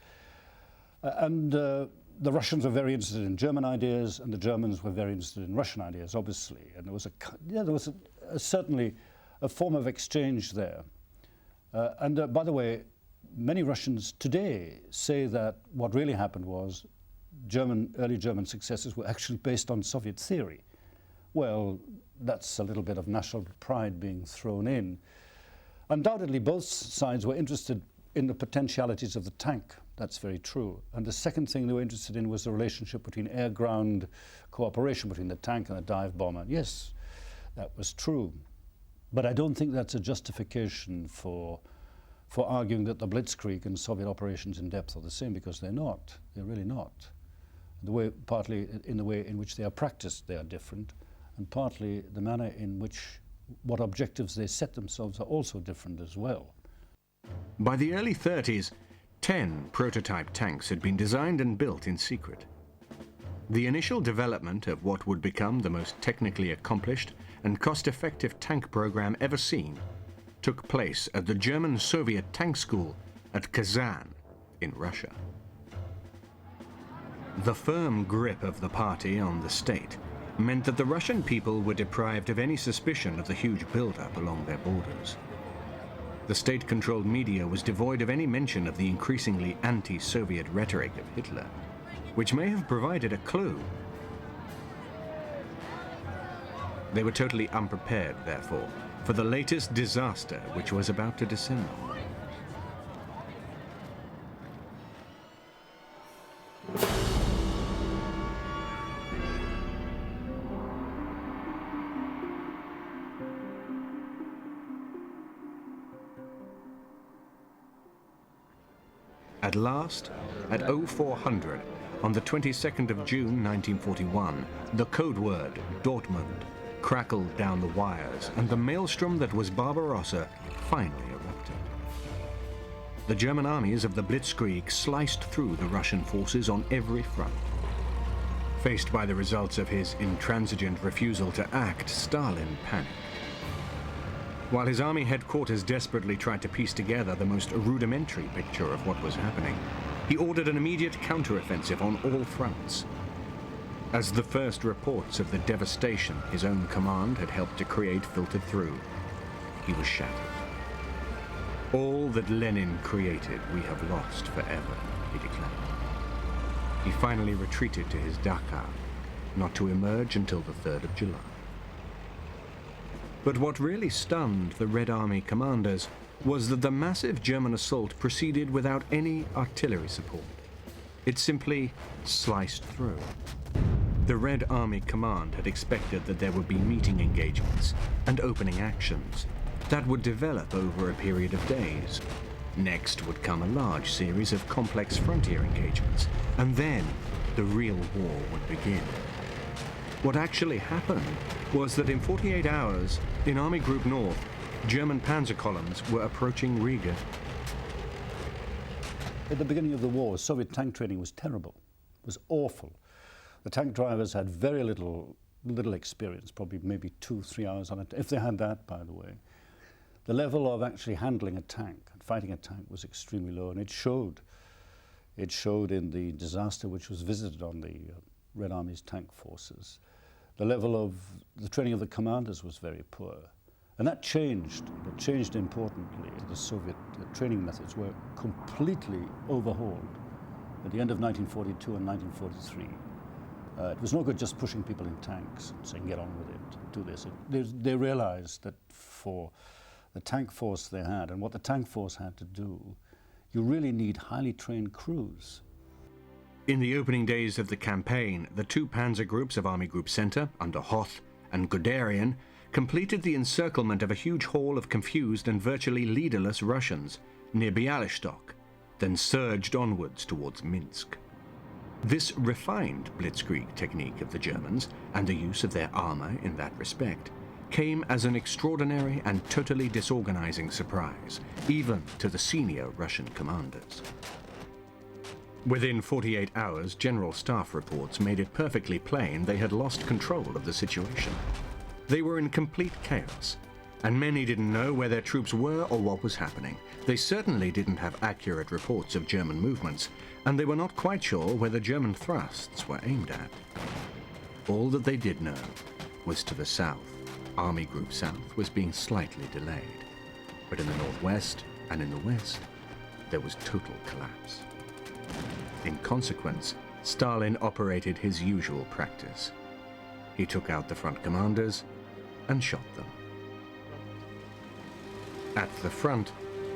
The Russians were very interested in German ideas, and the Germans were very interested in Russian ideas, obviously. And there was certainly a form of exchange there. By the way, many Russians today say that what really happened was early German successes were actually based on Soviet theory. Well, that's a little bit of national pride being thrown in. Undoubtedly, both sides were interested in the potentialities of the tank. That's very true. And the second thing they were interested in was the relationship between air-ground cooperation between the tank and the dive bomber. Yes, that was true. But I don't think that's a justification for arguing that the Blitzkrieg and Soviet operations in depth are the same, because they're not. They're really not. Partly in the way in which they are practiced, they are different, and partly the manner in which what objectives they set themselves are also different as well. By the early 30s, 10 prototype tanks had been designed and built in secret. The initial development of what would become the most technically accomplished and cost-effective tank program ever seen took place at the German-Soviet tank school at Kazan in Russia. The firm grip of the party on the state meant that the Russian people were deprived of any suspicion of the huge build-up along their borders. The state-controlled media was devoid of any mention of the increasingly anti-Soviet rhetoric of Hitler, which may have provided a clue. They were totally unprepared, therefore, for the latest disaster which was about to descend on them. At last, at 0400, on the 22nd of June 1941, the code word Dortmund crackled down the wires, and the maelstrom that was Barbarossa finally erupted. The German armies of the Blitzkrieg sliced through the Russian forces on every front. Faced by the results of his intransigent refusal to act, Stalin panicked. While his army headquarters desperately tried to piece together the most rudimentary picture of what was happening, he ordered an immediate counteroffensive on all fronts. As the first reports of the devastation his own command had helped to create filtered through, he was shattered. All that Lenin created we have lost forever, he declared. He finally retreated to his Dachau, not to emerge until the 3rd of July. But what really stunned the Red Army commanders was that the massive German assault proceeded without any artillery support. It simply sliced through. The Red Army Command had expected that there would be meeting engagements and opening actions that would develop over a period of days. Next would come a large series of complex frontier engagements, and then the real war would begin. What actually happened was that in 48 hours, in Army Group North, German panzer columns were approaching Riga. At the beginning of the war, Soviet tank training was terrible. It was awful. The tank drivers had very little experience, probably maybe 2-3 hours on it, if they had that, by the way. The level of actually handling a tank and fighting a tank was extremely low, and it showed. It showed in the disaster which was visited on the Red Army's tank forces. The level of the training of the commanders was very poor. And that changed. It changed importantly. The Soviet training methods were completely overhauled at the end of 1942 and 1943. It was no good just pushing people in tanks and saying, get on with it, do this. They realized that for the tank force they had and what the tank force had to do, you really need highly trained crews. In the opening days of the campaign, the two panzer groups of Army Group Center, under Hoth and Guderian, completed the encirclement of a huge hall of confused and virtually leaderless Russians near Bialystok, then surged onwards towards Minsk. This refined blitzkrieg technique of the Germans, and the use of their armor in that respect, came as an extraordinary and totally disorganizing surprise, even to the senior Russian commanders. Within 48 hours, General Staff reports made it perfectly plain they had lost control of the situation. They were in complete chaos, and many didn't know where their troops were or what was happening. They certainly didn't have accurate reports of German movements, and they were not quite sure where the German thrusts were aimed at. All that they did know was to the south. Army Group South was being slightly delayed, but in the northwest and in the west, there was total collapse. In consequence, Stalin operated his usual practice. He took out the front commanders and shot them. At the front,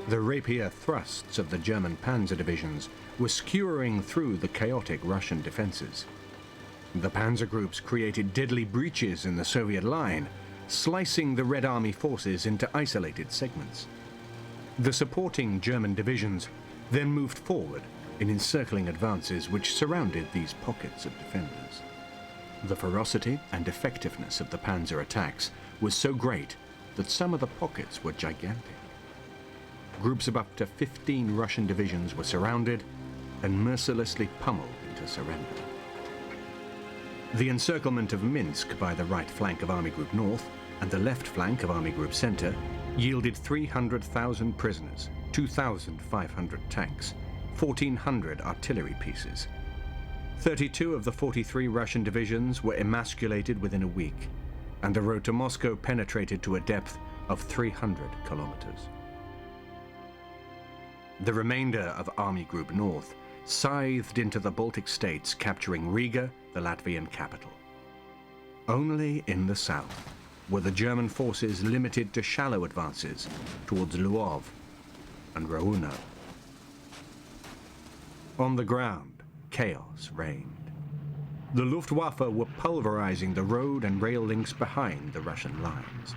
the rapier thrusts of the German panzer divisions were skewering through the chaotic Russian defenses. The panzer groups created deadly breaches in the Soviet line, slicing the Red Army forces into isolated segments. The supporting German divisions then moved forward in encircling advances which surrounded these pockets of defenders. The ferocity and effectiveness of the panzer attacks was so great that some of the pockets were gigantic. Groups of up to 15 Russian divisions were surrounded and mercilessly pummeled into surrender. The encirclement of Minsk by the right flank of Army Group North and the left flank of Army Group Center yielded 300,000 prisoners, 2,500 tanks, 1,400 artillery pieces. 32 of the 43 Russian divisions were emasculated within a week, and the road to Moscow penetrated to a depth of 300 kilometers. The remainder of Army Group North scythed into the Baltic states, capturing Riga, the Latvian capital. Only in the south were the German forces limited to shallow advances towards Lwów and Rauna. On the ground, chaos reigned. The Luftwaffe were pulverizing the road and rail links behind the Russian lines.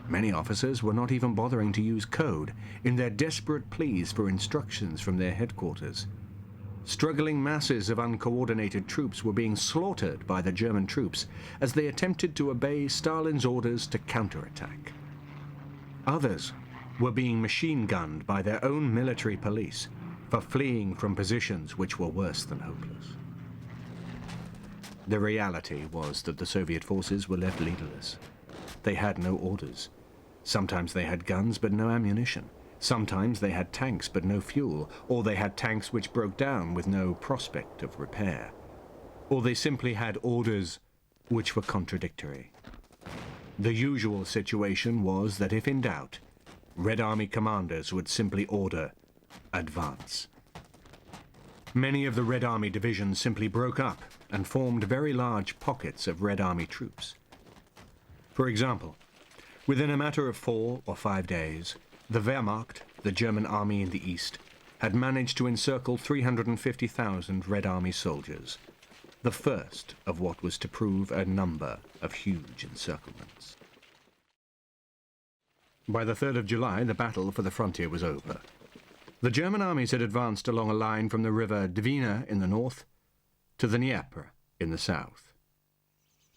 Many officers were not even bothering to use code in their desperate pleas for instructions from their headquarters. Struggling masses of uncoordinated troops were being slaughtered by the German troops as they attempted to obey Stalin's orders to counterattack. Others were being machine-gunned by their own military police for fleeing from positions which were worse than hopeless. The reality was that the Soviet forces were left leaderless. They had no orders. Sometimes they had guns but no ammunition. Sometimes they had tanks but no fuel, or they had tanks which broke down with no prospect of repair. Or they simply had orders which were contradictory. The usual situation was that if in doubt, Red Army commanders would simply order, "Advance." Many of the Red Army divisions simply broke up and formed very large pockets of Red Army troops. For example, within a matter of 4 or 5 days, the Wehrmacht, the German army in the east, had managed to encircle 350,000 Red Army soldiers, the first of what was to prove a number of huge encirclements. By the 3rd of July, the battle for the frontier was over. The German armies had advanced along a line from the river Dwina in the north to the Dnieper in the south.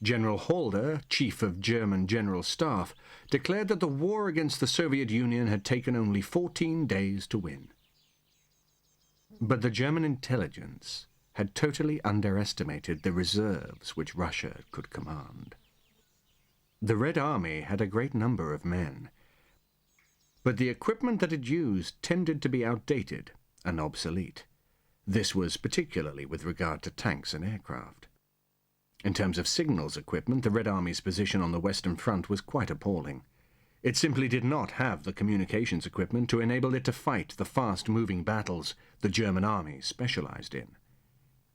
General Halder, chief of German General Staff, declared that the war against the Soviet Union had taken only 14 days to win. But the German intelligence had totally underestimated the reserves which Russia could command. The Red Army had a great number of men, but the equipment that it used tended to be outdated and obsolete. This was particularly with regard to tanks and aircraft. In terms of signals equipment, the Red Army's position on the Western Front was quite appalling. It simply did not have the communications equipment to enable it to fight the fast-moving battles the German army specialized in.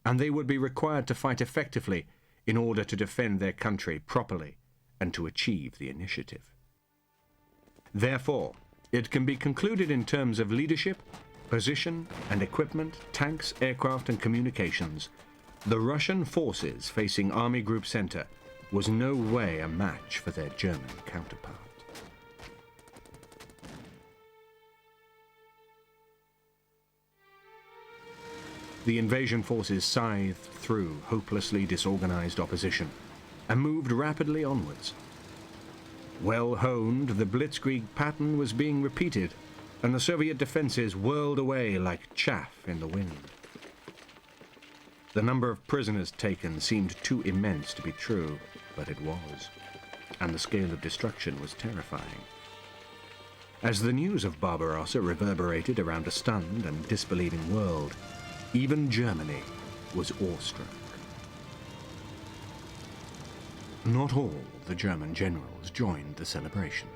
And they would be required to fight effectively in order to defend their country properly and to achieve the initiative. Therefore, it can be concluded in terms of leadership, position and equipment, tanks, aircraft and communications, the Russian forces facing Army Group Center was no way a match for their German counterpart. The invasion forces scythed through hopelessly disorganized opposition and moved rapidly onwards. Well honed, the Blitzkrieg pattern was being repeated, and the Soviet defenses whirled away like chaff in the wind. The number of prisoners taken seemed too immense to be true, but it was, and the scale of destruction was terrifying. As the news of Barbarossa reverberated around a stunned and disbelieving world, even Germany was awestruck. Not all the German generals joined the celebration.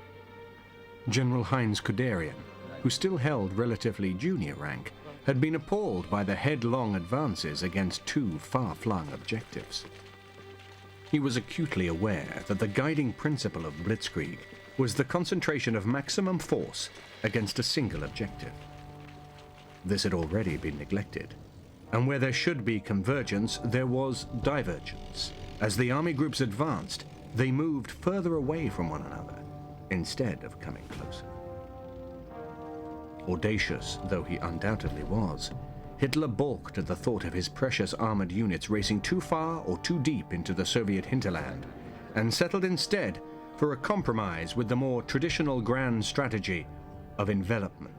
General Heinz Guderian, who still held relatively junior rank, had been appalled by the headlong advances against two far-flung objectives. He was acutely aware that the guiding principle of Blitzkrieg was the concentration of maximum force against a single objective. This had already been neglected, and where there should be convergence, there was divergence. As the army groups advanced, they moved further away from one another, instead of coming closer. Audacious though he undoubtedly was, Hitler balked at the thought of his precious armored units racing too far or too deep into the Soviet hinterland, and settled instead for a compromise with the more traditional grand strategy of envelopment.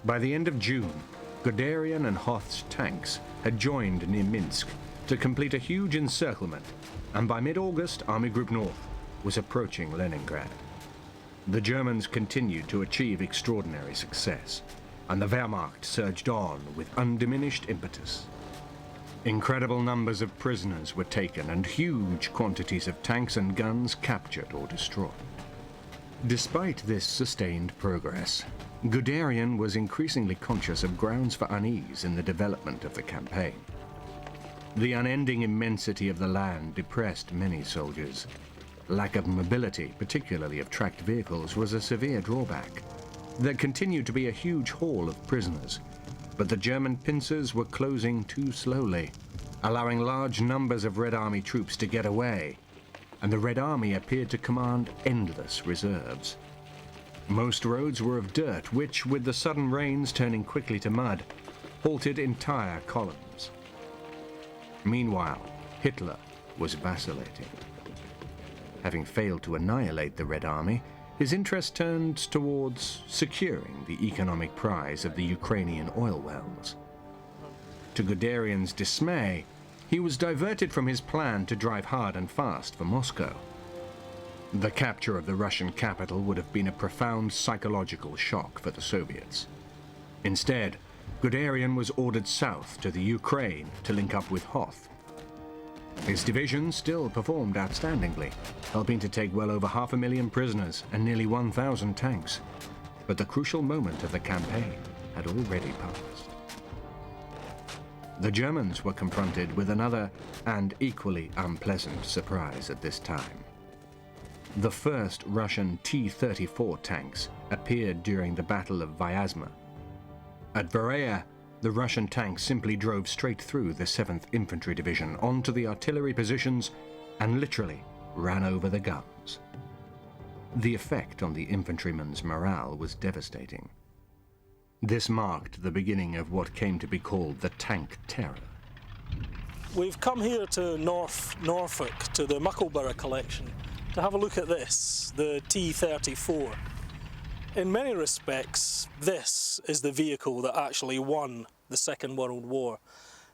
By the end of June, Guderian and Hoth's tanks had joined near Minsk to complete a huge encirclement, and by mid-August, Army Group North was approaching Leningrad. The Germans continued to achieve extraordinary success, and the Wehrmacht surged on with undiminished impetus. Incredible numbers of prisoners were taken and huge quantities of tanks and guns captured or destroyed. Despite this sustained progress, Guderian was increasingly conscious of grounds for unease in the development of the campaign. The unending immensity of the land depressed many soldiers. Lack of mobility, particularly of tracked vehicles, was a severe drawback. There continued to be a huge haul of prisoners, but the German pincers were closing too slowly, allowing large numbers of Red Army troops to get away, and the Red Army appeared to command endless reserves. Most roads were of dirt, which, with the sudden rains turning quickly to mud, halted entire columns. Meanwhile, Hitler was vacillating. Having failed to annihilate the Red Army, his interest turned towards securing the economic prize of the Ukrainian oil wells. To Guderian's dismay, he was diverted from his plan to drive hard and fast for Moscow. The capture of the Russian capital would have been a profound psychological shock for the Soviets. Instead, Guderian was ordered south to the Ukraine to link up with Hoth. His division still performed outstandingly, helping to take well over 500,000 prisoners and nearly 1,000 tanks. But the crucial moment of the campaign had already passed. The Germans were confronted with another and equally unpleasant surprise at this time. The first Russian T-34 tanks appeared during the Battle of Vyazma. At Berea, the Russian tanks simply drove straight through the 7th Infantry Division onto the artillery positions and literally ran over the guns. The effect on the infantrymen's morale was devastating. This marked the beginning of what came to be called the Tank Terror. We've come here to Norfolk, to the Muckleborough collection, to have a look at this, the T-34. In many respects, this is the vehicle that actually won the Second World War.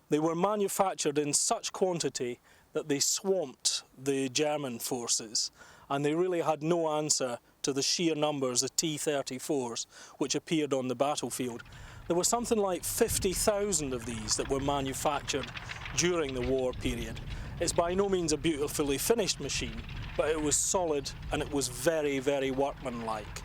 They were manufactured in such quantity that they swamped the German forces, and they really had no answer to the sheer numbers of T-34s which appeared on the battlefield. There were something like 50,000 of these that were manufactured during the war period. It's by no means a beautifully finished machine, but it was solid and it was very, very workmanlike.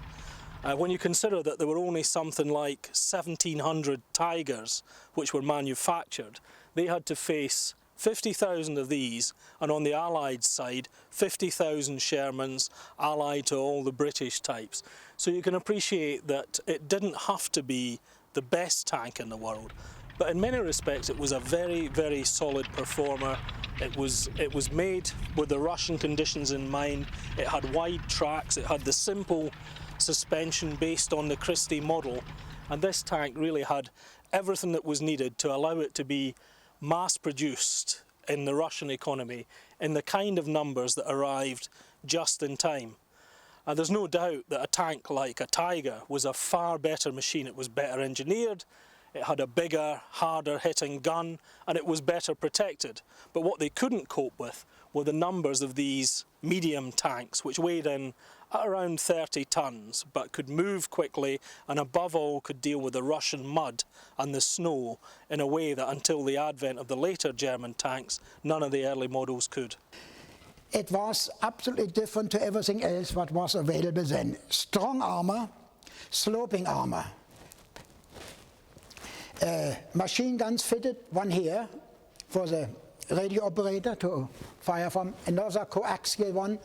When you consider that there were only something like 1,700 Tigers which were manufactured, they had to face 50,000 of these, and on the Allied side, 50,000 Shermans allied to all the British types. So you can appreciate that it didn't have to be the best tank in the world, but in many respects it was a very, very solid performer. It was made with the Russian conditions in mind. It had wide tracks, it had the simple suspension based on the Christie model, and this tank really had everything that was needed to allow it to be mass-produced in the Russian economy in the kind of numbers that arrived just in time. And there's no doubt that a tank like a Tiger was a far better machine. It was better engineered, it had a bigger, harder hitting gun, and it was better protected. But what they couldn't cope with were the numbers of these medium tanks, which weighed in at around 30 tons, but could move quickly and above all could deal with the Russian mud and the snow in a way that until the advent of the later German tanks, none of the early models could. It was absolutely different to everything else what was available then. Strong armor, sloping armor. Machine guns fitted, one here for the radio operator to fire from, another coaxial one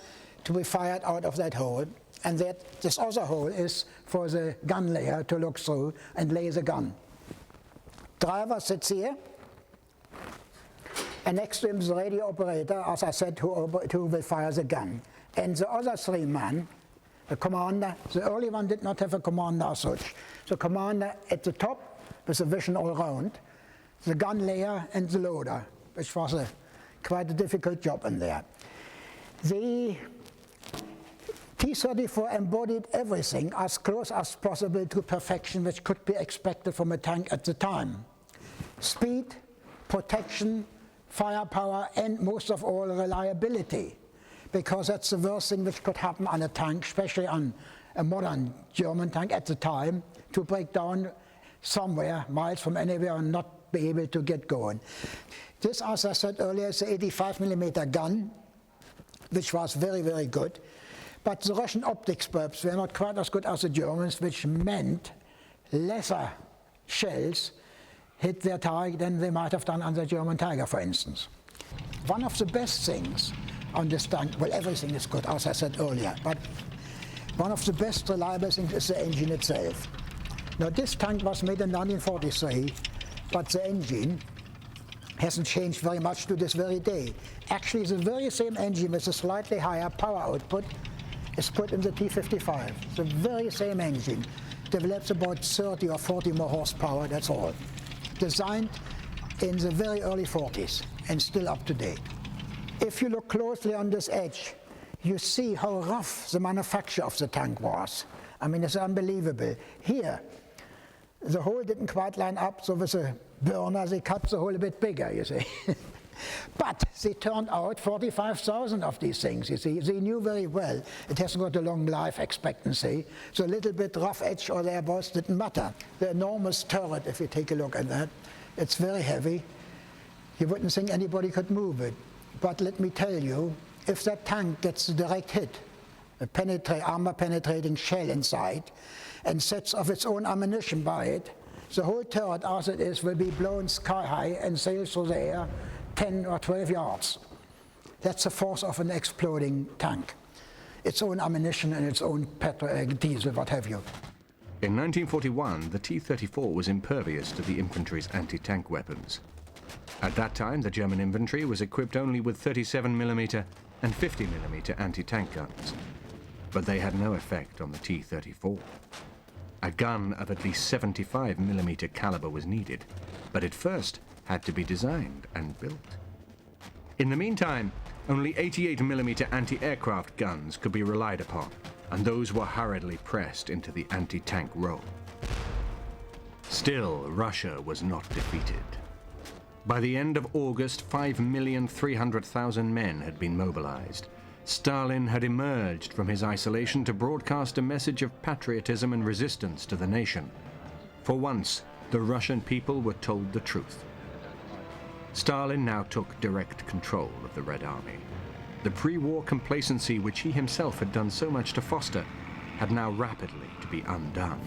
to be fired out of that hole, and that this other hole is for the gun layer to look through and lay the gun. Driver sits here, and next to him is the radio operator, as I said, who will fire the gun. And the other three men, the commander, the early one did not have a commander as such. The commander at the top with the vision all round, the gun layer and the loader, which was quite a difficult job in there. The T-34 embodied everything as close as possible to perfection which could be expected from a tank at the time. Speed, protection, firepower, and most of all reliability, because that's the worst thing which could happen on a tank, especially on a modern German tank at the time, to break down somewhere, miles from anywhere, and not be able to get going. This, as I said earlier, is the 85mm gun, which was very, very good. But the Russian optics bulbs were not quite as good as the Germans, which meant lesser shells hit their target than they might have done on the German Tiger, for instance. One of the best things on this tank. Well, everything is good, as I said earlier, but one of the best reliable things is the engine itself. Now, this tank was made in 1943, but the engine hasn't changed very much to this very day. Actually, the very same engine with a slightly higher power output is put in the T-55. The very same engine develops about 30 or 40 more horsepower, that's all. Designed in the very early 40s and still up to date. If you look closely on this edge, you see how rough the manufacture of the tank was. I mean, it's unbelievable. Here, the hole didn't quite line up, so with a burner they cut the hole a bit bigger, you see. But they turned out 45,000 of these things, you see. They knew very well it hasn't got a long life expectancy, so a little bit rough edge or thereabouts didn't matter. The enormous turret, if you take a look at that, it's very heavy. You wouldn't think anybody could move it. But let me tell you, if that tank gets a direct hit, a armor-penetrating shell inside, and sets off its own ammunition by it, the whole turret, as it is, will be blown sky high and sail through the air 10 or 12 yards. That's the force of an exploding tank. Its own ammunition and its own petrol, diesel, what have you. In 1941, the T-34 was impervious to the infantry's anti-tank weapons. At that time, the German infantry was equipped only with 37mm and 50mm anti-tank guns, but they had no effect on the T-34. A gun of at least 75mm caliber was needed, but it first had to be designed and built. In the meantime, only 88mm anti-aircraft guns could be relied upon, and those were hurriedly pressed into the anti-tank role. Still, Russia was not defeated. By the end of August, 5,300,000 men had been mobilized. Stalin had emerged from his isolation to broadcast a message of patriotism and resistance to the nation. For once, the Russian people were told the truth. Stalin now took direct control of the Red Army. The pre-war complacency which he himself had done so much to foster had now rapidly to be undone.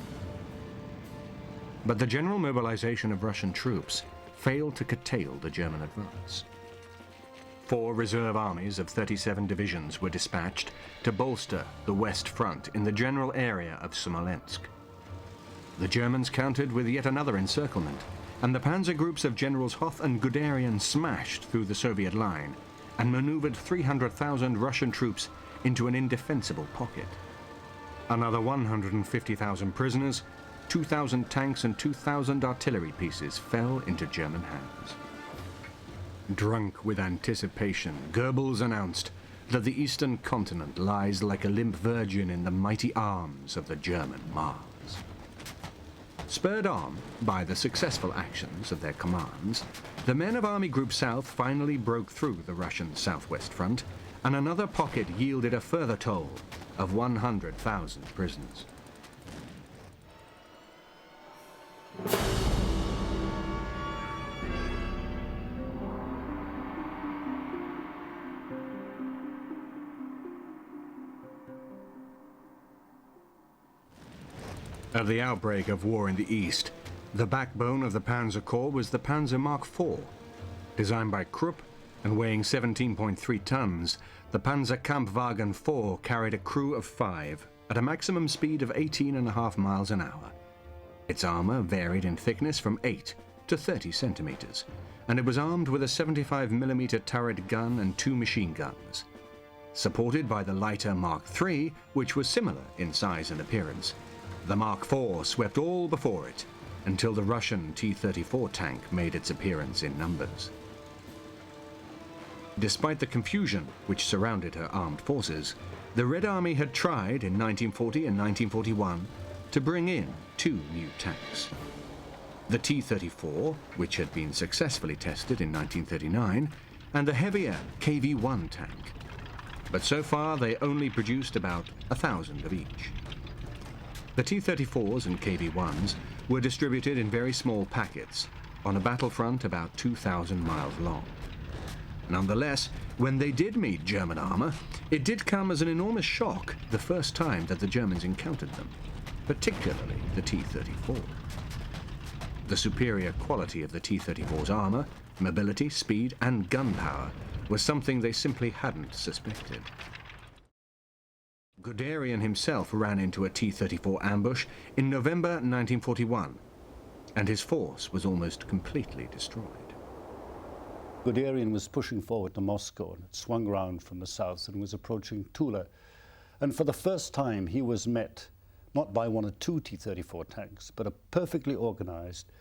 But the general mobilization of Russian troops failed to curtail the German advance. 4 reserve armies of 37 divisions were dispatched to bolster the West Front in the general area of Smolensk. The Germans countered with yet another encirclement, and the panzer groups of Generals Hoth and Guderian smashed through the Soviet line and maneuvered 300,000 Russian troops into an indefensible pocket. Another 150,000 prisoners, 2,000 tanks and 2,000 artillery pieces fell into German hands. Drunk with anticipation, Goebbels announced that the eastern continent lies like a limp virgin in the mighty arms of the German Mars. Spurred on by the successful actions of their commands, the men of Army Group South finally broke through the Russian Southwest Front, and another pocket yielded a further toll of 100,000 prisoners. At the outbreak of war in the East, the backbone of the Panzer Corps was the Panzer Mark IV. Designed by Krupp and weighing 17.3 tons, the Panzer Kampfwagen IV carried a crew of 5 at a maximum speed of 18.5 miles an hour. Its armor varied in thickness from 8 to 30 centimeters, and it was armed with a 75mm turret gun and 2 machine guns. Supported by the lighter Mark III, which was similar in size and appearance, the Mark IV swept all before it until the Russian T-34 tank made its appearance in numbers. Despite the confusion which surrounded her armed forces, the Red Army had tried in 1940 and 1941 to bring in 2 new tanks. The T-34, which had been successfully tested in 1939, and the heavier KV-1 tank. But so far they only produced about 1,000 of each. The T-34s and KV-1s were distributed in very small packets on a battlefront about 2,000 miles long. Nonetheless, when they did meet German armor, it did come as an enormous shock the first time that the Germans encountered them, particularly the T-34. The superior quality of the T-34's armor, mobility, speed, and gunpowder was something they simply hadn't suspected. Guderian himself ran into a T-34 ambush in November 1941, and his force was almost completely destroyed. Guderian was pushing forward to Moscow and had swung round from the south and was approaching Tula. And for the first time he was met not by one or two T-34 tanks, but a perfectly organized,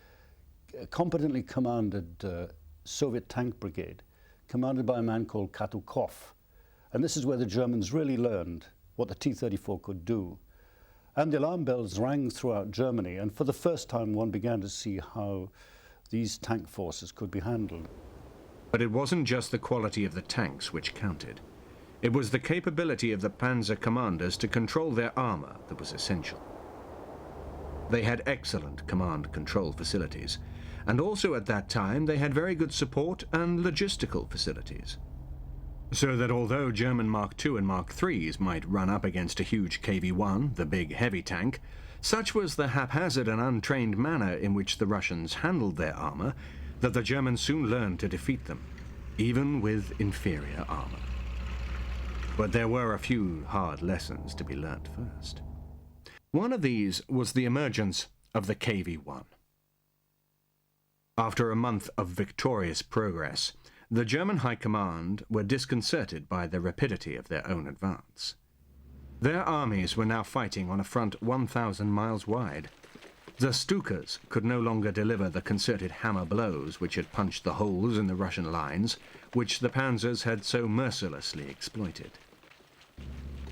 competently commanded Soviet tank brigade, commanded by a man called Katukov. And this is where the Germans really learned what the T-34 could do. And the alarm bells rang throughout Germany, and for the first time one began to see how these tank forces could be handled. But it wasn't just the quality of the tanks which counted. It was the capability of the Panzer commanders to control their armor that was essential. They had excellent command control facilities, and also at that time they had very good support and logistical facilities. So that although German Mark II and Mark IIIs might run up against a huge KV-1, the big heavy tank, such was the haphazard and untrained manner in which the Russians handled their armor that the Germans soon learned to defeat them, even with inferior armor. But there were a few hard lessons to be learnt first. One of these was the emergence of the KV-1. After a month of victorious progress, the German High Command were disconcerted by the rapidity of their own advance. Their armies were now fighting on a front 1,000 miles wide. The Stukas could no longer deliver the concerted hammer blows which had punched the holes in the Russian lines, which the Panzers had so mercilessly exploited.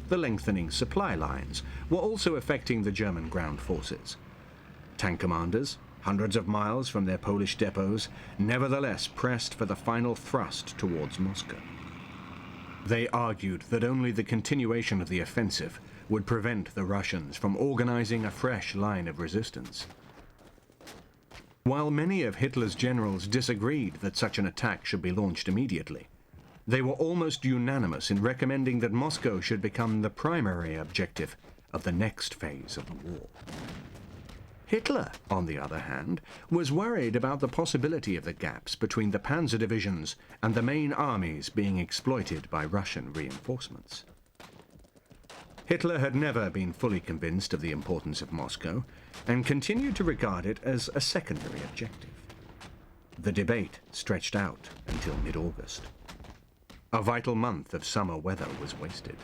The lengthening supply lines were also affecting the German ground forces. Tank commanders, hundreds of miles from their Polish depots, nevertheless pressed for the final thrust towards Moscow. They argued that only the continuation of the offensive would prevent the Russians from organizing a fresh line of resistance. While many of Hitler's generals disagreed that such an attack should be launched immediately, they were almost unanimous in recommending that Moscow should become the primary objective of the next phase of the war. Hitler, on the other hand, was worried about the possibility of the gaps between the panzer divisions and the main armies being exploited by Russian reinforcements. Hitler had never been fully convinced of the importance of Moscow and continued to regard it as a secondary objective. The debate stretched out until mid-August. A vital month of summer weather was wasted.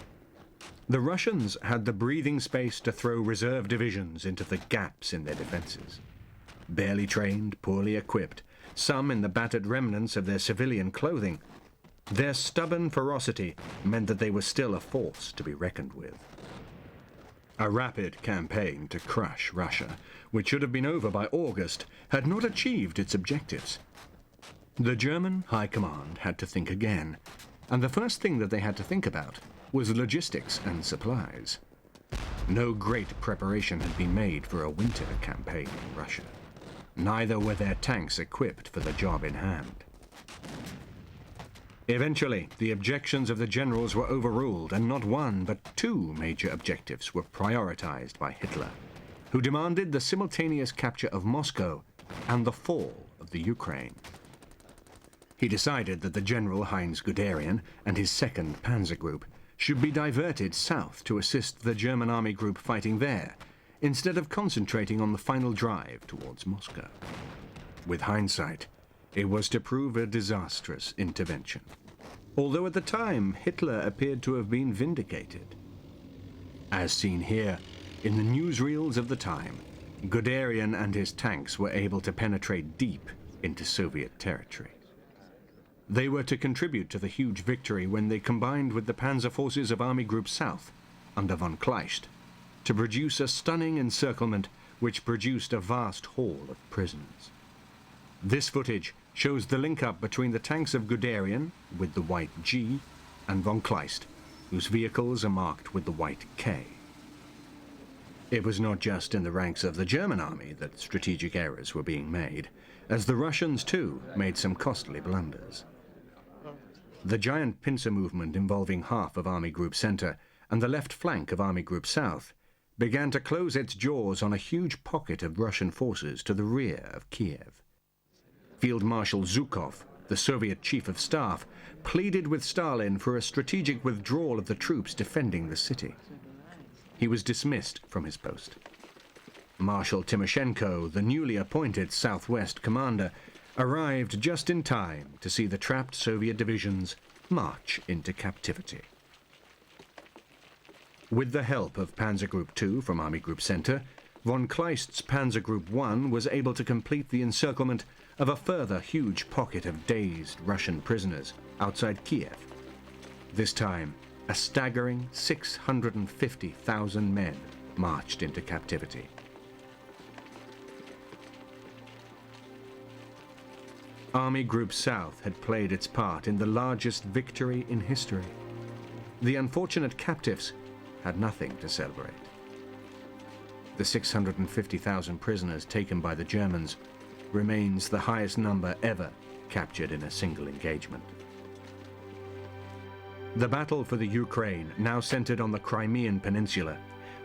The Russians had the breathing space to throw reserve divisions into the gaps in their defenses. Barely trained, poorly equipped, some in the battered remnants of their civilian clothing, their stubborn ferocity meant that they were still a force to be reckoned with. A rapid campaign to crush Russia, which should have been over by August, had not achieved its objectives. The German High Command had to think again, and the first thing that they had to think about was logistics and supplies. No great preparation had been made for a winter campaign in Russia. Neither were their tanks equipped for the job in hand. Eventually, the objections of the generals were overruled, and not one but two major objectives were prioritized by Hitler, who demanded the simultaneous capture of Moscow and the fall of the Ukraine. He decided that the General Heinz Guderian and his 2nd Panzer Group should be diverted south to assist the German army group fighting there, instead of concentrating on the final drive towards Moscow. With hindsight, it was to prove a disastrous intervention, although at the time Hitler appeared to have been vindicated. As seen here, in the newsreels of the time, Guderian and his tanks were able to penetrate deep into Soviet territory. They were to contribute to the huge victory when they combined with the panzer forces of Army Group South, under von Kleist, to produce a stunning encirclement which produced a vast haul of prisoners. This footage shows the link-up between the tanks of Guderian, with the white G, and von Kleist, whose vehicles are marked with the white K. It was not just in the ranks of the German army that strategic errors were being made, as the Russians too made some costly blunders. The giant pincer movement involving half of Army Group Center and the left flank of Army Group South began to close its jaws on a huge pocket of Russian forces to the rear of Kiev. Field Marshal Zhukov, the Soviet Chief of Staff, pleaded with Stalin for a strategic withdrawal of the troops defending the city. He was dismissed from his post. Marshal Timoshenko, the newly appointed Southwest commander, arrived just in time to see the trapped Soviet divisions march into captivity. With the help of Panzer Group 2 from Army Group Center, von Kleist's Panzer Group 1 was able to complete the encirclement of a further huge pocket of dazed Russian prisoners outside Kiev. This time, a staggering 650,000 men marched into captivity. Army Group South had played its part in the largest victory in history. The unfortunate captives had nothing to celebrate. The 650,000 prisoners taken by the Germans remains the highest number ever captured in a single engagement. The battle for the Ukraine now centered on the Crimean Peninsula,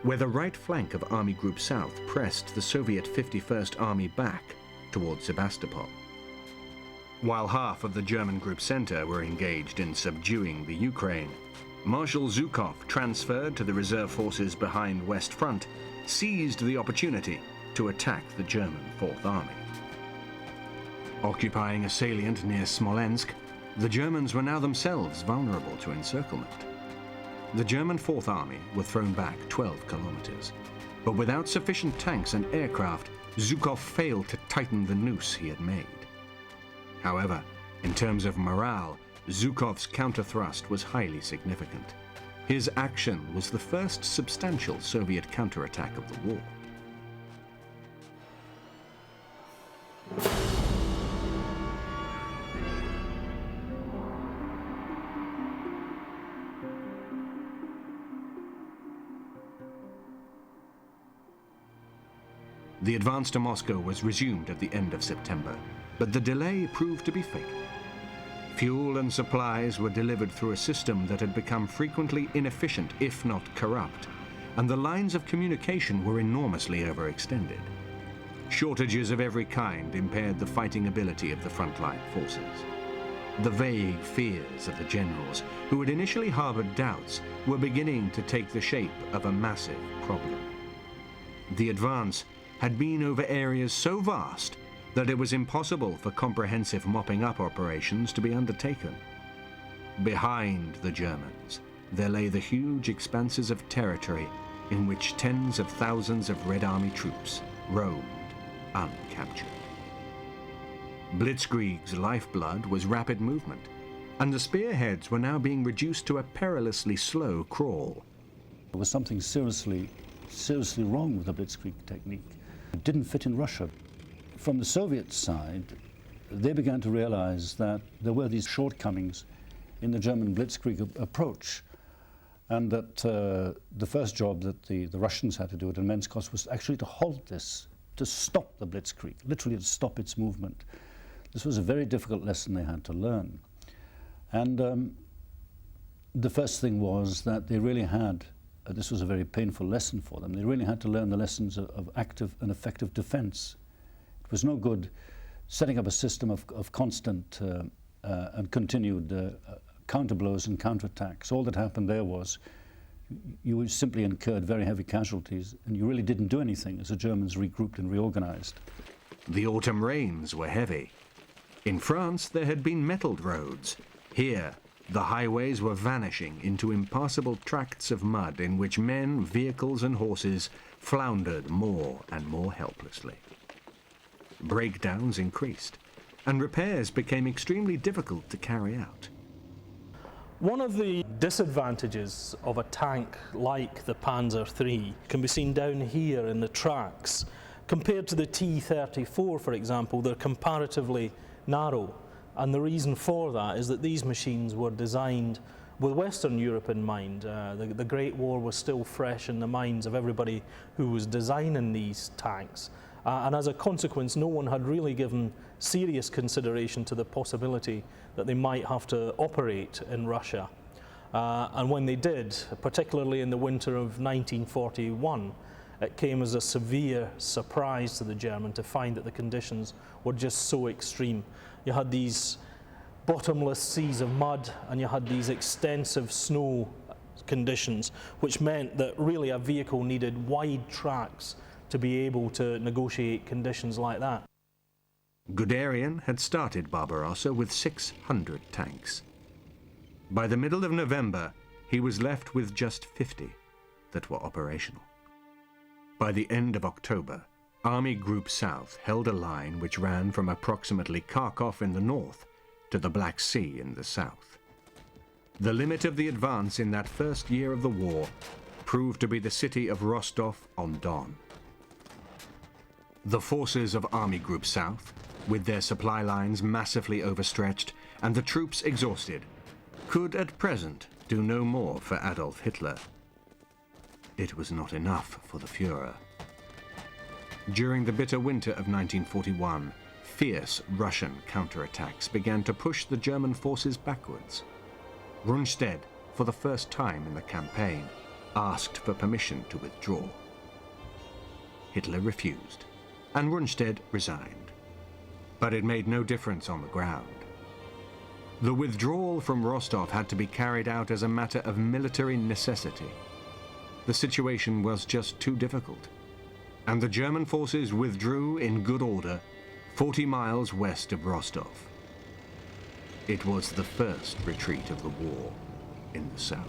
where the right flank of Army Group South pressed the Soviet 51st Army back towards Sebastopol. While half of the German Group Center were engaged in subduing the Ukraine, Marshal Zhukov, transferred to the reserve forces behind West Front, seized the opportunity to attack the German Fourth Army. Occupying a salient near Smolensk, the Germans were now themselves vulnerable to encirclement. The German Fourth Army were thrown back 12 kilometers, but without sufficient tanks and aircraft, Zhukov failed to tighten the noose he had made. However, in terms of morale, Zhukov's counter-thrust was highly significant. His action was the first substantial Soviet counterattack of the war. The advance to Moscow was resumed at the end of September, but the delay proved to be fatal. Fuel and supplies were delivered through a system that had become frequently inefficient, if not corrupt, and the lines of communication were enormously overextended. Shortages of every kind impaired the fighting ability of the frontline forces. The vague fears of the generals, who had initially harbored doubts, were beginning to take the shape of a massive problem. The advance had been over areas so vast that it was impossible for comprehensive mopping-up operations to be undertaken. Behind the Germans, there lay the huge expanses of territory in which tens of thousands of Red Army troops roamed uncaptured. Blitzkrieg's lifeblood was rapid movement, and the spearheads were now being reduced to a perilously slow crawl. There was something seriously wrong with the Blitzkrieg technique. It didn't fit in Russia. From the Soviet side, they began to realize that there were these shortcomings in the German Blitzkrieg approach, and that the first job that the Russians had to do at immense cost was actually to halt this, to stop the Blitzkrieg, literally to stop its movement. This was a very difficult lesson they had to learn. And the first thing was that they really had, this was a very painful lesson for them, they really had to learn the lessons of active and effective defense. It was no good setting up a system of constant and continued counter-blows and counterattacks. All that happened there was you simply incurred very heavy casualties, and you really didn't do anything as the Germans regrouped and reorganized. The autumn rains were heavy. In France, there had been metalled roads. Here, the highways were vanishing into impassable tracts of mud in which men, vehicles, and horses floundered more and more helplessly. Breakdowns increased, and repairs became extremely difficult to carry out. One of the disadvantages of a tank like the Panzer III can be seen down here in the tracks. Compared to the T-34, for example, they're comparatively narrow, and the reason for that is that these machines were designed with Western Europe in mind. The Great War was still fresh in the minds of everybody who was designing these tanks. And as a consequence, no one had really given serious consideration to the possibility that they might have to operate in Russia. And when they did, particularly in the winter of 1941, it came as a severe surprise to the German to find that the conditions were just so extreme. You had these bottomless seas of mud, and you had these extensive snow conditions, which meant that really a vehicle needed wide tracks to be able to negotiate conditions like that. Guderian had started Barbarossa with 600 tanks. By the middle of November, he was left with just 50 that were operational. By the end of October, Army Group South held a line which ran from approximately Kharkov in the north to the Black Sea in the south. The limit of the advance in that first year of the war proved to be the city of Rostov-on-Don. The forces of Army Group South, with their supply lines massively overstretched and the troops exhausted, could at present do no more for Adolf Hitler. It was not enough for the Führer. During the bitter winter of 1941, fierce Russian counterattacks began to push the German forces backwards. Rundstedt, for the first time in the campaign, asked for permission to withdraw. Hitler refused, and Rundstedt resigned. But it made no difference on the ground. The withdrawal from Rostov had to be carried out as a matter of military necessity. The situation was just too difficult, and the German forces withdrew in good order 40 miles west of Rostov. It was the first retreat of the war in the south.